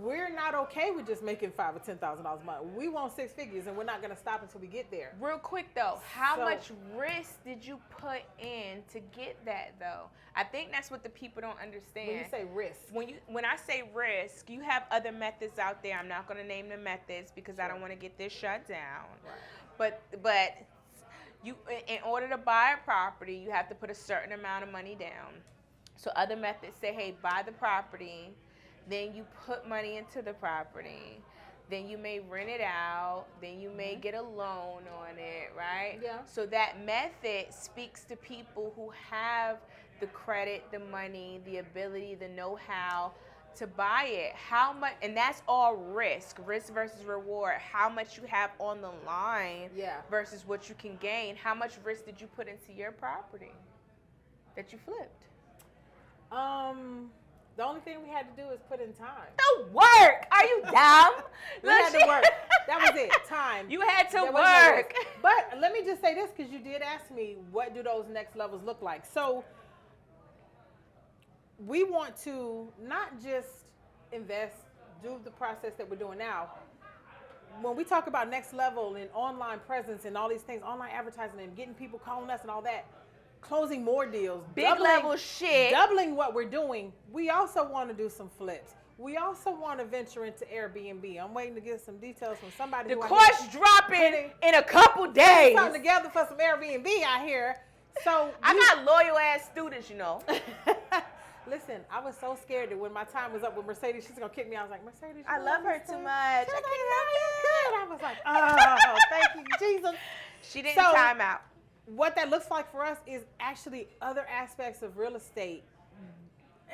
We're not okay with just making $5,000 or $10,000 a month. We want 6 figures, and we're not going to stop until we get there. Real quick though, how much risk did you put in to get that though? I think that's what the people don't understand. When you say risk, when I say risk, you have other methods out there. I'm not going to name the methods because I don't want to get this shut down. Right. But you, in order to buy a property, you have to put a certain amount of money down. So other methods say, hey, buy the property, then you put money into the property, then you may rent it out, then you may get a loan on it, right? Yeah. So that method speaks to people who have the credit, the money, the ability, the know-how to buy it. How much, and that's all risk versus reward. How much you have on the line versus what you can gain. How much risk did you put into your property that you flipped? The only thing we had to do is put in time. The work. Are you dumb? We had to work. That was it. Time. You had to There was no work. risk. But let me just say this, because you did ask me, what do those next levels look like? So we want to not just invest, do the process that we're doing now. When we talk about next level and online presence and all these things, online advertising and getting people calling us and all that, closing more deals, Big level shit. doubling what we're doing, we also want to do some flips. We also want to venture into Airbnb. I'm waiting to get some details from somebody. The who I course hear dropping in a couple days. something together for some Airbnb out here. So I got loyal ass students, you know. Listen, I was so scared that when my time was up with Mercedes, she's gonna kick me. I was like, Mercedes, I love her too much. She was like, no, you're good. I was like, oh, thank you, Jesus. She didn't So, time out. What that looks like for us is actually other aspects of real estate.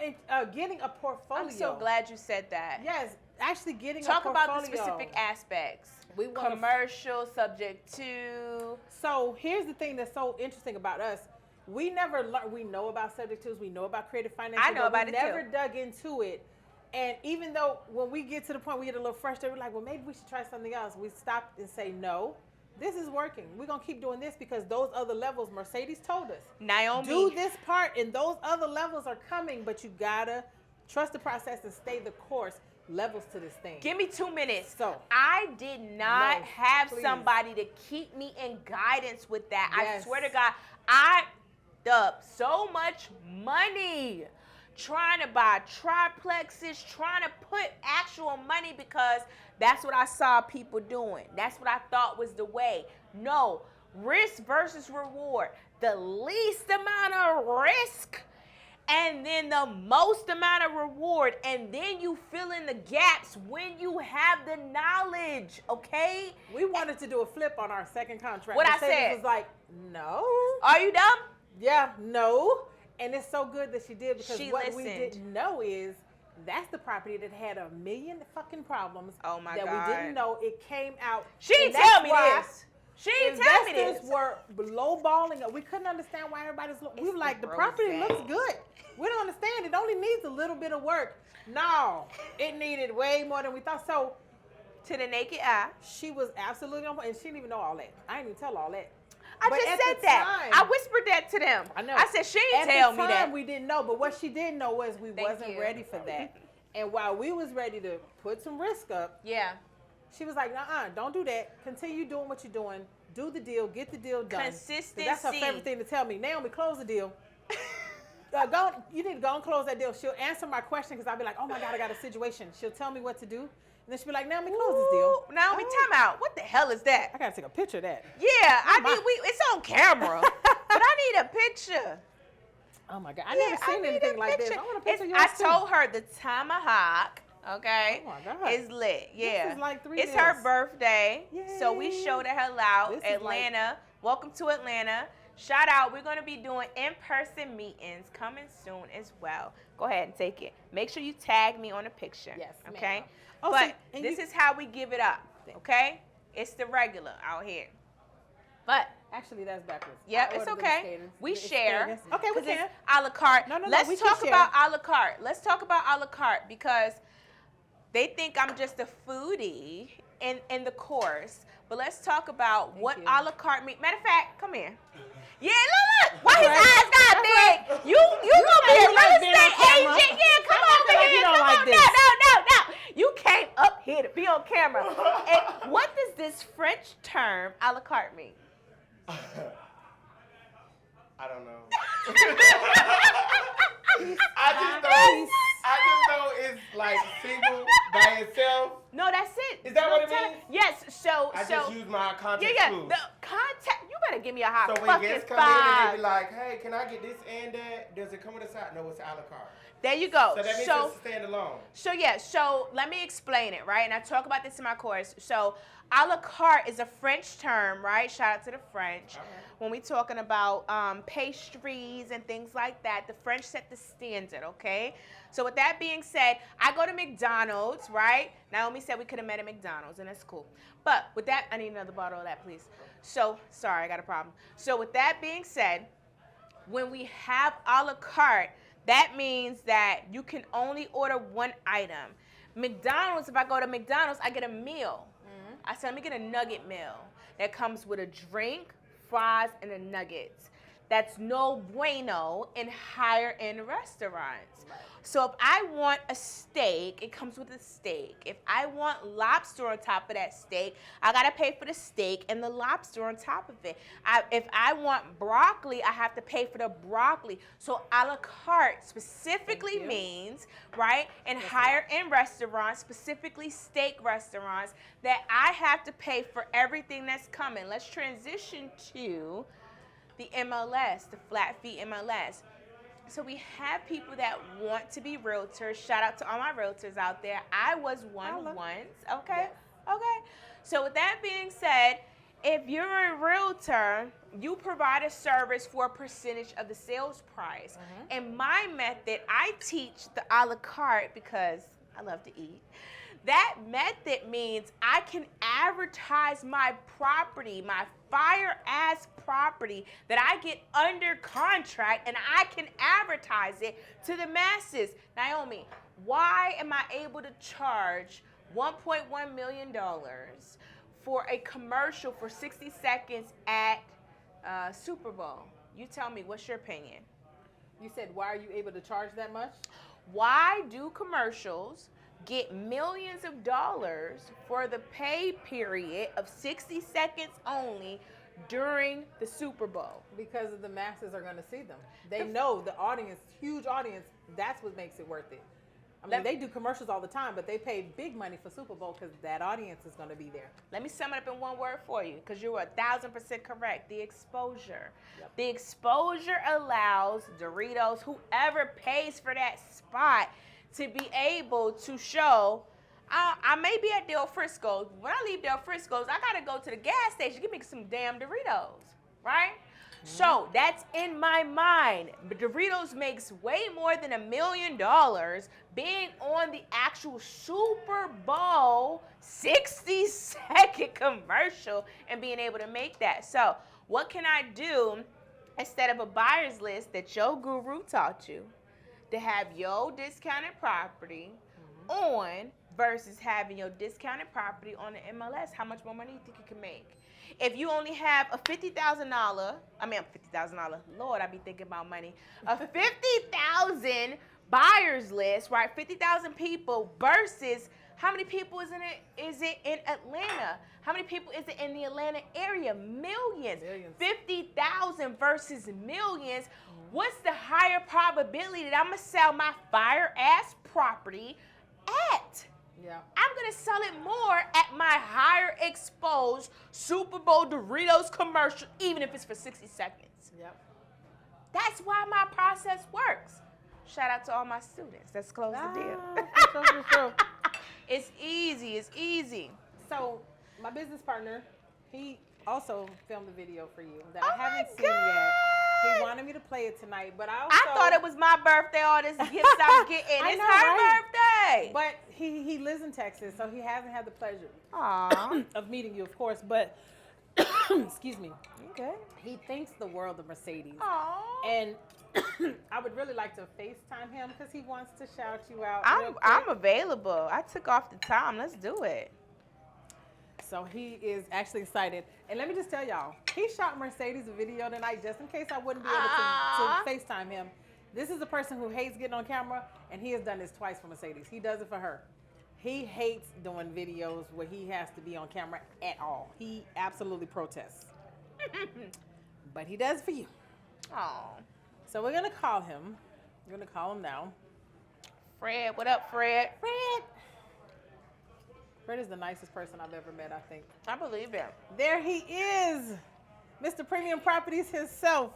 And, getting a portfolio. I'm so glad you said that. Yes, actually getting Talk a portfolio. about the specific aspects. We wanna- Commercial, subject to. So here's the thing that's so interesting about us. We never learn. We know about subject twos. We know about creative finance. I know about we it too. never dug into it. And even though when we get to the point we get a little frustrated, we're like, well, maybe we should try something else. We stop and say, no, this is working. We're going to keep doing this because those other levels, Mercedes told us, Naomi. do this part and those other levels are coming, but you got to trust the process and stay the course. Levels to this thing. Give me 2 minutes. So, I did not no, have please. somebody to keep me in guidance with that. Yes. I swear to God, I up so much money trying to buy triplexes, trying to put actual money because that's what I saw people doing. That's what I thought was the way. No, risk versus reward. The least amount of risk and then the most amount of reward, and then you fill in the gaps when you have the knowledge, okay? we wanted to do a flip on our second contract. What I Mercedes said? was like, no. Are you dumb? Yeah, no. And it's so good that she did because She what we listened. didn't know is that's the property that had a million fucking problems Oh my that God. we didn't know. It came out. She and didn't tell that's me why this. She didn't tell me Investors this. were lowballing. We couldn't understand why everybody's we It's were like, the the property rose. looks good. We don't understand. It only needs a little bit of work. No, it needed way more than we thought. So To the naked eye. she was absolutely on point, and she didn't even know all that. I didn't even tell all that. I But just at said the that. time- I whispered that to them. I know. I said she didn't At tell the me time, that. we didn't know, but what she did know was we Thank wasn't you. ready for that. And while we was ready to put some risk up, Yeah. she was like, don't do that. Continue doing what you're doing. Do the deal. Get the deal done. 'Cause Consistency. that's her favorite thing to tell me. Naomi, close the deal. You need to go and close that deal. She'll answer my question because I'll be like, oh my God, I got a situation. She'll tell me what to do. And then she'll be like, Naomi, close this deal. Ooh, Naomi, time out. What the hell is that? I got to take a picture of that. Yeah, I my- need. It's on camera, but I need a picture. Oh my God. I Yeah, never seen need anything a like this. picture. I want a picture of I yours too. told her the tomahawk. Okay, Oh my God. is lit. Yeah, is like 3 It's her meals. birthday, so we Yay. showed her out. This is like- Atlanta. Welcome to Atlanta. Shout out. We're going to be doing in-person meetings coming soon as well. Go ahead and take it. Make sure you tag me on a picture. Yes, ma'am. Okay. Oh, but so- and this you- is how we give it up. Okay. It's the regular out here. But Actually, that's backwards. yeah, I it's ordered them okay. skaters. We It's share. skaters. Okay, we 'cause it's can. a la carte. No, Let's we can talk share. about a la carte. Let's talk about a la carte because they think I'm just a foodie in the course. But let's talk about what you. a la carte means. Matter of fact, come here. Yeah, look. Why his Right. eyes got big? You gonna be a you like real being on estate camera. agent? Yeah, come I over feel like here. you don't Come like on. this. No. You came up here to be on camera. And what does this French term a la carte mean? I don't know. I just know it's like single by itself. No, that's it. Is that what it Don't tell means? Yes. So I just use my contact yeah. clues. The contact. You better give me a hot So when fucking guests come in and they five. be like, hey, can I get this and that? Does it come with a side? No, it's a la carte. There you go. So that means So it's standalone. So let me explain it, right? And I talk about this in my course. So a la carte is a French term, right? Shout out to the French. All right. When we're talking about pastries and things like that, the French set the standard, okay? So with that being said, I go to McDonald's, right? Naomi said we could have met at McDonald's, and that's cool. But with that, I need another bottle of that, please. So, sorry, I got a problem. So with that being said, when we have a la carte, that means that you can only order one item. McDonald's, if I go to McDonald's, I get a meal. I said, let me get a nugget meal that comes with a drink, fries, and the nuggets. that's no bueno in higher end restaurants. Right. So if I want a steak, it comes with a steak. If I want lobster on top of that steak, I gotta pay for the steak and the lobster on top of it. If I want broccoli, I have to pay for the broccoli. So a la carte specifically means, right, in higher end restaurants, specifically steak restaurants, that I have to pay for everything that's coming. Let's transition to the MLS, the flat fee MLS. So we have people that want to be realtors. Shout out to all my realtors out there. I was one once, okay? Okay. So with that being said, if you're a realtor, you provide a service for a percentage of the sales price. And my method, I teach the a la carte because I love to eat. That method means I can advertise my property, my fire-ass property that I get under contract, and I can advertise it to the masses. Naomi, why am I able to charge $1.1 million for a commercial for 60 seconds at Super Bowl? You tell me, what's your opinion? You said, why are you able to charge that much? Why do commercials get millions of dollars for the pay period of 60 seconds only during the Super Bowl? Because the masses are going to see them. They know the audience, huge audience, that's what makes it worth it. I mean, they do commercials all the time, but they pay big money for Super Bowl because that audience is going to be there. Let me sum it up in one word for you, because you were 1,000% correct. The exposure. Yep. The exposure allows Doritos, whoever pays for that spot, to be able to show, I may be at Del Frisco's. When I leave Del Frisco's, I got to go to the gas station, give me some damn Doritos, right? So that's in my mind. But Doritos makes way more than $1 million being on the actual Super Bowl 60-second commercial and being able to make that. So what can I do instead of a buyer's list that your guru taught you to have your discounted property on versus having your discounted property on the MLS? How much more money do you think you can make? If you only have a $50,000, Lord, I be thinking about money. A 50,000 buyers list, right? 50,000 people versus how many people is it in Atlanta? How many people is it in the Atlanta area? Millions. 50,000 versus millions. What's the higher probability that I'm going to sell my fire-ass property at? Yeah. I'm going to sell it more at my higher exposed Super Bowl Doritos commercial, even if it's for 60 seconds. Yep. That's why my process works. Shout out to all my students. Let's close the deal. For sure. It's easy. It's easy. So, my business partner, he also filmed a video for you that Oh I haven't my seen God. yet. He wanted me to play it tonight, but I also... I thought it was my birthday, all this gifts I'm getting. I It's know, her right? birthday. But he lives in Texas, so he hasn't had the pleasure Aww. of meeting you, of course. But, excuse me, Okay. he thinks the world of Mercedes. Aww. And I would really like to FaceTime him because he wants to shout you out. real I'm quick. available. I took off the time. Let's do it. So he is actually excited. And let me just tell y'all, he shot Mercedes a video tonight just in case I wouldn't be able to FaceTime him. This is a person who hates getting on camera, and he has done this twice for Mercedes. He does it for her. He hates doing videos where he has to be on camera at all. He absolutely protests. But he does it for you. Aww. So we're going to call him. We're going to call him now. Fred, what up, Fred? Fred is the nicest person I've ever met, I think. I believe it. There he is, Mr. Premium Properties himself.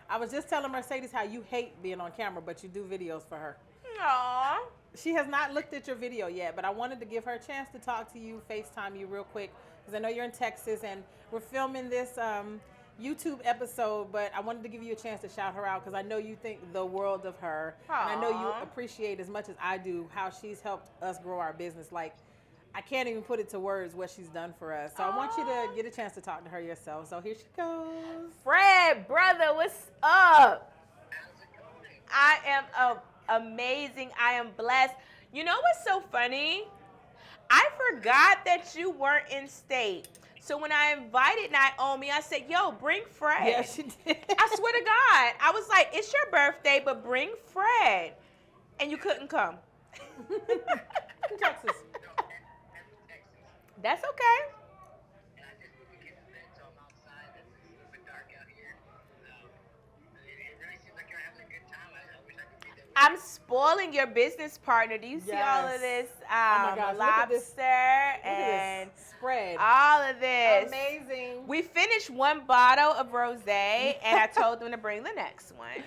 I was just telling Mercedes how you hate being on camera, but you do videos for her. Aww. She has not looked at your video yet, but I wanted to give her a chance to talk to you, FaceTime you real quick, because I know you're in Texas, and we're filming this YouTube episode, but I wanted to give you a chance to shout her out, because I know you think the world of her, and I know you Aw. appreciate as much as I do how she's helped us grow our business. Like, I can't even put it to words what she's done for us. So I want you to get a chance to talk to her yourself. So here she goes. Fred, brother, what's up? I am amazing. I am blessed. You know what's so funny? I forgot that you weren't in state. So when I invited Naomi, I said, yo, bring Fred. Yeah, she did. I swear to God. I was like, it's your birthday, but bring Fred. And you couldn't come. In Texas. That's okay. And I just moved kids today, so I'm outside. It's a little bit dark out here. It really seems like you're having a good time. I wish I could be there. I'm spoiling your business partner. Do you see all of this my gosh, look at this. lobster Look at and this spread. all of this? Amazing. We finished one bottle of rosé, and I told them to bring the next one.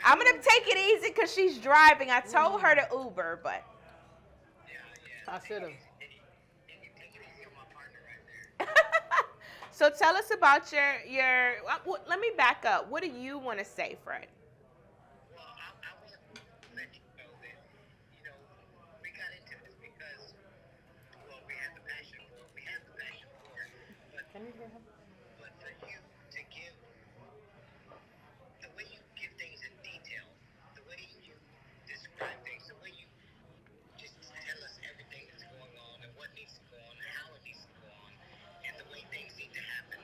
I'm gonna take it easy because she's driving. I told her to Uber, but I should have. so tell us about your. Let me back up. What do you want to say, Fred? Well, I want to let you know that, we got into this because, we had the passion for it. We have the passion for it. But, Can you hear him? but for you to give, the way you give things in detail, the way you describe things, the way you just tell us everything that's going on and what needs to go on and how it needs to go on and the way things need to happen.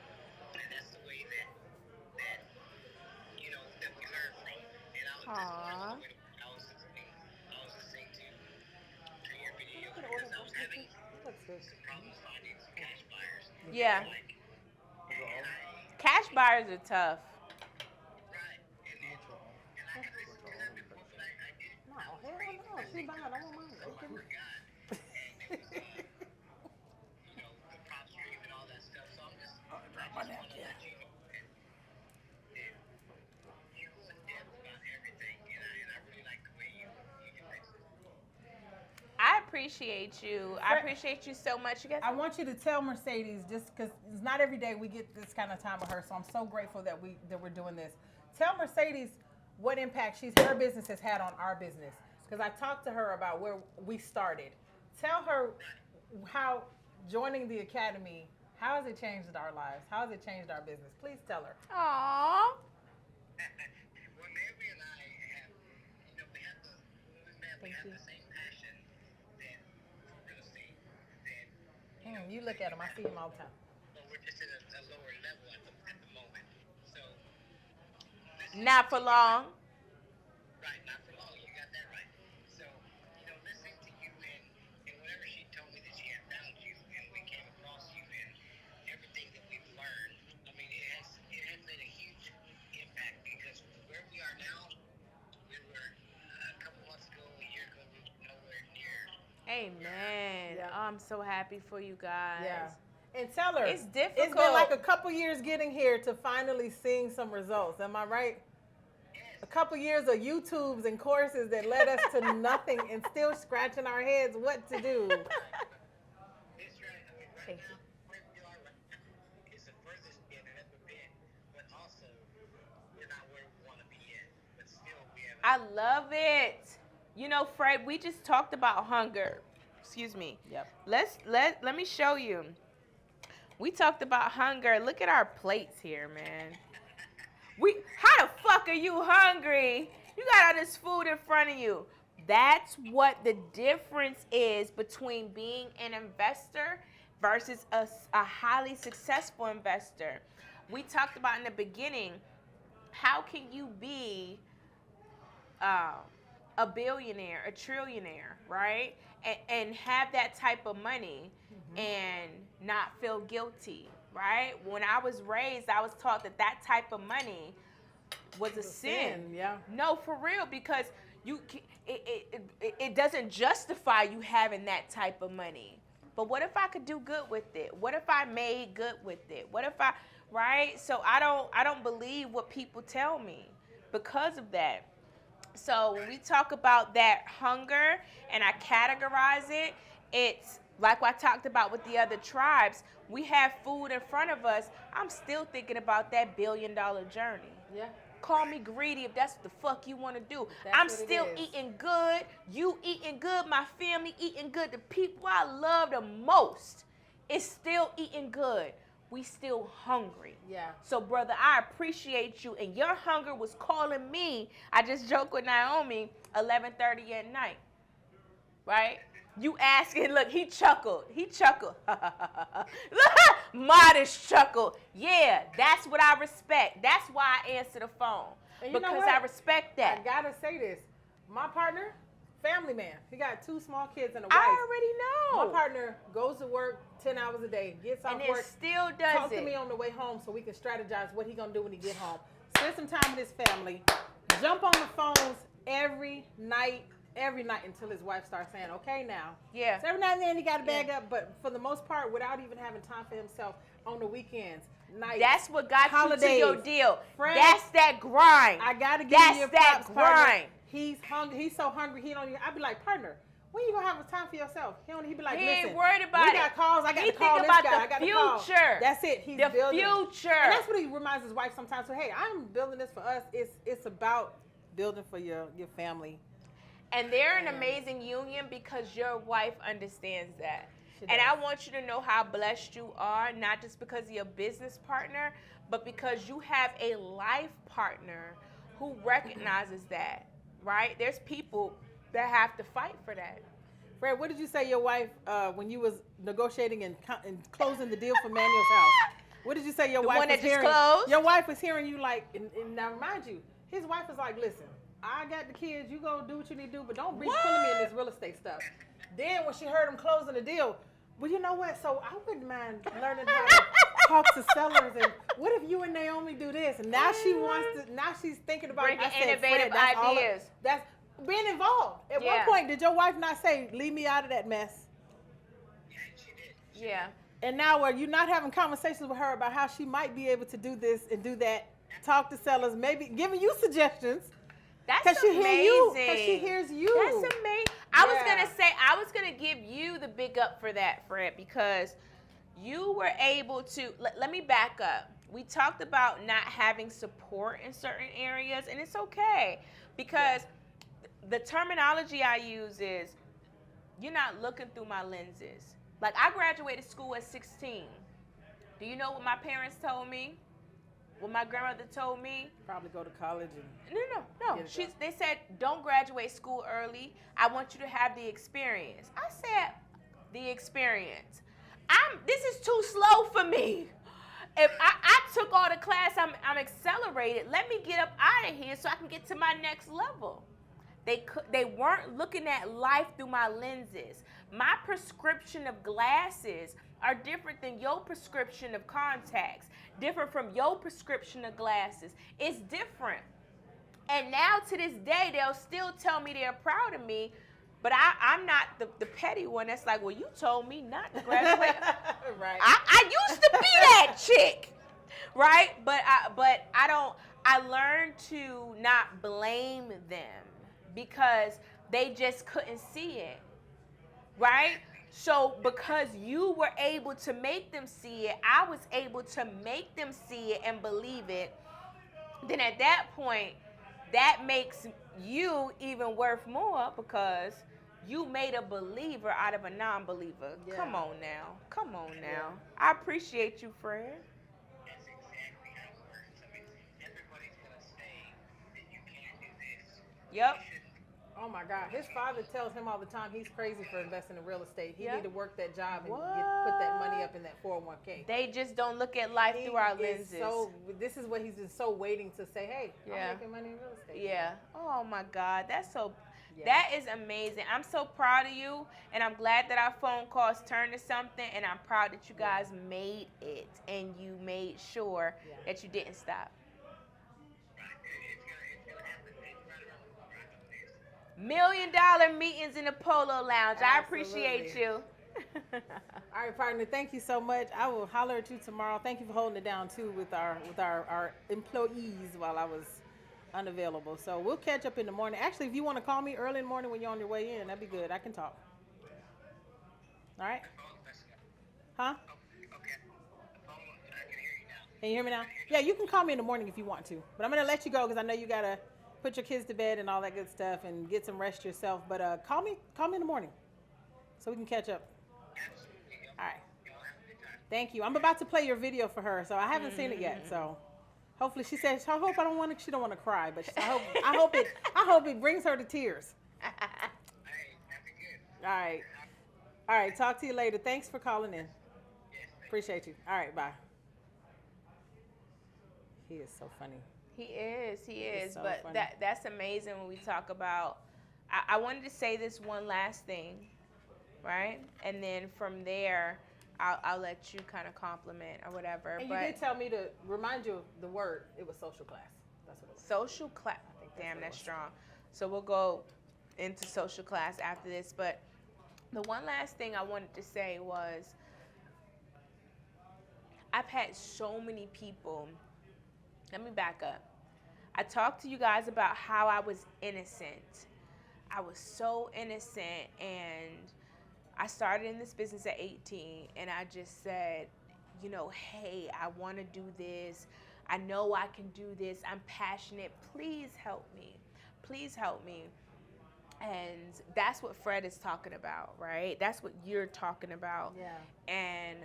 And that's the way that we learn from. And I was listening to your video because I was having some problems finding some cash buyers. Yeah. And Cash buyers are tough. right. And I had listened to that before, but I didn't. No, hell no. She buying. I don't mind. So I forgot. And it was, the prop stream and all that stuff. So I just want to let you know that you go in depth about everything, and I really like the way you do things. I appreciate you. I appreciate you so much. You guys. I want you to tell Mercedes, just because it's not every day we get this kind of time with her, so I'm so grateful that we're doing this. Tell Mercedes what impact her business has had on our business, because I talked to her about where we started. Tell her how joining the academy, how has it changed our lives? How has it changed our business? Please tell her. Aww. Well, Mary and I have, we have the same passion for real estate. You look at him. I see him all the time. But we're just at a lower level at the moment. So. Not for long. Right, not for long. You got that right. So, listening to you and whenever she told me that she had found you and we came across you and everything that we've learned, I mean, it has made a huge impact because where we are now, we were a couple months ago, a year ago, we were nowhere near. Amen. Yeah. Oh, I'm so happy for you guys. Yeah. And tell her. It's difficult. It's been like a couple years getting here to finally seeing some results. Am I right? A couple years of YouTubes and courses that led us to nothing and still scratching our heads what to do. That's right. I mean, right now, where we are right now is the furthest it has ever been, but also we're not where we want to be at, but still we have. I love it. Fred, we just talked about hunger. Excuse me. Yep. Let me show you. We talked about hunger. Look at our plates here, man. How the fuck are you hungry? You got all this food in front of you. That's what the difference is between being an investor versus a highly successful investor. We talked about in the beginning, how can you be a billionaire, a trillionaire, right? And have that type of money and not feel guilty, right? When I was raised, I was taught that type of money was a sin. Yeah. No, for real, because it doesn't justify you having that type of money. But what if I could do good with it? What if I made good with it? What if right? So I don't believe what people tell me because of that. So when we talk about that hunger and I categorize it, it's like what I talked about with the other tribes. We have food in front of us. I'm still thinking about that $1 billion journey. Yeah. Call me greedy if that's what the fuck you want to do. That's I'm what it still is. eating good. You eating good. My family eating good. The people I love the most is still eating good. We still hungry. Yeah. So, brother, I appreciate you. And your hunger was calling me. I just joked with Naomi, 11:30 at night. Right? You asking, look, he chuckled. Modest chuckle. Yeah, that's what I respect. That's why I answer the phone. And you know because what? I respect that. I gotta say this. My partner, family man. He got 2 small kids and a wife. I already know. My partner goes to work 10 hours a day, gets off and work, it still does talk it. to me on the way home so we can strategize what he gonna do when he get home. Spend some time with his family. Jump on the phones every night until his wife starts saying, okay now. Yeah. So every now and then he got to bag up, but for the most part, without even having time for himself on the weekends, nights. That's what got holidays, you to your deal. friends. That's that grind. I got to give That's you your that props, partner. grind. He's hungry. He's so hungry. He don't even. I'd be like, partner, when you gonna have time for yourself? He'd be like, He listen, ain't worried about we it. got calls. I got He to call think this about guy. the I got to call. future. That's it. He's The building. future. And that's what he reminds his wife sometimes. So hey, I'm building this for us. It's about building for your family. And they're an amazing union because your wife understands that. She And does. I want you to know how blessed you are, not just because you're a business partner, but because you have a life partner who recognizes that, right? There's people that have to fight for that. Fred, what did you say your wife when you was negotiating and closing the deal for Manuel's house? What did you say your The wife one was that just hearing? closed? Your wife was hearing you like, and now remind you, his wife was like, listen, I got the kids, you go do what you need to do, but don't be pulling me in this real estate stuff. Then when she heard him closing the deal, well, you know what? So I wouldn't mind learning how to talk to sellers, and what if you and Naomi do this? And now she wants to. Now she's thinking about Bringing I said, innovative Fred, that's all ideas. that's being involved. At Yeah. one point, did your wife not say, "Leave me out of that mess"? Yeah. And now, are you not having conversations with her about how she might be able to do this and do that? Talk to sellers, maybe giving you suggestions. That's Cause she amazing. hear you. Cause she hears you. That's amazing. I Yeah. was gonna give you the big up for that, Fred, because you were able to. Let me back up. We talked about not having support in certain areas, and it's okay because the terminology I use is you're not looking through my lenses. Like I graduated school at 16. Do you know what my parents told me? What my grandmother told me? Probably go to college and No. Get it done. They said, don't graduate school early. I want you to have the experience. I said, the experience. This is too slow for me. If I took all the class, I'm accelerated. Let me get up out of here so I can get to my next level. They weren't looking at life through my lenses. My prescription of glasses are different than your prescription of contacts, different from your prescription of glasses. It's different. And now to this day, they'll still tell me they're proud of me, but I'm not the petty one that's like, well, you told me not to graduate. right. I used to be that chick, right? But I learned to not blame them because they just couldn't see it, right? So because you were able to make them see it, I was able to make them see it and believe it. Then at that point, that makes you even worth more because you made a believer out of a non-believer. Yeah. Come on now. I appreciate you, Fred. That's exactly how it works. I mean, everybody's gonna say that you can't do this. Yep. You shouldn't. Oh my God, his father tells him all the time he's crazy for investing in real estate. He Yeah. need to work that job and put that money up in that 401k. They just don't look at life through our He is lenses. this is what he's been so waiting to say, hey, Yeah. I'm making money in real estate. Yeah. Oh my God, that's so. Yeah. That is amazing. I'm so proud of you, and I'm glad that our phone calls turned to something, and I'm proud that you guys made it, and you made sure Yeah. that you didn't stop. It's gonna happen. It's right around the corner. I know it is. $1 million meetings in the Polo Lounge. I appreciate Absolutely. you. All right, partner, thank you so much. I will holler at you tomorrow. Thank you for holding it down too with our employees while I was unavailable. So we'll catch up in the morning. Actually, if you want to call me early in the morning when you're on your way in, that'd be good. I can talk. All right? Huh? Okay. The phone, I can hear you now. Can you hear me now? Yeah, you can call me in the morning if you want to. But I'm going to let you go because I know you got to put your kids to bed and all that good stuff and get some rest yourself. But call me in the morning so we can catch up. Absolutely. All right. Y'all have a good time. Thank you. I'm about to play your video for her, so I haven't seen it yet. So hopefully she says, I hope she don't want to cry, but I hope it brings her to tears. Hey, that'd be good. All right. All right, talk to you later. Thanks for calling in. Appreciate you. All right, bye. He is so funny. He is. He is. so But funny. that's amazing when we talk about. I wanted to say this one last thing, right? And then from there, I'll let you kind of compliment or whatever. And but you did tell me to remind you of the word. It was social class. That's what it was. social class. Damn, what it that's was. strong. So we'll go into social class after this. But the one last thing I wanted to say was I've had so many people. Let me back up. I talked to you guys about how I was innocent. I was so innocent, and I started in this business at 18, and I just said, you know, hey, I want to do this. I know I can do this. I'm passionate. Please help me. Please help me. And that's what Fred is talking about, right? That's what you're talking about. Yeah. And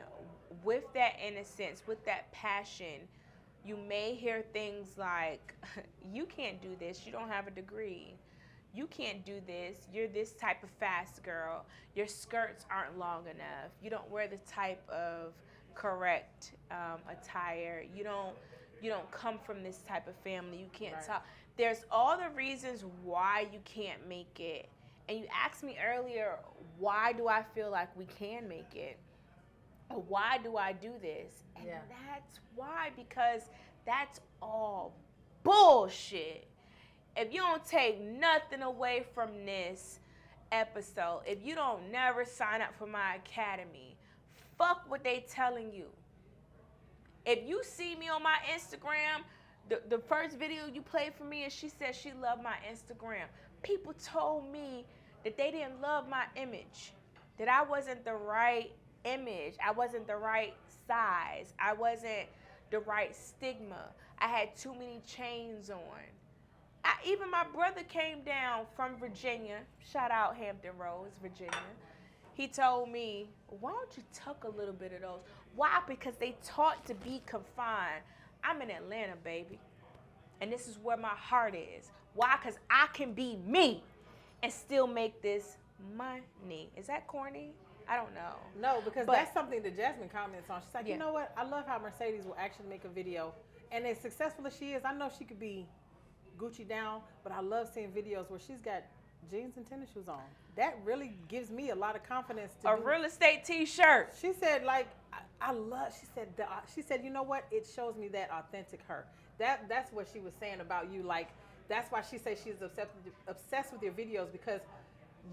with that innocence, with that passion, you may hear things like, you can't do this. You don't have a degree. You can't do this. You're this type of fast girl. Your skirts aren't long enough. You don't wear the type of correct attire. You don't come from this type of family. You can't Right. talk. There's all the reasons why you can't make it. And you asked me earlier, why do I feel like we can make it? Or why do I do this? And Yeah. that's why, because that's all bullshit. If you don't take nothing away from this episode, if you don't never sign up for my academy, fuck what they telling you. If you see me on my Instagram, the first video you played for me, and she said she loved my Instagram. People told me that they didn't love my image, that I wasn't the right image, I wasn't the right size, I wasn't the right stigma. I had too many chains on. Even my brother came down from Virginia. Shout out Hampton Roads, Virginia. He told me, why don't you tuck a little bit of those? Why? Because they taught to be confined. I'm in Atlanta, baby. And this is where my heart is. Why? Because I can be me and still make this money. Is that corny? I don't know. No, because But- that's something that Jasmine comments on. She's like, Yeah. you know what? I love how Mercedes will actually make a video. And as successful as she is, I know she could be Gucci down, but I love seeing videos where she's got jeans and tennis shoes on. That really gives me a lot of confidence to A do. real estate t-shirt. She said, like, I love. She said, you know what? It shows me that authentic her. That's what she was saying about you. Like, that's why she says she's obsessed with your videos, because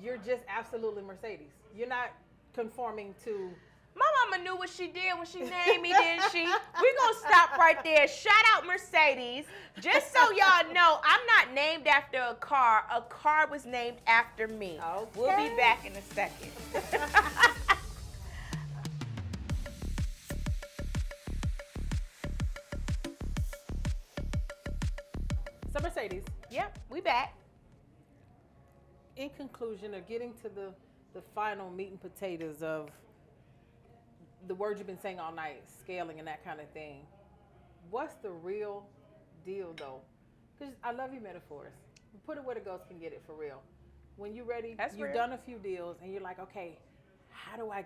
you're just absolutely Mercedes. You're not conforming to. My mama knew what she did when she named me, didn't she? We're going to stop right there. Shout out Mercedes. Just so y'all know, I'm not named after a car. A car was named after me. We'll be Okay. back in a second. So Mercedes, Yep, we back. in conclusion, or getting to the final meat and potatoes of the words you've been saying all night, scaling and that kind of thing, what's the real deal though? Because I love your metaphors. Put it where the ghost can get it, for real. When you're ready, That's you've real. done a few deals and you're like, okay, how do I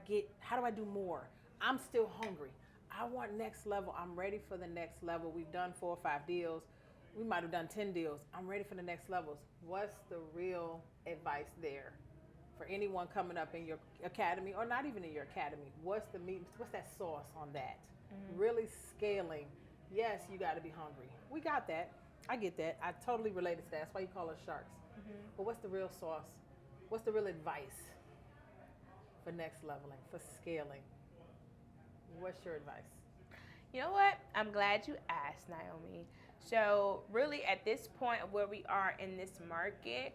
do more? I'm still hungry. I want next level. I'm ready for the next level. We've done 4 or 5 deals. We might have done 10 deals. I'm ready for the next levels. What's the real advice there for anyone coming up in your academy, or not even in your academy? What's that sauce on that? Really scaling. Yes, you got to be hungry. We got that. I get that. I totally related to that. That's why you call us sharks. But what's the real sauce? What's the real advice for next leveling, for scaling? What's your advice? You know what? I'm glad you asked, Naomi. So really at this point of where we are in this market,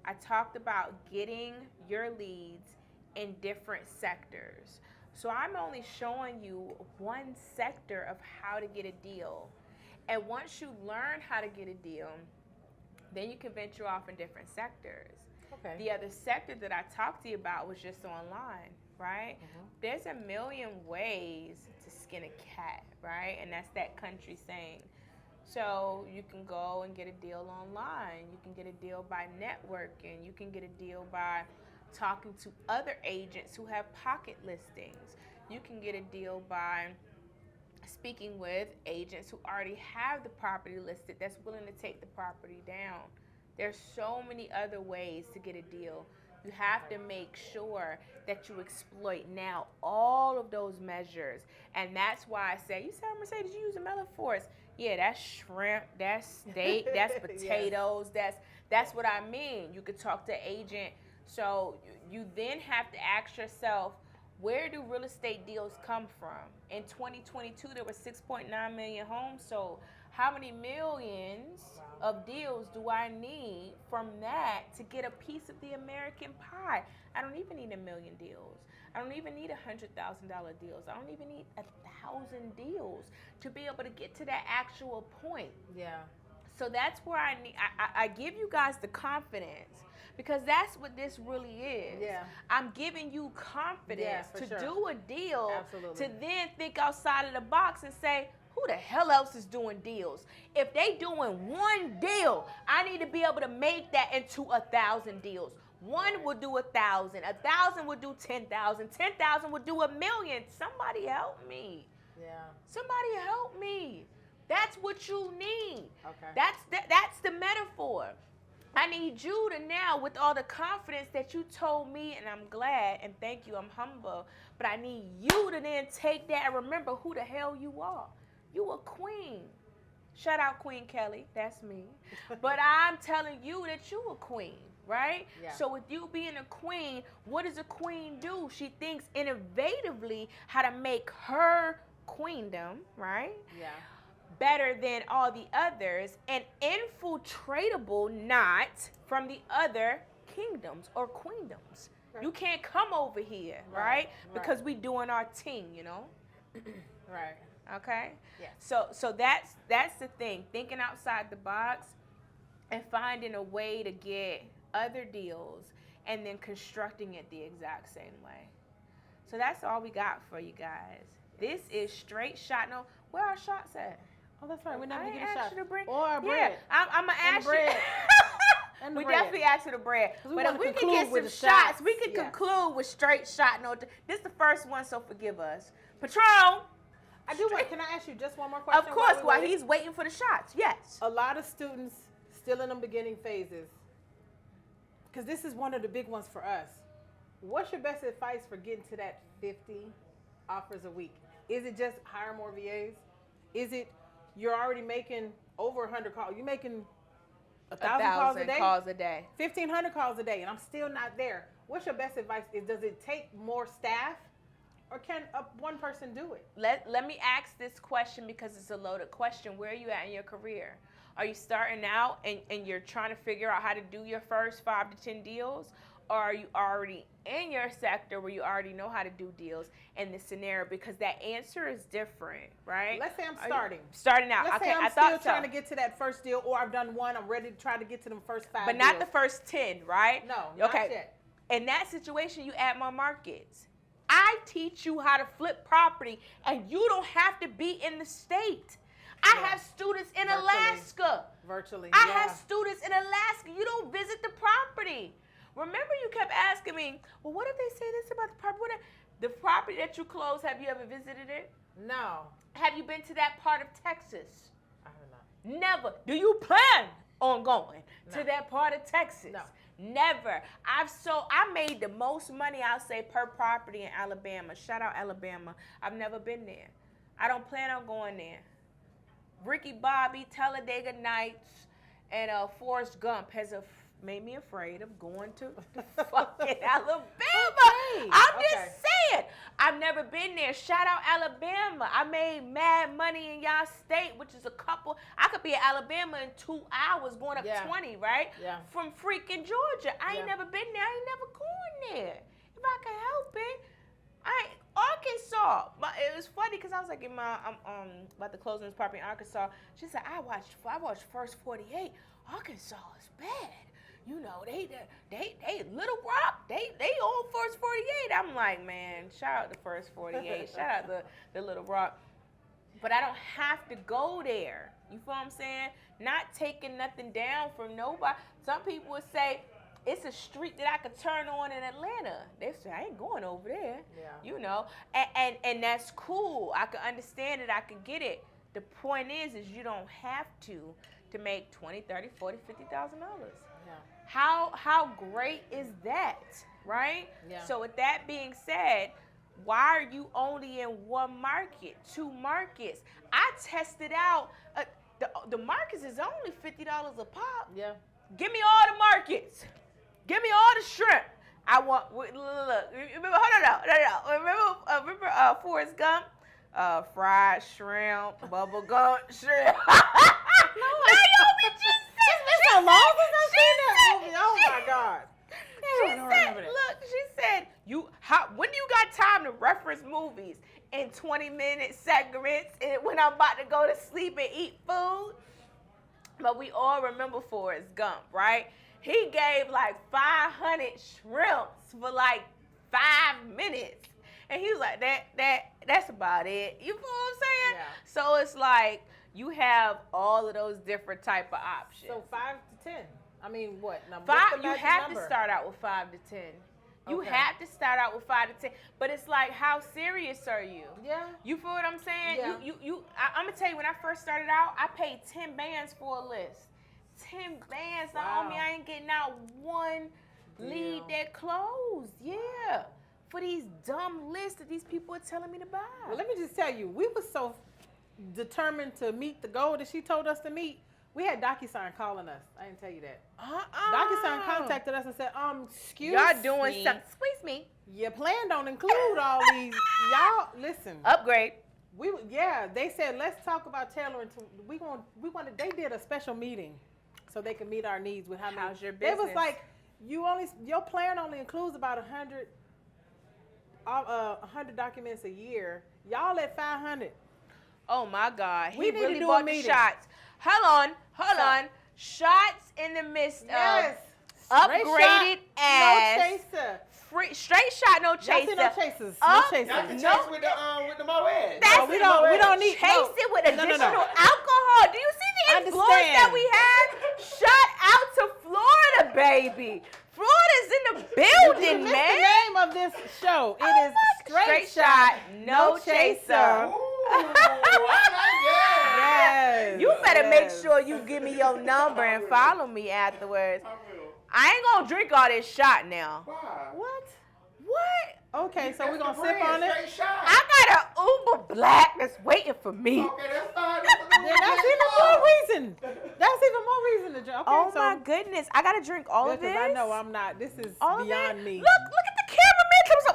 I talked about getting your leads in different sectors. So I'm only showing you one sector of how to get a deal. And once you learn how to get a deal, then you can venture off in different sectors. Okay. The other sector that I talked to you about was just online, right? There's a million ways to skin a cat, right? And that's that country saying. So you can go and get a deal online. You can get a deal by networking. You can get a deal by talking to other agents who have pocket listings. You can get a deal by speaking with agents who already have the property listed that's willing to take the property down. There's so many other ways to get a deal. You have to make sure that you exploit now all of those measures. And that's why I say, you said, Mercedes, you use a melon force. Yeah, that's shrimp, that's steak, that's potatoes, that's what I mean. You could talk to agent. So you then have to ask yourself, where do real estate deals come from? In 2022, there were 6.9 million homes sold. How many millions of deals do I need from that to get a piece of the American pie? I don't even need 1 million deals. I don't even need $100,000 deals. I don't even need 1,000 deals to be able to get to that actual point. Yeah. So that's where I give you guys the confidence, because that's what this really is. Yeah. I'm giving you confidence to sure. do a deal, Absolutely. to then think outside of the box and say, who the hell else is doing deals? If they doing one deal, I need to be able to make that into 1,000 deals. One will do 1,000. 1,000 will do 10,000. 10,000 will do 1 million. Somebody help me. Yeah. Somebody help me. That's what you need. Okay. That's the metaphor. I need you to now, with all the confidence that you told me, and I'm glad, and thank you, I'm humble, but I need you to then take that and remember who the hell you are. You a queen. Shout out Queen Kelly, that's me. But I'm telling you that you a queen, right? Yeah. So with you being a queen, what does a queen do? She thinks innovatively how to make her queendom, right? Yeah. Better than all the others and infiltratable not from the other kingdoms or queendoms. Right. You can't come over here, right? Because we doing our thing, you know? Right. Okay? Yeah. So that's the thing. Thinking outside the box and finding a way to get other deals and then constructing it the exact same way. So that's all we got for you guys. This is straight shot. No, where are our shots at? Oh, that's right. We never I get ain't a asked shot. you to bring. Or our bread. Yeah, I'm gonna And ask the bread. you. And the We bread. definitely asked you the bread. We But if wanna we could conclude get with some the shots, shots. we could Yeah. conclude with straight shot. No, this is the first one, so forgive us. Patron. I do want. Can I ask you just one more question? Of course, we're while waiting? he's waiting for the shots. Yes. A lot of students still in the beginning phases, because this is one of the big ones for us. What's your best advice for getting to that 50 offers a week? Is it just hire more VAs? Is it you're already making over 100 calls? You're making 1,000 calls a day? calls a day. 1,500 calls a day, and I'm still not there. What's your best advice? Does it take more staff, or can one person do it? Let me ask this question because it's a loaded question. Where are you at in your career? Are you starting out and you're trying to figure out how to do your first 5 to 10 deals? Or are you already in your sector where you already know how to do deals in this scenario? Because that answer is different, right? Let's say I'm starting. Starting out. Let's okay, say I'm I still thought trying so. to get to that first deal, or I've done one. I'm ready to try to get to them first 5 But not deals. the first 10, right? No, not okay. yet. In that situation, you add more markets. I teach you how to flip property, and you don't have to be in the state. I have students in Virtually. Alaska. Virtually. I yeah. have students in Alaska. You don't visit the property. Remember, you kept asking me, well, what if they say this about the property? The property that you closed, have you ever visited it? No. Have you been to that part of Texas? I have not. Never. Do you plan on going No. to that part of Texas? No. Never. I made the most money, I'll say, per property in Alabama. Shout out Alabama. I've never been there. I don't plan on going there. Ricky Bobby, Talladega Nights, and Forrest Gump has made me afraid of going to fucking Alabama. Okay. I'm Okay. just saying. I've never been there. Shout out Alabama. I made mad money in y'all state, which is I could be in Alabama in 2 hours going up Yeah. 20, right? Yeah. From freaking Georgia. I ain't Yeah. never been there. I ain't never going there. If I can help it. Arkansas. But it was funny because I was like I'm about to close on this property in Arkansas. She said, I watched First 48. Arkansas is bad. You know, they Little Rock, they on First 48. I'm like, man, shout out to First 48. Shout out the Little Rock. But I don't have to go there. You feel what I'm saying? Not taking nothing down from nobody. Some people would say, it's a street that I could turn on in Atlanta. They say I ain't going over there. Yeah. You know, and that's cool. I can understand it. I can get it. The point is you don't have to make $20,000, $30,000, $40,000, $50,000. Yeah. How great is that, right? Yeah. So with that being said, why are you only in one market, 2 markets? I tested out. The markets is only $50 a pop. Yeah. Give me all the markets. Give me all the shrimp. I want. Look. Remember? Hold on. Remember Forrest Gump? Fried shrimp, bubble gum shrimp. Naomi just said. It's so long since I've seen that movie. Oh my God. She said, look, she said, when do you got time to reference movies in 20-minute segments and when I'm about to go to sleep and eat food? But we all remember Forrest Gump, right? He gave like 500 shrimps for like 5 minutes. And he was like, that's about it. You feel what I'm saying? Yeah. So it's like you have all of those different type of options. So 5 to 10. I mean, what? Now, what's Five. the You magic have number? to start out with 5 to 10. You Okay. have to start out with 5 to 10. But it's like, how serious are you? Yeah. You feel what I'm saying? Yeah. I'm gonna tell you, when I first started out, I paid 10 bands for a list. 10 bands. Wow. Naomi, I ain't getting out one lead Deal. that closed. Yeah. For these dumb lists that these people are telling me to buy. Well, let me just tell you, we were so determined to meet the goal that she told us to meet. We had DocuSign calling us. I didn't tell you that. DocuSign contacted us and said, excuse me. Y'all doing something. Squeeze me. Your plan don't include all these. Y'all, listen. Upgrade. They said, let's talk about tailoring to, they did a special meeting so they could meet our needs with how many. How's your It business? was like, your plan only includes about 100 documents a year. Y'all at 500. Oh my God. We He need to really do a bought the meeting. shots. Hold on. Shots in the midst Yes. of Straight upgraded shot, ass. No chaser. Free, straight shot, no Y'all chaser. see no chasers. Up- No Y'all chasers. can No. chase with the Moet. That's No, we don't need Chase it with no, additional no. alcohol. Do you see the influence that Understand. we have? Shout out to Florida, baby. Florida's in the building, You missed man. the name of this show. Oh It is my- Straight Shot, No Chaser. Ooh, I like that. Yes. You better make Yes. sure you give me your number and follow me afterwards. I will. I ain't gonna drink all this shot now. Why? What? What? Okay, so we're That's gonna the sip brand, on it. Straight shot. I got an Uber Black that's waiting for me. Okay, that's fine. Then that's even more reason. That's even more reason to drink. Okay, Oh so my goodness! I gotta drink all of because this. I know I'm not. This is all of beyond it. me. Look at the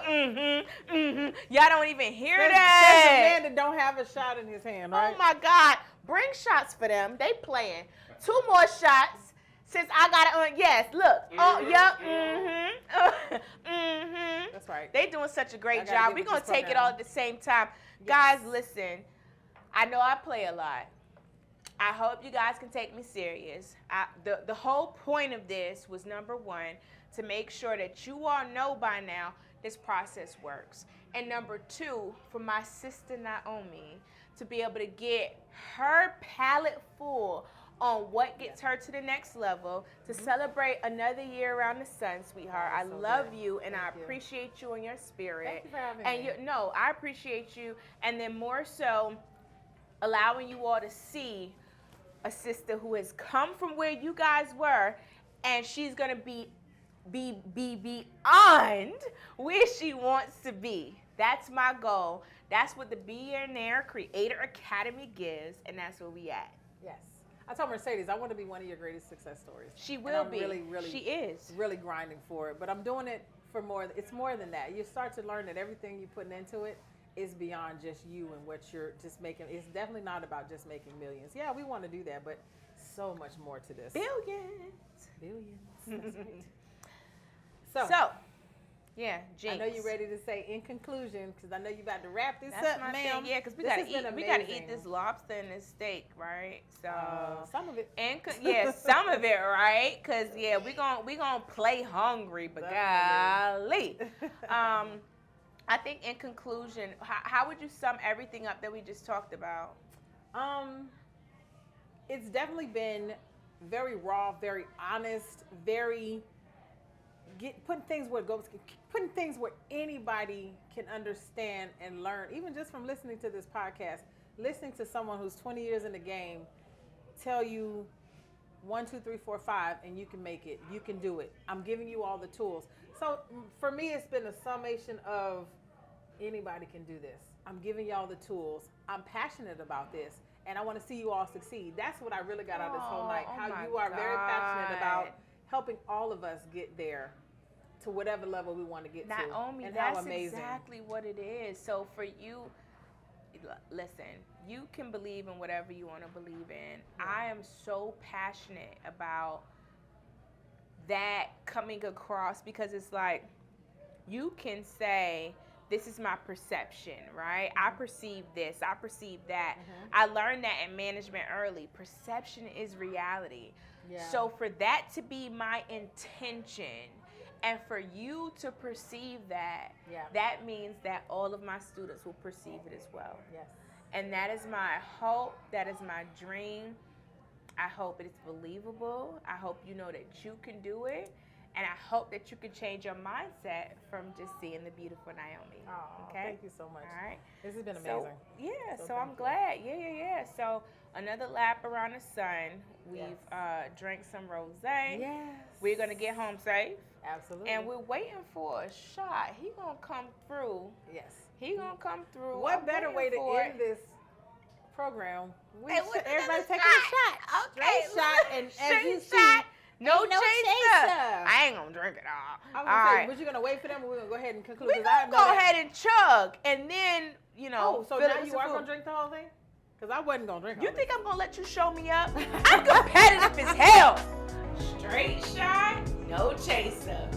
cameraman. Y'all don't even hear There's a that. man that don't have a shot in his hand, right? Oh my God! Bring shots for them. They playing. 2 more shots. Since I got it on, yes, look. Oh, yep, That's right. They doing such a I great gotta job. get We're with going this to take it program. all at the same time. Guys, listen. I know I play a lot. I hope you guys can take me serious. The whole point of this was, number 1, to make sure that you all know by now this process works. And number 2, for my sister Naomi to be able to get her palate full on what gets her to the next level, to celebrate another year around the sun, sweetheart. I So love good. you, and I Thank you. appreciate you and your spirit. Thank you for having And me. I appreciate you, and then more so, allowing you all to see a sister who has come from where you guys were, and she's gonna be beyond where she wants to be. That's my goal. That's what the Billionaire Creator Academy gives, and that's where we at. Yes. I told Mercedes I want to be one of your greatest success stories. She And will I'm be. Really, really, She is. really grinding for it. But I'm doing it for more. It's more than that. You start to learn that everything you're putting into it is beyond just you and what you're just making. It's definitely not about just making millions. Yeah, we want to do that, but so much more to this. Billions. Billions. That's right. So, yeah, Jinx. I know you're ready to say in conclusion, because I know you're about to wrap this That's up, my ma'am. thing. Yeah, because we This gotta has been eat. We gotta eat amazing. this lobster and this steak, right? So. Some of it. And yeah, some of it, right? Cause yeah, we gonna play hungry, but golly. I think in conclusion, how would you sum everything up that we just talked about? It's definitely been very raw, very honest, very putting things where anybody can understand and learn, even just from listening to this podcast, listening to someone who's 20 years in the game tell you 1, 2, 3, 4, 5, and you can make it. You can do it. I'm giving you all the tools. So for me, it's been a summation of anybody can do this. I'm giving y'all the tools. I'm passionate about this, and I want to see you all succeed. That's what I really got out of this whole night. How you are very passionate about helping all of us get there to whatever level we want to get to. Naomi, and that's how amazing. exactly what it is. So for you, listen, you can believe in whatever you want to believe in. Yeah. I am so passionate about that coming across, because it's like, you can say, this is my perception, right? I perceive this, I perceive that. I learned that in management early. Perception is reality. Yeah. So for that to be my intention, and for you to perceive that, that means that all of my students will perceive it as well. Yes. And that is my hope. That is my dream. I hope it's believable. I hope you know that you can do it. And I hope that you can change your mindset from just seeing the beautiful Naomi. Oh, okay? Thank you so much. All right. This has been amazing. So I'm glad. Yeah. So another lap around the sun. We've drank some rosé. Yes. We're going to get home safe. Absolutely. And we're waiting for a shot. He going to come through. Yes. He going to come through. What I'm better way waiting to for end this program? Everybody Taking a shot. Okay. Straight shot. And as Straight you shot. see, No ain't chaser. I ain't gonna drink it all. I was All gonna say, right. was you gonna wait for them, or we're gonna go ahead and conclude? We 'Cause gonna I know go that- ahead and chug, and then Oh, so fill now it with you some are food. gonna drink the whole thing? Because I wasn't gonna drink. You all think this. I'm gonna let you show me up? I'm competitive as hell. Straight shot, no chaser.